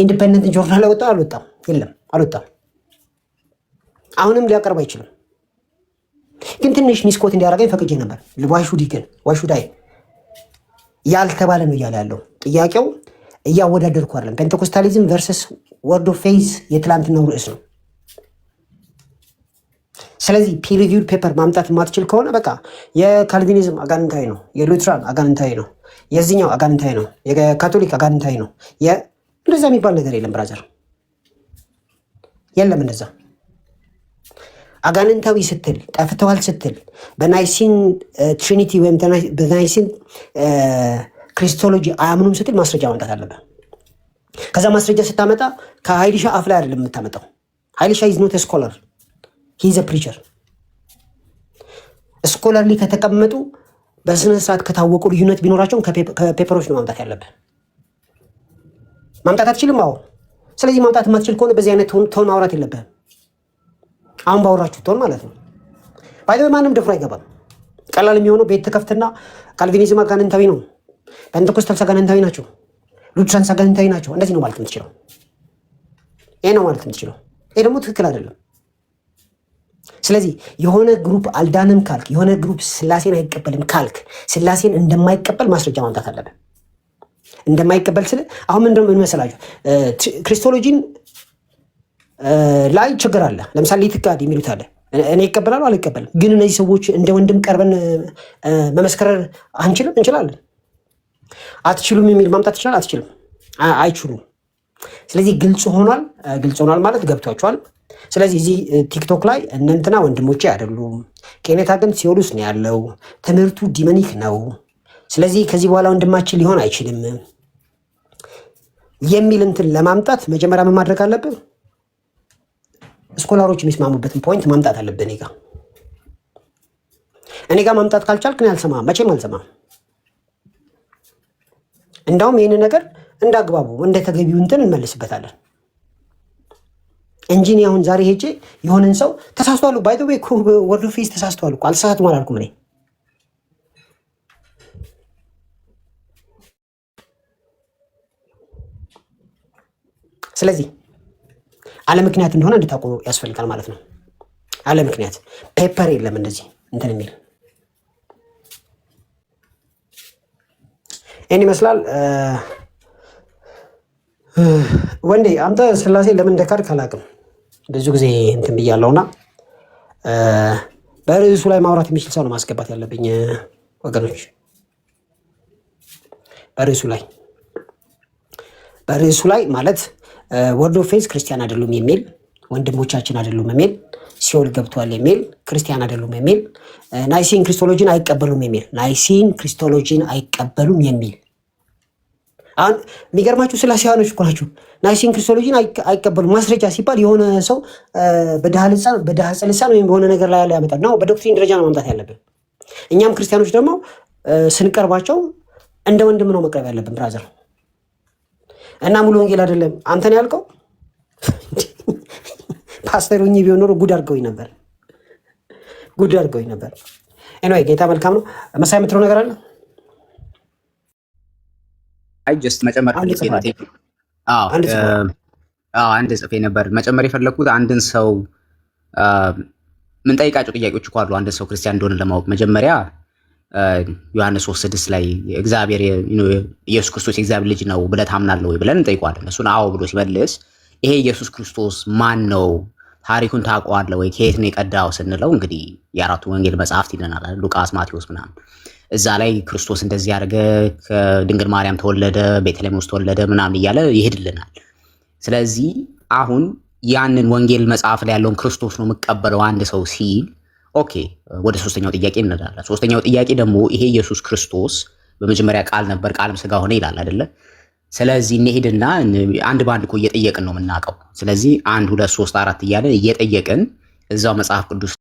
A: ኢንዲፔንደንት ጆርናል ወጣ? አልወጣም። የለም አልወጣም። አሁንም ሊያቀርብ አይችልም። ግን ትንሽ ሚስኮት እንዲያደርገኝ ፈቅጄ ነበር። ዋሹዳይ ያልተባለ ነው እያለ ያለው ጥያቄው። እያወዳደርኩ አይደለም። ፔንቴኮስታሊዝም ቨርሰስ ወርድ ኦፍ ፌዝ የትላንትናው ርዕስ ነው። ስለዚህ ፒር ሪቪውድ ፔፐር ማምጣት የማትችል ከሆነ በቃ የካልቪኒዝም አጋንንታዊ ነው፣ የሉትራን አጋንንታዊ ነው፣ የዚህኛው አጋንንታዊ ነው፣ የካቶሊክ አጋንንታዊ ነው። እንደዛ የሚባል ነገር የለም ብራዘር፣ የለም እንደዛ። አጋንንታዊ ስትል ጠፍተዋል ስትል በናይሲን ትሪኒቲ ወይም በናይሲን ክሪስቶሎጂ አያምኑም ስትል ማስረጃ ማምጣት አለበት። ከዛ ማስረጃ ስታመጣ ከሀይሊሻ አፍ ላይ አይደለም የምታመጣው። ሀይሊሻ ኢዝ ኖት ስኮለር ሂዝ ፕሪቸር። ስኮለርሊ ከተቀመጡ በስነ ስርዓት ከታወቁ ልዩነት ቢኖራቸውም ከፔፐሮች ነው ማምጣት ያለብህ። ማምጣት አትችልም? አዎ። ስለዚህ ማምጣት የማትችል ከሆነ በዚህ አይነት ቶን ማውራት የለብህም። አሁን ባወራችሁ ቶን ማለት ነው። ባይዘ ማንም ደፍሮ አይገባም። ቀላል የሚሆነው ቤት ተከፍትና ካልቪኒዝም አጋንንታዊ ነው፣ ፔንቴኮስታልስ አጋንንታዊ ናቸው፣ ሉትራንስ አጋንንታዊ ናቸው፣ እንደዚህ ነው ማለት የምትችለው። ይሄ ነው ማለት የምትችለው። ይሄ ደግሞ ትክክል አይደለም። ስለዚህ የሆነ ግሩፕ አልዳንም ካልክ፣ የሆነ ግሩፕ ስላሴን አይቀበልም ካልክ፣ ስላሴን እንደማይቀበል ማስረጃ ማምጣት አለብን። እንደማይቀበል ስለ አሁን ምን መሰላችሁ፣ ክሪስቶሎጂን ላይ ችግር አለ። ለምሳሌ ኢትካድ የሚሉት አለ። እኔ ይቀበላሉ አልቀበልም። ግን እነዚህ ሰዎች እንደ ወንድም ቀርበን መመስከር እንችላለን። አትችሉም የሚል ማምጣት ይችላል? አትችልም፣ አይችሉም። ስለዚህ ግልጽ ሆኗል። ግልጽ ሆኗል ማለት ገብቷቸዋል። ስለዚህ እዚህ ቲክቶክ ላይ እነንትና ወንድሞቼ አይደሉም፣ ኬኔታ ግን ሲኦል ውስጥ ነው ያለው፣ ትምህርቱ ዲመኒክ ነው፣ ስለዚህ ከዚህ በኋላ ወንድማችን ሊሆን አይችልም የሚል እንትን ለማምጣት መጀመሪያ ምን ማድረግ አለብን? ስኮላሮች የሚስማሙበትን ፖይንት ማምጣት አለብን። እኔ ጋር ማምጣት ካልቻልክ እኔ አልሰማም፣ መቼም አልሰማም። እንዳውም ይህን ነገር እንዳግባቡ እንደ ተገቢው እንትን እንመልስበታለን እንጂ እኔ አሁን ዛሬ ሄጄ የሆነን ሰው ተሳስቷል፣ ባይ ዘ ዌይ ወርድ ኦፍ ፌዝ ተሳስቷል እኮ አልተሳሳትኩም አላልኩም እኔ። ስለዚህ አለ ምክንያት እንደሆነ እንድታውቁ ያስፈልጋል ማለት ነው። አለ ምክንያት ፔፐር የለም እንደዚህ እንትን የሚል ይህን ይመስላል። ወንዴ አንተ ስላሴ ለምን እንደካድክ አላውቅም። ብዙ ጊዜ እንትን ብያለሁና በርዕሱ ላይ ማውራት የሚችል ሰው ነው ማስገባት ያለብኝ ወገኖች። በርዕሱ ላይ ማለት ወርድ ኦፍ ፌዝ ክርስቲያን አይደሉም የሚል፣ ወንድሞቻችን አይደሉም የሚል፣ ሲኦል ገብቷል የሚል፣ ክርስቲያን አይደሉም የሚል፣ ናይሲን ክሪስቶሎጂን አይቀበሉም የሚል፣ ናይሲን ክሪስቶሎጂን አይቀበሉም የሚል። አሁን የሚገርማችሁ ስላሴያኖች እኮ ናችሁ። ናይሲን ክሪስቶሎጂን አይቀበሉም ማስረጃ ሲባል የሆነ ሰው በድሃ ልሳን ወይም በሆነ ነገር ላይ ያለ ያመጣል ነው። በዶክትሪን ደረጃ ነው ማምጣት ያለብን። እኛም ክርስቲያኖች ደግሞ ስንቀርባቸው እንደ ወንድም ነው መቅረብ ያለብን ብራዘር። እና ሙሉ ወንጌል አይደለም አንተን ያልከው ፓስተር ሆኜ ቢሆን ኖሮ ጉድ አድርገውኝ ነበር። ኤኒዌይ ጌታ መልካም ነው። መሳይ የምትለው ነገር አለ?
H: አይ ጀስት መጨመር አንድ ጽፌ ነበር መጨመር የፈለኩት አንድን ሰው ምን ጠይቃቸው ጥያቄዎች እኮ አሉ። አንድን ሰው ክርስቲያን እንደሆነ ለማወቅ መጀመሪያ ዮሐንስ 3:6 ላይ እግዚአብሔር ኢየሱስ ክርስቶስ የእግዚአብሔር ልጅ ነው ብለህ ታምናለህ ወይ ብለን እንጠይቀዋለን። እሱን አዎ ብሎ ሲመልስ ይሄ ኢየሱስ ክርስቶስ ማን ነው? ታሪኩን ታውቀዋለህ ወይ? ከየት ነው የቀዳው ስንለው እንግዲህ የአራቱ ወንጌል መጽሐፍት ይለናል፣ ሉቃስ፣ ማቴዎስ ምናምን። እዛ ላይ ክርስቶስ እንደዚህ ያደረገ ከድንግል ማርያም ተወለደ፣ ቤተልሔም ውስጥ ተወለደ ምናምን እያለ ይሄድልናል። ስለዚህ አሁን ያንን ወንጌል መጽሐፍ ላይ ያለውን ክርስቶስ ነው የምቀበለው አንድ ሰው ሲል ኦኬ፣ ወደ ሶስተኛው ጥያቄ እንሄዳለን። ሶስተኛው ጥያቄ ደግሞ ይሄ ኢየሱስ ክርስቶስ በመጀመሪያ ቃል ነበር፣ ቃልም ስጋ ሆነ ይላል አይደለ? ስለዚህ እንሄድና አንድ ባንድ እኮ እየጠየቅን ነው የምናውቀው። ስለዚህ 1 2 3 4 እያለ እየጠየቅን እዛው መጽሐፍ ቅዱስ